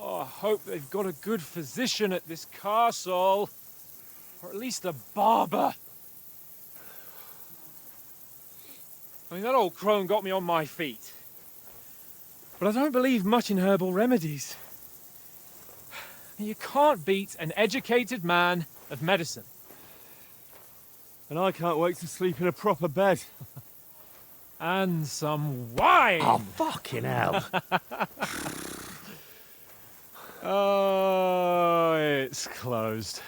Oh, I hope they've got a good physician at this castle. Or at least a barber. I mean, that old crone got me on my feet. But I don't believe much in herbal remedies. You can't beat an educated man of medicine.
And I can't wait to sleep in a proper bed.
And some wine!
Oh, fucking hell.
Oh, it's closed.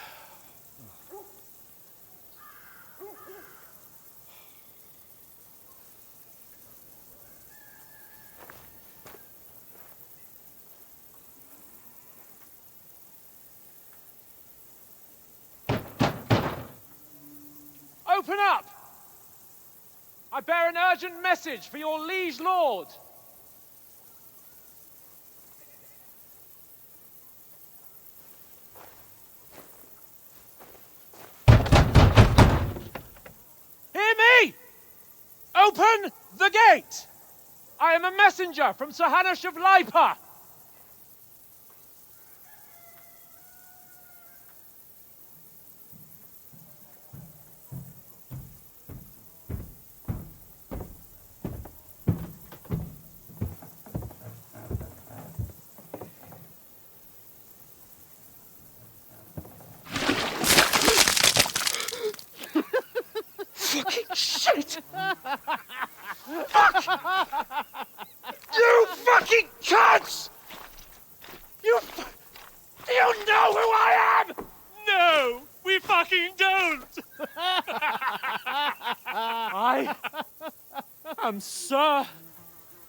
Open up! I bear an urgent message for your liege lord. Hear me! Open the gate! I am a messenger from Sir Hanush of Lipa. Fucking shit! Fuck! You fucking cunts! Do you know who I am? No, we fucking don't! I am Sir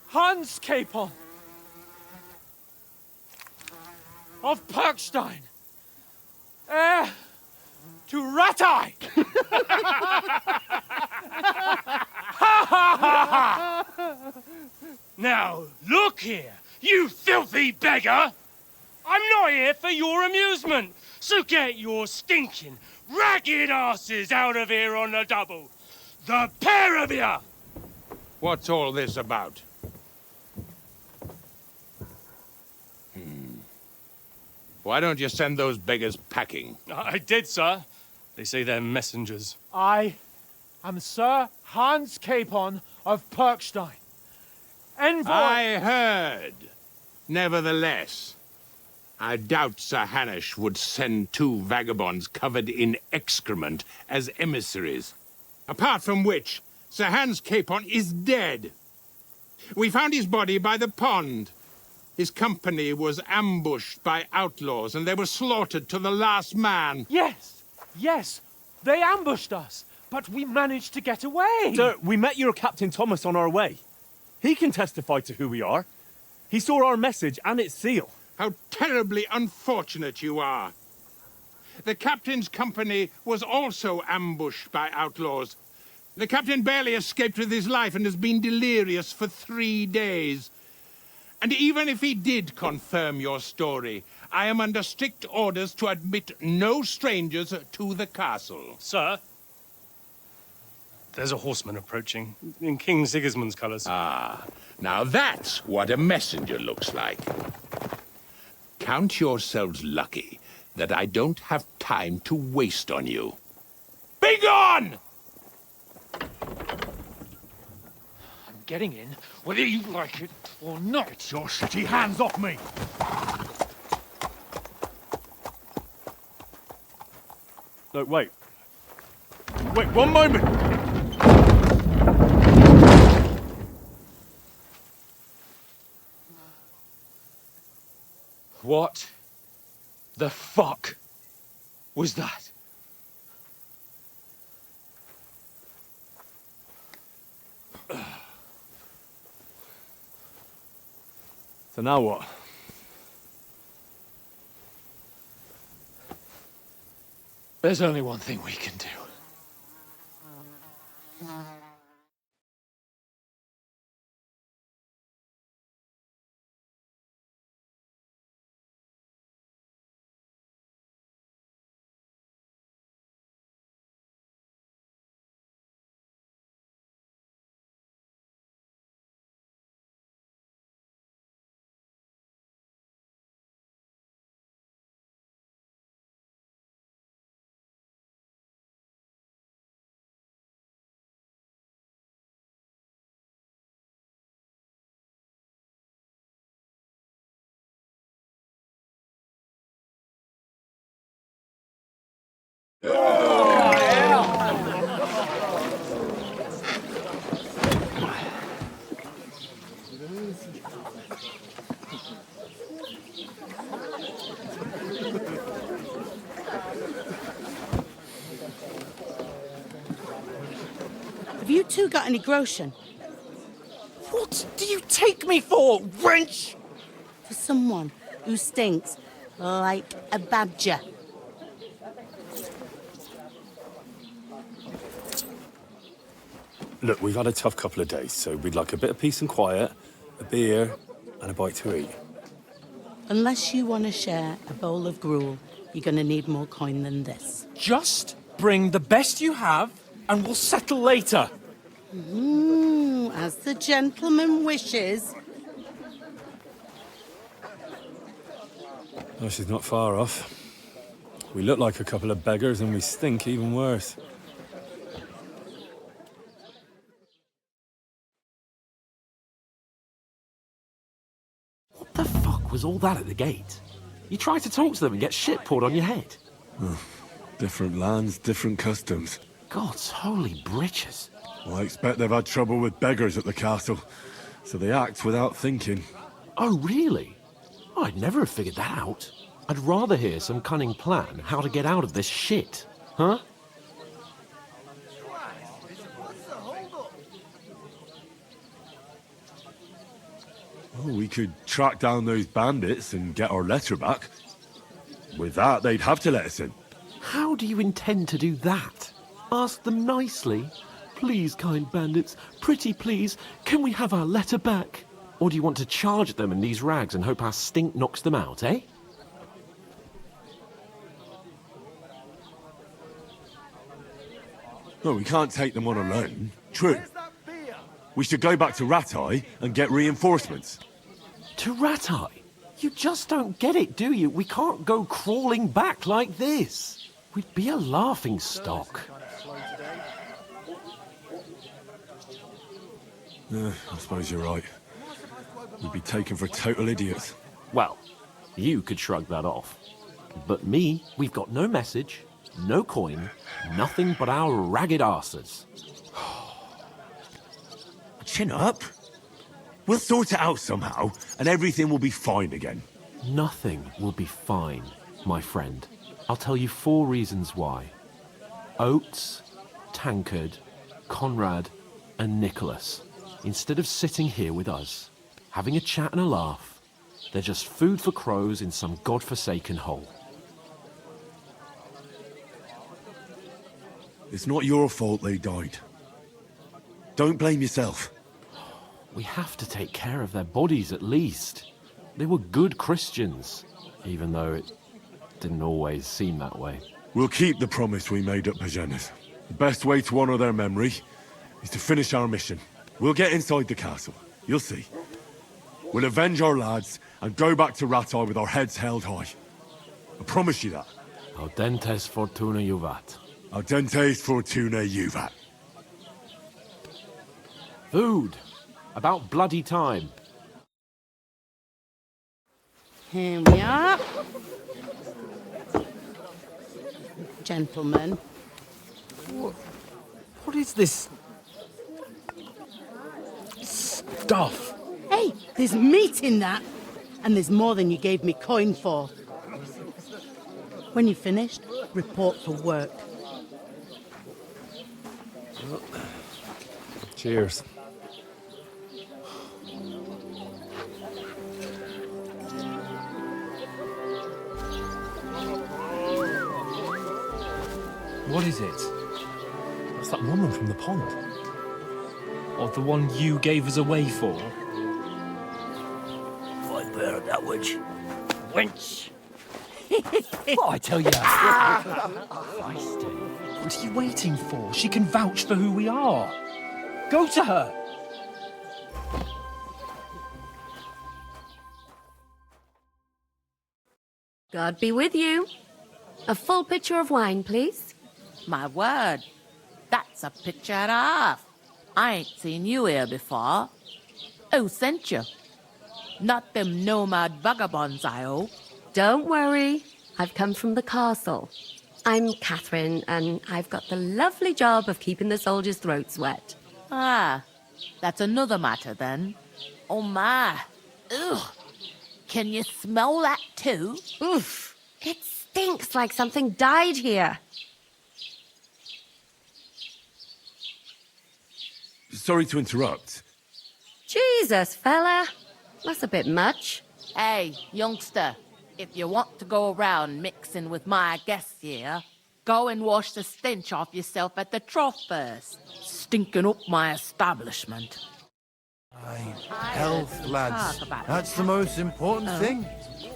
Hans Capon of Perkstein, heir to Ratai! Now, look here, you filthy beggar! I'm not here for your amusement, so get your stinking, ragged asses out of here on the double. The pair of you!
What's all this about? Why don't you send those beggars packing?
I did, sir. They say they're messengers.
I am Sir Hans Capon of Perkstein. Envoy...
I heard. Nevertheless, I doubt Sir Hanush would send two vagabonds covered in excrement as emissaries. Apart from which, Sir Hans Capon is dead. We found his body by the pond. His company was ambushed by outlaws, and they were slaughtered to the last man.
Yes, yes, they ambushed us, but we managed to get away.
Sir, we met your Captain Thomas on our way. He can testify to who we are. He saw our message and its seal.
How terribly unfortunate you are. The captain's company was also ambushed by outlaws. The captain barely escaped with his life and has been delirious for 3 days. And even if he did confirm your story, I am under strict orders to admit no strangers to the castle.
Sir, there's a horseman approaching, in King Sigismund's colours.
Ah, now that's what a messenger looks like. Count yourselves lucky that I don't have time to waste on you. Be gone!
I'm getting in, whether you like it or not. Get your shitty hands off me!
No, wait. Wait, one moment!
What the fuck was that?
So now what?
There's only one thing we can do.
Have you two got any groschen?
What do you take me for, wench?
For someone who stinks like a badger.
Look, we've had a tough couple of days, so we'd like a bit of peace and quiet, a beer, and a bite to eat.
Unless you want to share a bowl of gruel, you're going to need more coin than this.
Just bring the best you have, and we'll settle later.
As the gentleman wishes.
Oh, she's not far off. We look like a couple of beggars, and we stink even worse.
What the fuck was all that at the gate? You tried to talk to them and get shit poured on your head.
Different lands, different customs.
God's holy britches.
Well, I expect they've had trouble with beggars at the castle, so they act without thinking.
Oh, really? I'd never have figured that out. I'd rather hear some cunning plan how to get out of this shit. Huh?
Well, we could track down those bandits and get our letter back. With that, they'd have to let us in.
How do you intend to do that? Ask them nicely. Please, kind bandits, pretty please, can we have our letter back? Or do you want to charge them in these rags and hope our stink knocks them out, eh?
No, we can't take them on alone. True. We should go back to Rattay and get reinforcements.
To Rattay? You just don't get it, do you? We can't go crawling back like this. We'd be a laughing stock.
I suppose you're right. We'd be taken for total idiots.
Well, you could shrug that off. But me, we've got no message, no coin, nothing but our ragged arses.
Chin up. We'll sort it out somehow, and everything will be fine again.
Nothing will be fine, my friend. I'll tell you 4 reasons why. Oates, Tankard, Conrad, and Nicholas. Instead of sitting here with us, having a chat and a laugh, they're just food for crows in some godforsaken hole.
It's not your fault they died. Don't blame yourself.
We have to take care of their bodies at least. They were good Christians, even though it didn't always seem that way.
We'll keep the promise we made at Pagenis. The best way to honor their memory is to finish our mission. We'll get inside the castle. You'll see. We'll avenge our lads and go back to Rattay with our heads held high. I promise you that.
Audentes fortuna juvat.
Audentes fortuna juvat.
Food. About bloody time.
Here we are. Gentlemen.
What is this stuff?
Hey, there's meat in that. And there's more than you gave me coin for. When you're finished, report for work.
Cheers.
What is it? It's that woman from the pond. Or the one you gave us away for?
I bear that witch. Wench.
What I tell you? What are you waiting for? She can vouch for who we are. Go to her.
God be with you. A full pitcher of wine, please.
My word, that's a picture and a half. I ain't seen you here before. Who sent you? Not them nomad vagabonds, I hope.
Don't worry. I've come from the castle. I'm Catherine, and I've got the lovely job of keeping the soldiers' throats wet.
Ah, that's another matter then. Oh my. Ugh. Can you smell that too?
Oof. It stinks like something died here.
Sorry to interrupt.
Jesus, fella. That's a bit much.
Hey, youngster, if you want to go around mixing with my guests here, Go and wash the stench off yourself at the trough first. Stinking up my establishment.
Health, lads. That's the most important thing.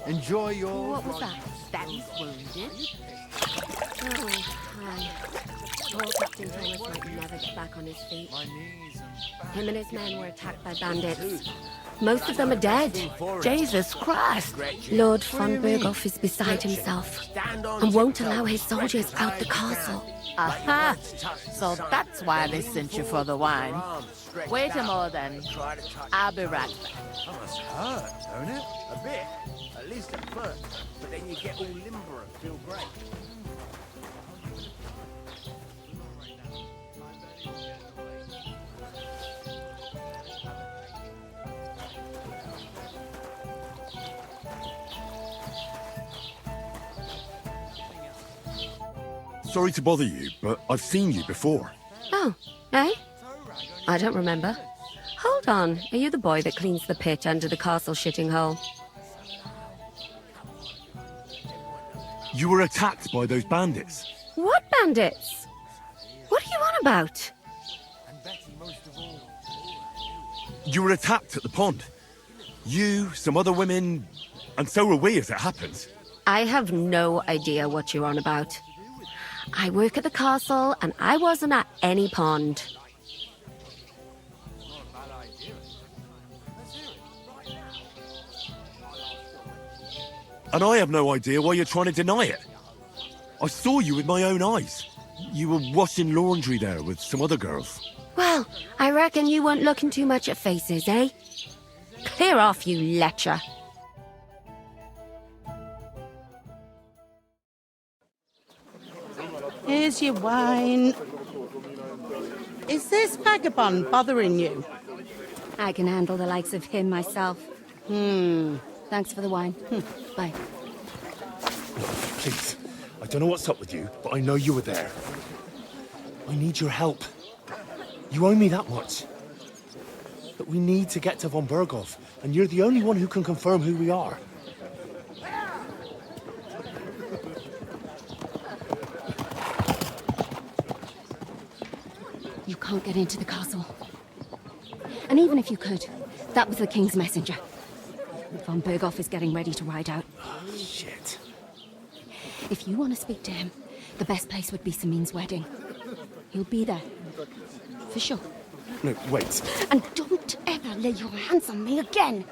Enjoy your...
What was that? Daddy's wounded.
Oh, hi. Poor Captain Thomas might never get back on his feet. Him and his men were attacked by bandits. Most of them are dead.
Jesus Christ!
Lord von Berghoff is beside himself and won't allow his soldiers out the castle.
Aha! So that's why they sent you for the wine. Wait a moment then. I'll be right back.
That must hurt, don't it? A bit. At least at first. But then you get all limber and feel great.
Sorry to bother you, but I've seen you before.
Oh, eh? I don't remember. Hold on, are you the boy that cleans the pit under the castle shitting hole?
You were attacked by those bandits.
What bandits? What are you on about?
You were attacked at the pond. You, some other women, and so were we as it happens.
I have no idea what you're on about. I work at the castle, and I wasn't at any pond.
And I have no idea why you're trying to deny it. I saw you with my own eyes. You were washing laundry there with some other girls.
Well, I reckon you weren't looking too much at faces, eh? Clear off, you lecher.
Here's your wine. Is this vagabond bothering you?
I can handle the likes of him myself. Thanks for the wine. Bye.
Please, I don't know what's up with you, but I know you were there. I need your help. You owe me that much. But we need to get to von Berghoff, and you're the only one who can confirm who we are.
You can't get into the castle. And even if you could, that was the king's messenger. Von Berghoff is getting ready to ride out.
Oh, shit.
If you want to speak to him, the best place would be Samin's wedding. He'll be there. For sure.
No, wait.
And don't ever lay your hands on me again!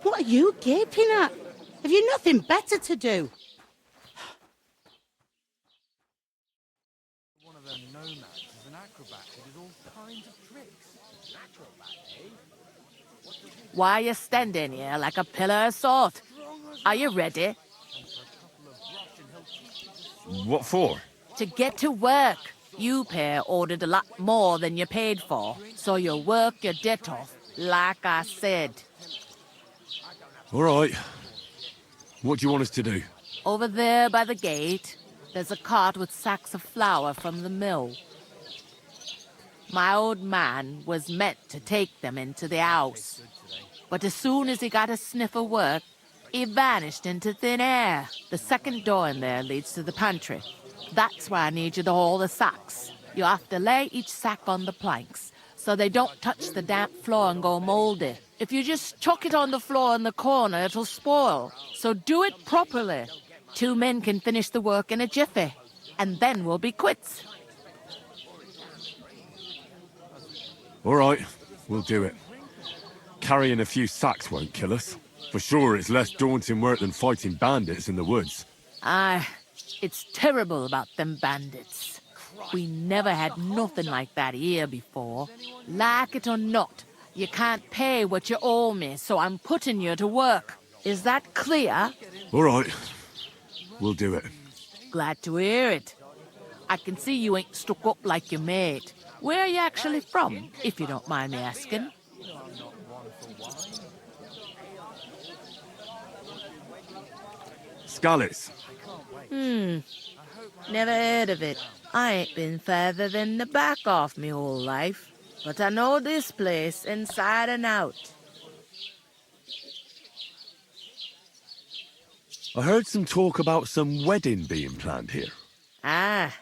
What are you gaping at? Have you nothing better to do?
One of them nomads is an acrobat who did all kinds of tricks. Acrobat, eh?
Why are you standing here like a pillar of salt? Are you ready?
What for?
To get to work. You pair ordered a lot more than you paid for, so you'll work your debt off, like I said.
All right. What do you want us to do?
Over there by the gate, there's a cart with sacks of flour from the mill. My old man was meant to take them into the house, but as soon as he got a sniff of work, he vanished into thin air. The second door in there leads to the pantry. That's where I need you to haul the sacks. You have to lay each sack on the planks, so they don't touch the damp floor and go moldy. If you just chuck it on the floor in the corner, it'll spoil. So do it properly. 2 men can finish the work in a jiffy, and then we'll be quits.
All right, we'll do it. Carrying a few sacks won't kill us. For sure, it's less daunting work than fighting bandits in the woods.
Aye, it's terrible about them bandits. We never had nothing like that here before. Like it or not, you can't pay what you owe me, so I'm putting you to work. Is that clear?
All right, we'll do it.
Glad to hear it. I can see you ain't stuck up like your mate. Where are you actually from, if you don't mind me asking?
Scallis.
Never heard of it. I ain't been further than the back off me whole life, but I know this place inside and out.
I heard some talk about some wedding being planned here.
Ah,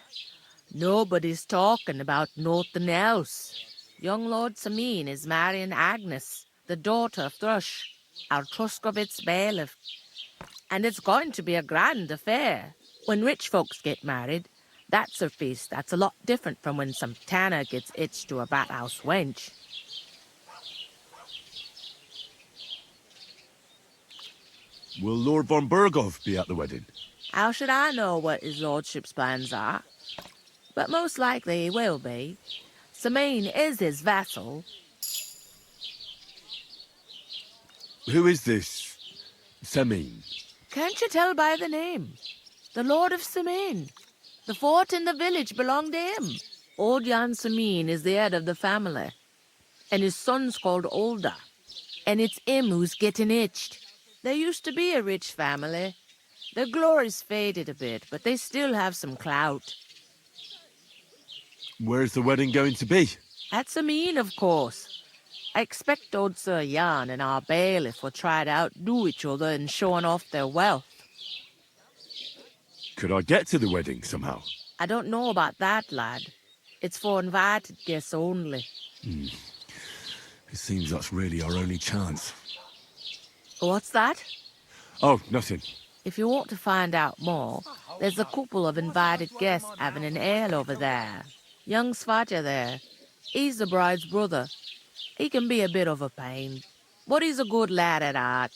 nobody's talking about nothing else. Young Lord Sameen is marrying Agnes, the daughter of Thrush, our Truscovitz bailiff. And it's going to be a grand affair. When rich folks get married, that's a feast that's a lot different from when some tanner gets hitched to a bathhouse wench.
Will Lord von Berghoff be at the wedding?
How should I know what his lordship's plans are? But most likely he will be. Sameen is his vassal.
Who is this Sameen?
Can't you tell by the name? The Lord of Sameen. The fort in the village belonged to him. Old Jan Sameen is the head of the family. And his son's called Olda. And it's him who's getting hitched. There used to be a rich family. Their glory's faded a bit, but they still have some clout.
Where's the wedding going to be?
At Sameen, of course. I expect old Sir Jan and our bailiff will try to outdo each other in showing off their wealth.
Could I get to the wedding somehow?
I don't know about that, lad. It's for invited guests only.
It seems that's really our only chance.
What's that?
Oh, nothing.
If you want to find out more, there's a couple of invited guests having an ale over there. Young Svaja there. He's the bride's brother. He can be a bit of a pain, but he's a good lad at heart.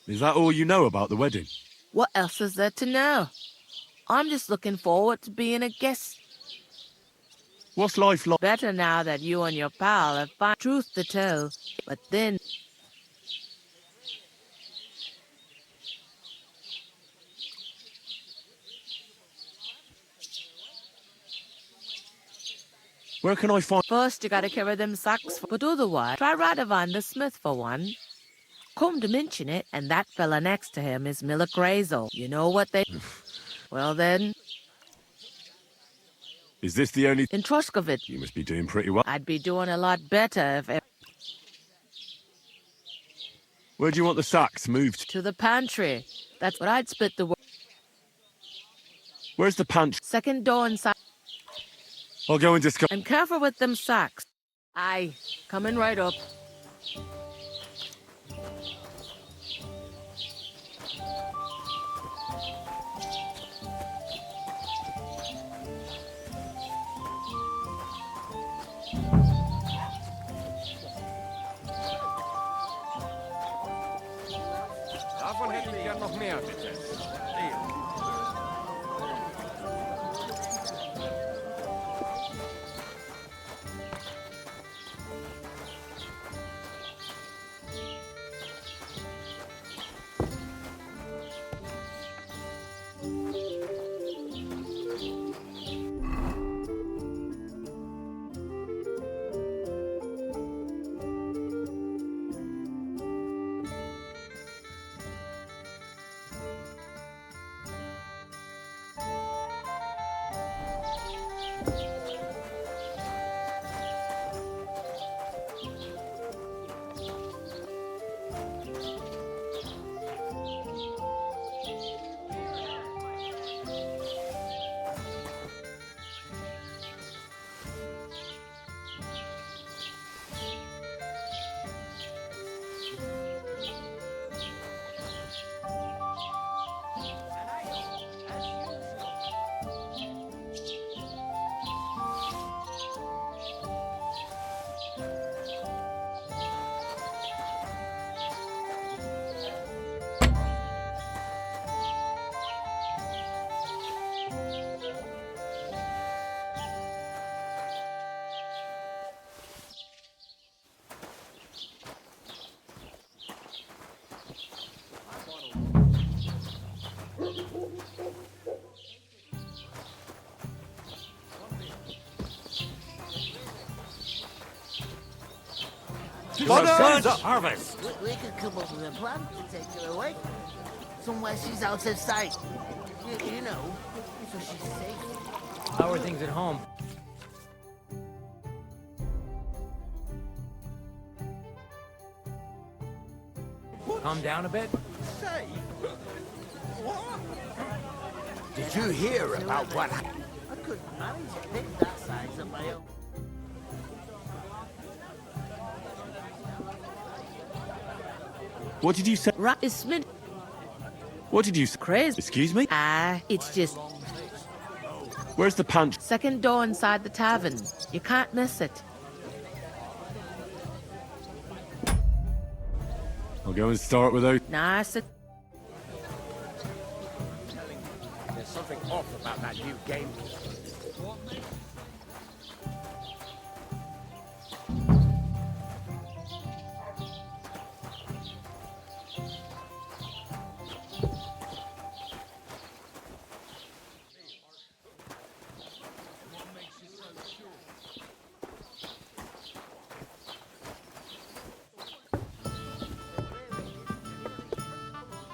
Is that all you know about the wedding?
What else is there to know? I'm just looking forward to being a guest.
What's life like?
Better now that you and your pal have found truth to tell. But then...
Where can I find...
First, you gotta carry them sacks, but otherwise, try Radovan the smith for one. Come to mention it, and that fella next to him is Miller Crazel. You know what they... Well then...
Is this the only...
In Truscovitz.
You must be doing pretty well.
I'd be doing a lot better if...
Where do you want the sacks moved?
To the pantry. That's what I'd split the...
Where's the pantry?
Second door inside.
I'll go and discuss...
And careful with them sacks. Aye, coming right up.
Davon hätte ich gern noch mehr, bitte.
Harvest!
We could come up with a plan to take her away. Somewhere she's out of sight. You know, so she's safe.
How are things at home?
calm down a bit?
Say, what?
Did you hear about what happened? I couldn't manage to pick that size of my own.
What did you say?
Right, it's mid.
What did you say?
Crazy.
Excuse me?
It's just
Where's the punch?
second door inside the tavern. You can't miss it.
I'll go and start without.
Nice.
There's something off about that new game.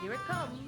Here it comes.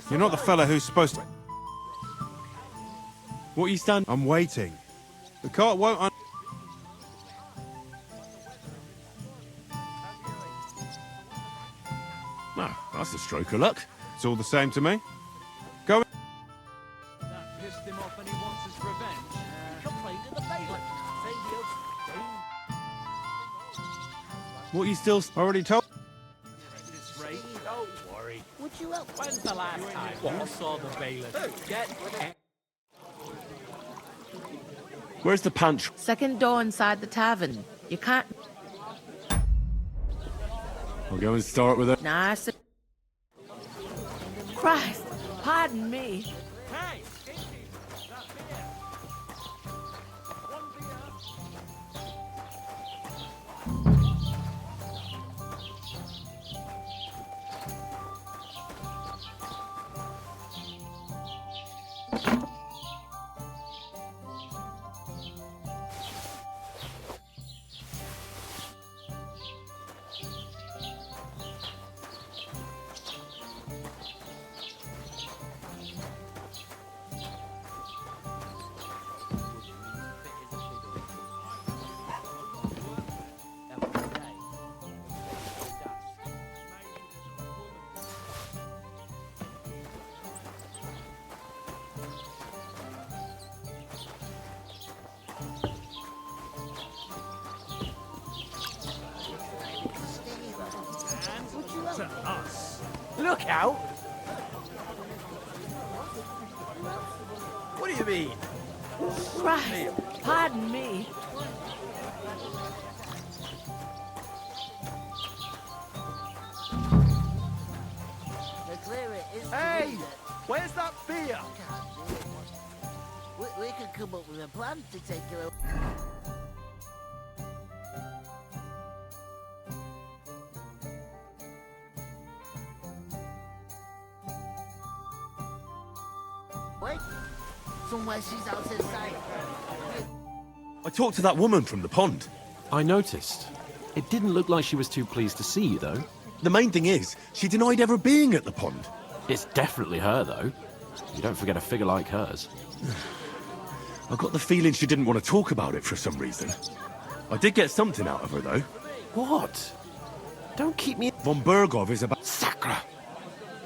You're not the fella who's supposed to... What are you stand? I'm waiting. The cart won't... No, that's a stroke of luck. It's all the same to me. Go...
That pissed him off and he wants his revenge. He complained to the bailiff.
What you still... Already told...
Don't worry. Would you help? When's the last time you saw the bailiff? Get...
Where's the punch?
Second door inside the tavern. You can't...
I'll go and start with it.
Nice. Christ, pardon me.
Hey!
To us. Look out! What do you mean?
Christ, pardon me.
Hey! Where's that beer?
We could come up with a plan to take you out.
I talked to that woman from the pond.
I noticed. It didn't look like she was too pleased to see you, though.
The main thing is, she denied ever being at the pond.
It's definitely her, though. You don't forget a figure like hers.
I got the feeling she didn't want to talk about it for some reason. I did get something out of her, though.
What? Don't keep me...
Von Bergov is about...
Sacre!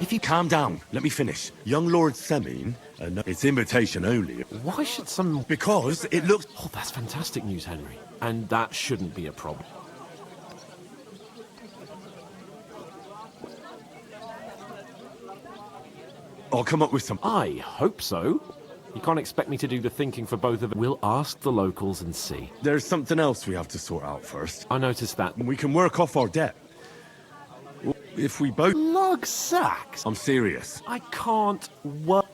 If you calm down, let me finish. Young Lord Semin, it's invitation only.
Why should some...
Because it looks...
Oh, that's fantastic news, Henry. And that shouldn't be a problem.
I'll come up with some...
I hope so. You can't expect me to do the thinking for both of us. We'll ask the locals and see.
There's something else we have to sort out first.
I noticed that.
We can work off our debt. If we both...
Lug sacks?
I'm serious.
I can't work...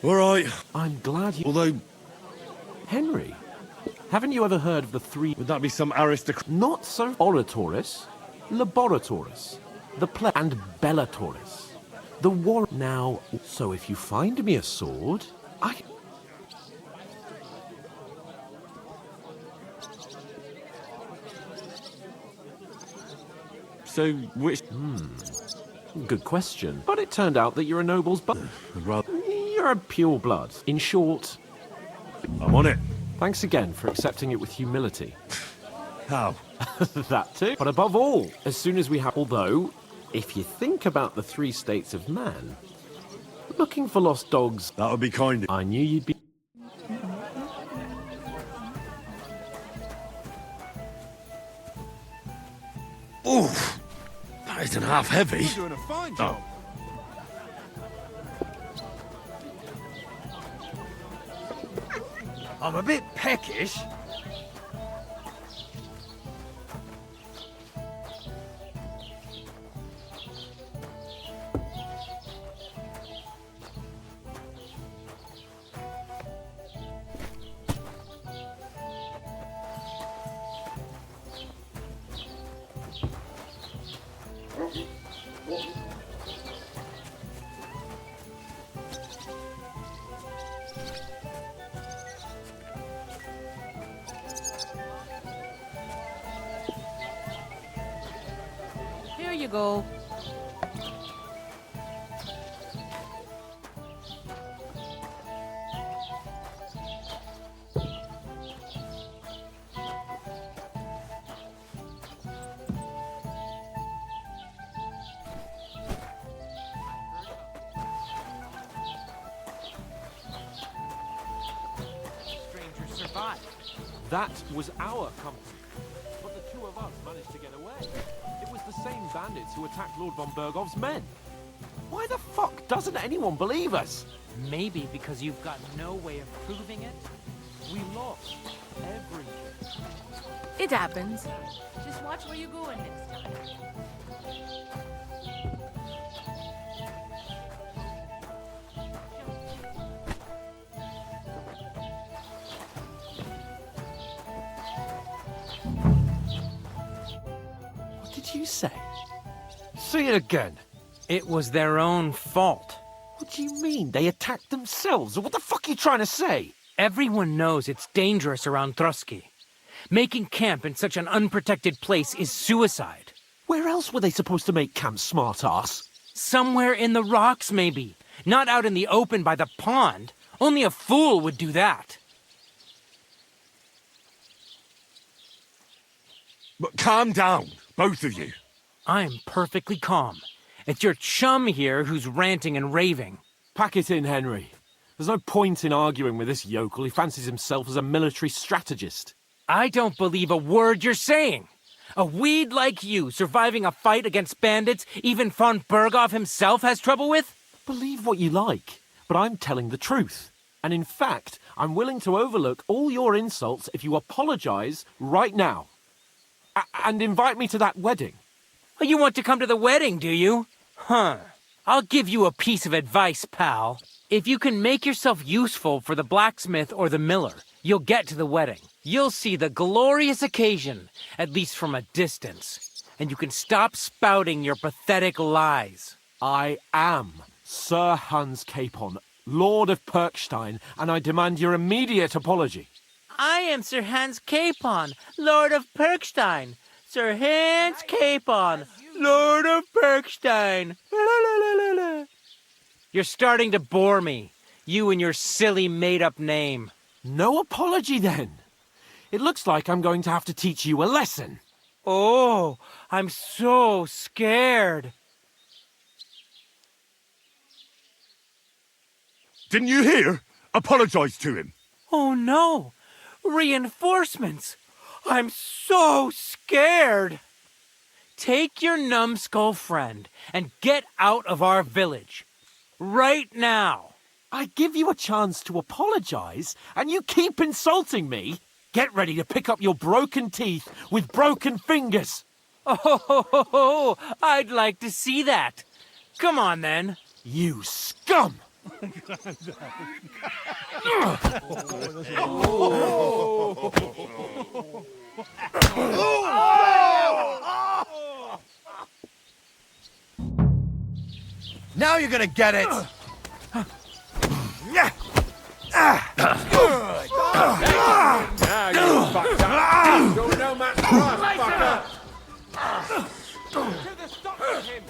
All right.
I'm glad you...
Although...
Henry, haven't you ever heard of the three...
Would that be some aristocrat...
Not so... Oratoris, Laboratoris, the Ple... and Bellatoris. The war... Now, so if you find me a sword, I...
So, which...
Good question. But it turned out that you're a noble's You're a pure blood. In short...
I'm on it.
Thanks again for accepting it with humility.
How?
That too. But above all, as soon as we have... Although, if you think about the three states of man, looking for lost dogs...
That would be kind of...
I knew you'd be...
Oof! That isn't half heavy.
You're doing a fine job.
Oh.
I'm a bit peckish.
Here you go.
Stranger survived. That was our company. But the two of us managed to get away. It was the same bandits who attacked Lord von Bergov's men. Why the fuck doesn't anyone believe us?
Maybe because you've got no way of proving it.
We lost everything.
It happens. Just watch where you're going next time. What did you say?
Say it again. It was their own fault.
What do you mean? They attacked themselves? What the fuck are you trying to say?
Everyone knows it's dangerous around Trotsky. Making camp in such an unprotected place is suicide.
Where else were they supposed to make camp, smart-ass?
Somewhere in the rocks, maybe. Not out in the open by the pond. Only a fool would do that.
But calm down, both of you.
I'm perfectly calm. It's your chum here who's ranting and raving.
Pack it in, Henry. There's no point in arguing with this yokel. He fancies himself as a military strategist.
I don't believe a word you're saying. A weed like you surviving a fight against bandits even von Bergov himself has trouble with?
Believe what you like, but I'm telling the truth. And in fact, I'm willing to overlook all your insults if you apologize right now. And invite me to that wedding.
Oh, you want to come to the wedding, do you? Huh. I'll give you a piece of advice, pal. If you can make yourself useful for the blacksmith or the miller, you'll get to the wedding. You'll see the glorious occasion, at least from a distance. And you can stop spouting your pathetic lies.
I am Sir Hans Capon, Lord of Perkstein, and I demand your immediate apology.
I am Sir Hans Capon, Lord of Perkstein. Sir Hans Capon, Lord of Perkstein. You're starting to bore me. You and your silly made-up name.
No apology, then. It looks like I'm going to have to teach you a lesson.
Oh, I'm so scared.
Didn't you hear? Apologize to him.
Oh no! Reinforcements! I'm so scared! Take your numbskull friend and get out of our village. Right now!
I give you a chance to apologize, and you keep insulting me. Get ready to pick up your broken teeth with broken fingers.
Oh, I'd like to see that. Come on, then.
You scum!
Now you're gonna get it!
Now you fucked up. You're no match for us, fucker.
To the stop with him!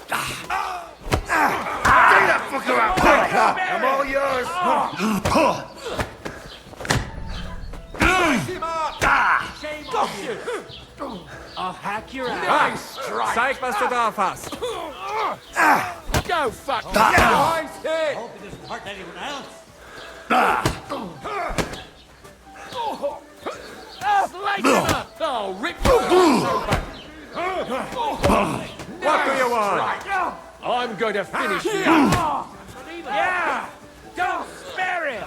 Get that fucker out! I'm all yours!
Shame on you!
I'll hack your ass.
Nice strike! Zeig, was du drauf hast.
Go fuck yourself! Nice hit!
Hope it doesn't hurt anyone else.
Slice him up! Oh, rip your ass open!
What do you want?
I'm going to finish you!
Yeah! Don't spare him!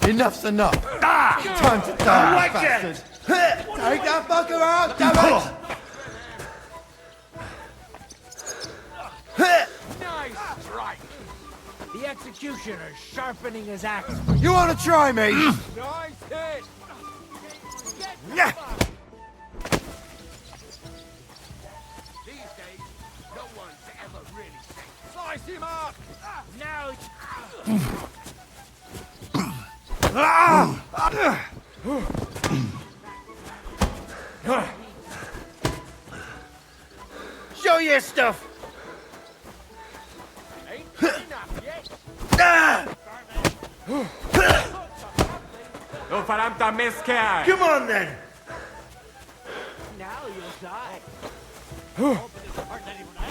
Enough's enough. Time to die, you bastard. Take that fucker out, damn it!
Nice strike!
The executioner's sharpening his axe.
You want to try me?
Nice hit!
Yeah.
These days, no one's ever really safe. Slice him up!
Now...
Show your stuff! Ain't enough yet!
Du verdammter Mistkerl!
Come on then!
Now you'll die.
Hope it doesn't hurt anyone else.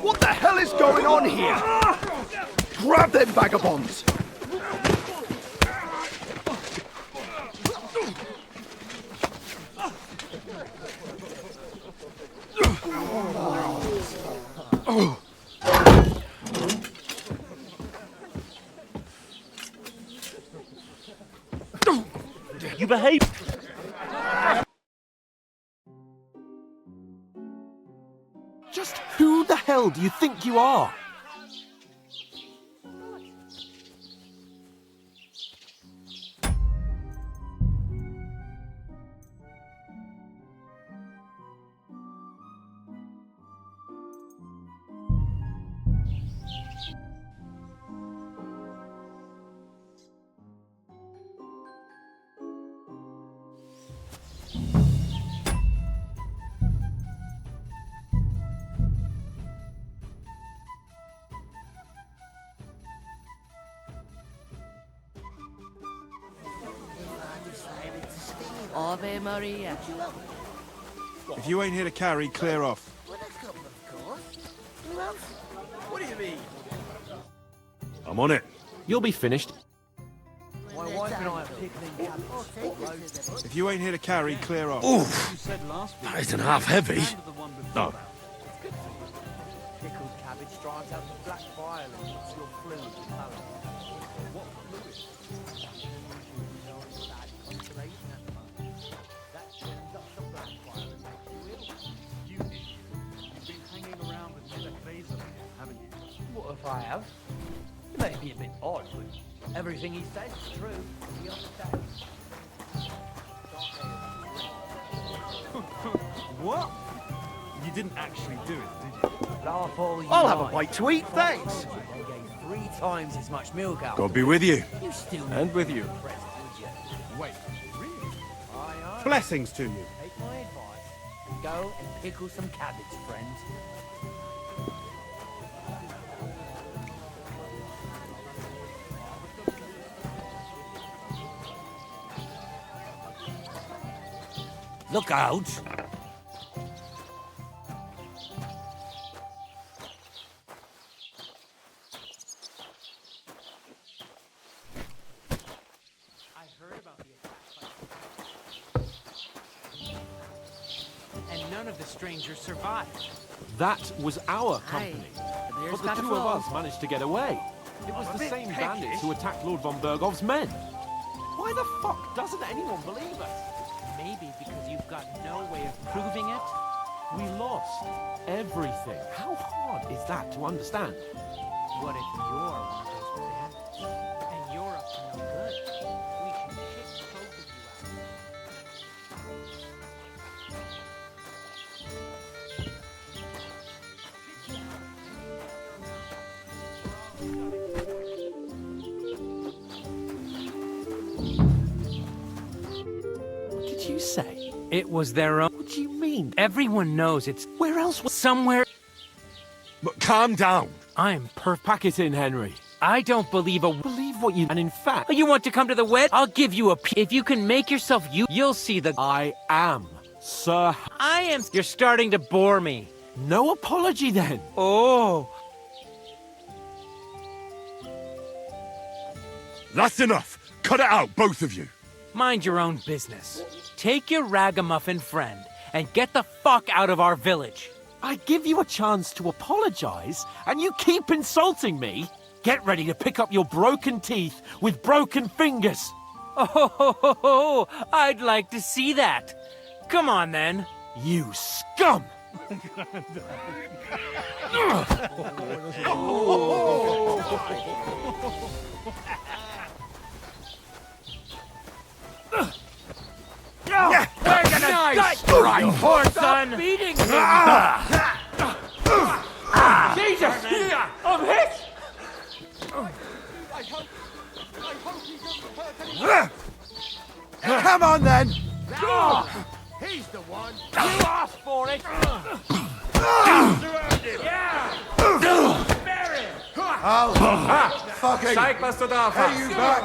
What the hell is going on here? Grab them vagabonds!
You behave.
Just who the hell do you think you are?
Ave Maria.
If you ain't here to carry, clear off.
What do you mean?
I'm on it.
You'll be finished.
My wife and I are pickling cabbage.
If you ain't here to carry, clear off.
Oof!
You said last week.
That isn't half heavy. No.
Pickled cabbage drives out the black bile and keeps your fluid in balance. What fluid? Consolation at the moment. That turns up the black bile and have. He may be a bit odd, but everything he says is true. He understands.
What? You didn't actually do it, did you?
Laugh all you
I'll have a
like.
bite to eat, thanks.
They gave 3 times as much milk out.
God be with you.
You still
And with you.
present, would you?
Wait, really?
Aye.
Blessings to you.
Take my advice and go and pickle some cabbage, friends.
Look out!
I heard about the attack. And none of the strangers survived.
That was our
Aye,
company.
but there's
But the
gotta
two
fall.
of us managed to get away. It was the same bandits who attacked Lord von Bergov's men. Why the fuck doesn't anyone believe us?
Maybe because you've got no way of proving it.
We lost everything. How hard is that to understand?
What if you're one of those bandits? And you're up to no good? We can kick both of you
What did you say?
It was their own.
What do you mean?
Everyone knows it's
Where else was...
somewhere.
But calm down.
I'm perfect.
Pack it in, Henry.
I don't believe a.
Believe what you... And in fact...
You want to come to the wed? I'll give you a. If you can make yourself you'll see the.
I am, sir.
I am. You're starting to bore me.
No apology, then.
Oh.
That's enough. Cut it out, both of you.
Mind your own business. Take your ragamuffin friend and get the fuck out of our village.
I give you a chance to apologize, and you keep insulting me? Get ready to pick up your broken teeth with broken fingers.
Oh, I'd like to see that. Come on, then.
You scum!
Yeah, we're gonna
nice
strike, poor son.
Stop beating me! Jesus! I'm hit!
Come on, then!
He's the one.
You asked for it!
Yeah!
Bury him!
Fucking...
Zeig, was du da
Hey, you back!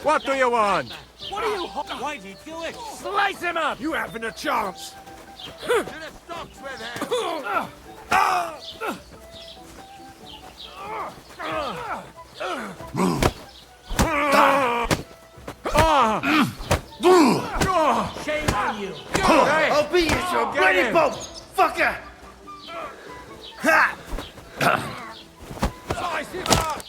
What do you want?
What are you... Why'd he do it?
Slice him up!
You haven't a chance. To the stocks with him.
Shame on you.
I'll beat you to a bloody pulp, fucker! Slice him up!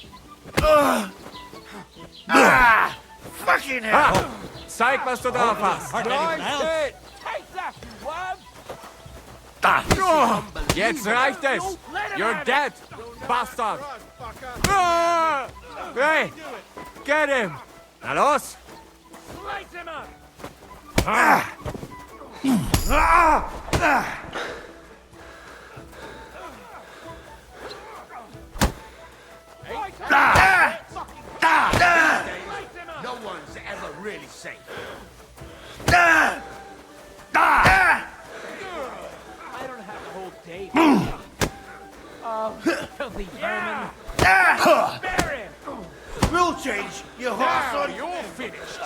Fucking hell!
Zeig, was du da hast.
Nice hit! Take that, you worm!
Jetzt reicht es! You're dead, bastard! Hey, get him! Na los!
Slice him up! No one's ever really safe.
I don't have the whole day. Oh, filthy vermin.
Bury him!
We'll change your
Now
horse on.
you're finished.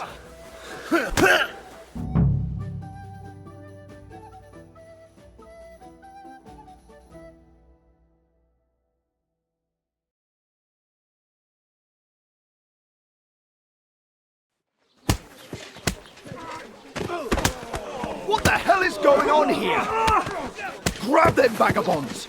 What the hell is going on here? Grab them vagabonds!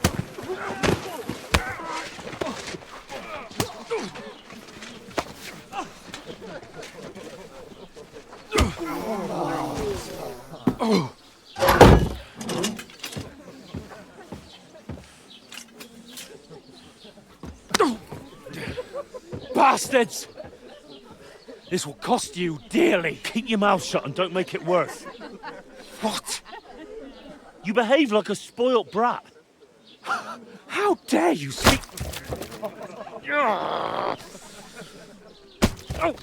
bastards! This will cost you dearly.
Keep your mouth shut and don't make it worse.
What?
You behave like a spoilt brat.
How dare you speak...
Oh.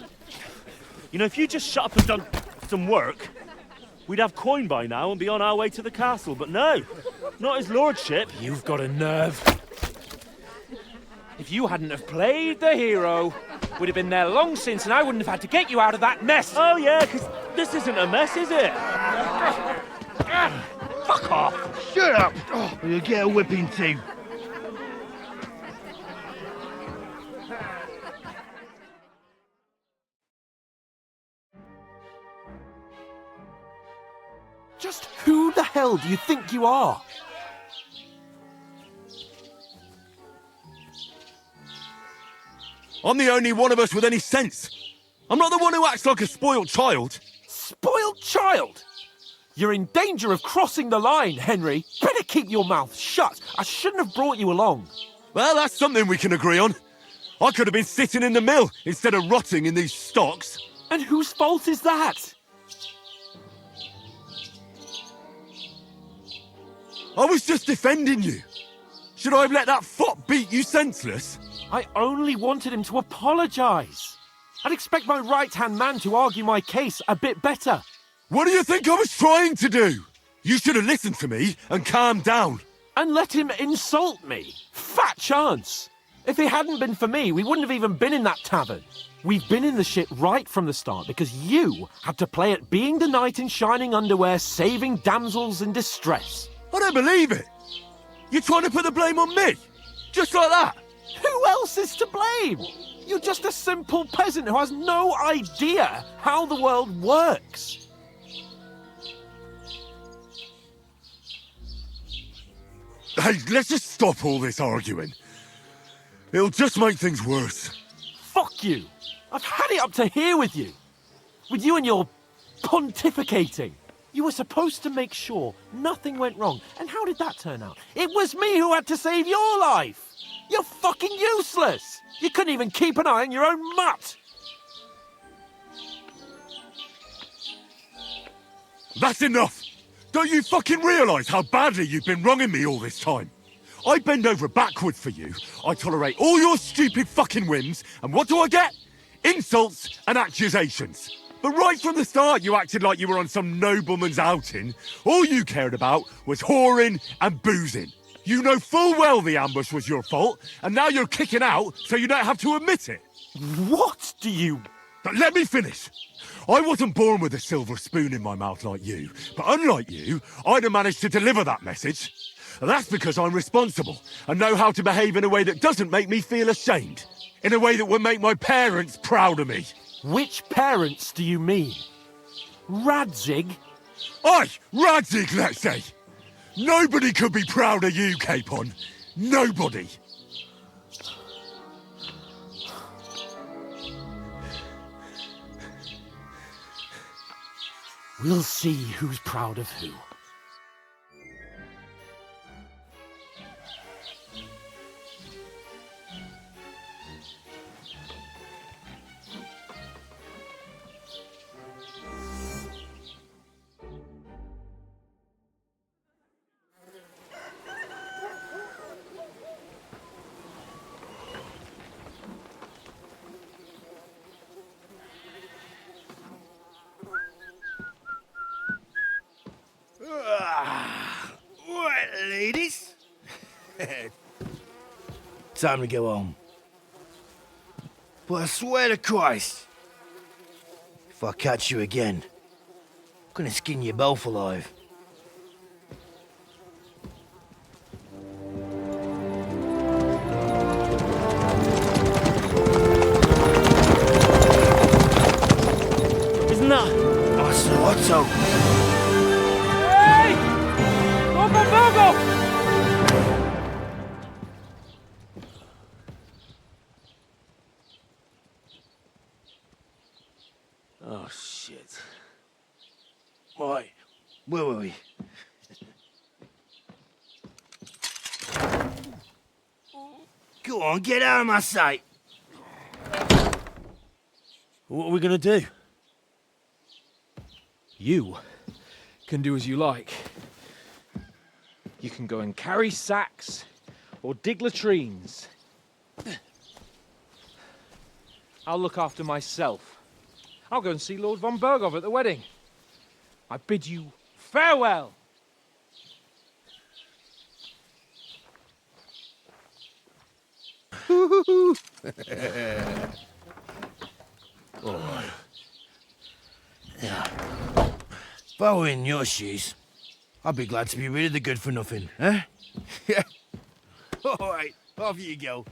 You know, if you just shut up and done some work, we'd have coin by now and be on our way to the castle. But no, not his lordship.
You've got a nerve. If you hadn't have played the hero, we'd have been there long since and I wouldn't have had to get you out of that mess.
Oh yeah, because this isn't a mess, is it?
Fuck off.
Shut up, or you'll get a whipping too.
Just who the hell do you think you are?
I'm the only one of us with any sense. I'm not the one who acts like a spoiled child.
Spoiled child? You're in danger of crossing the line, Henry. Better keep your mouth shut. I shouldn't have brought you along.
Well, that's something we can agree on. I could have been sitting in the mill instead of rotting in these stocks.
And whose fault is that?
I was just defending you. Should I have let that fop beat you senseless?
I only wanted him to apologise. I'd expect my right-hand man to argue my case a bit better.
What do you think I was trying to do? You should have listened to me and calmed down.
And let him insult me. Fat chance. If it hadn't been for me, we wouldn't have even been in that tavern. We've been in the shit right from the start because you had to play at being the knight in shining underwear, saving damsels in distress.
I don't believe it. You're trying to put the blame on me? Just like that?
Who else is to blame? You're just a simple peasant who has no idea how the world works.
Hey, let's just stop all this arguing. It'll just make things worse.
Fuck you. I've had it up to here with you. With you and your pontificating. You were supposed to make sure nothing went wrong. And how did that turn out? It was me who had to save your life. You're fucking useless. You couldn't even keep an eye on your own mutt.
That's enough. Don't you fucking realise how badly you've been wronging me all this time? I bend over backwards for you. I tolerate all your stupid fucking whims. And what do I get? Insults and accusations. But right from the start, you acted like you were on some nobleman's outing. All you cared about was whoring and boozing. You know full well the ambush was your fault, and now you're kicking out so you don't have to admit it.
What do you...
But let me finish. I wasn't born with a silver spoon in my mouth like you, but unlike you, I'd have managed to deliver that message. That's because I'm responsible and know how to behave in a way that doesn't make me feel ashamed. In a way that would make my parents proud of me.
Which parents do you mean? Radzig?
Aye, Radzig, let's say. Nobody could be proud of you, Capon. Nobody.
We'll see who's proud of who.
Right, ladies. Time to go home. But I swear to Christ, if I catch you again, I'm gonna skin you both alive.
Isn't that?
Oh, so what's up? Oh, shit. Right, where were we? Go on, get out of my sight.
What are we gonna do?
You can do as you like. You can go and carry sacks or dig latrines. I'll look after myself. I'll go and see Lord von Berghoff at the wedding. I bid you farewell.
Alright. Yeah. If I were in your shoes, I'd be glad to be rid of the good for nothing, eh? Yeah. Alright, off you go.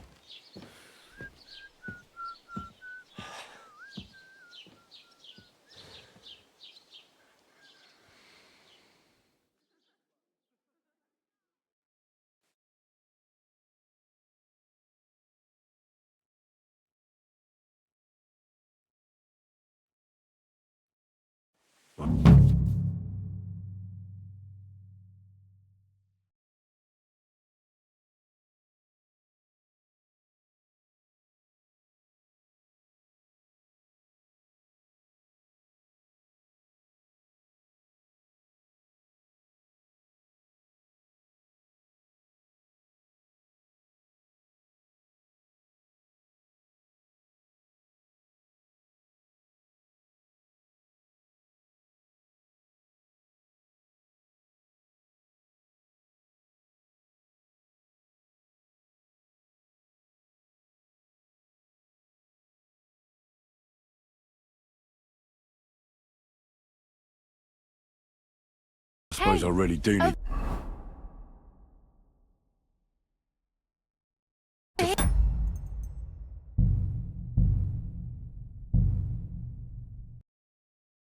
I suppose I really do need...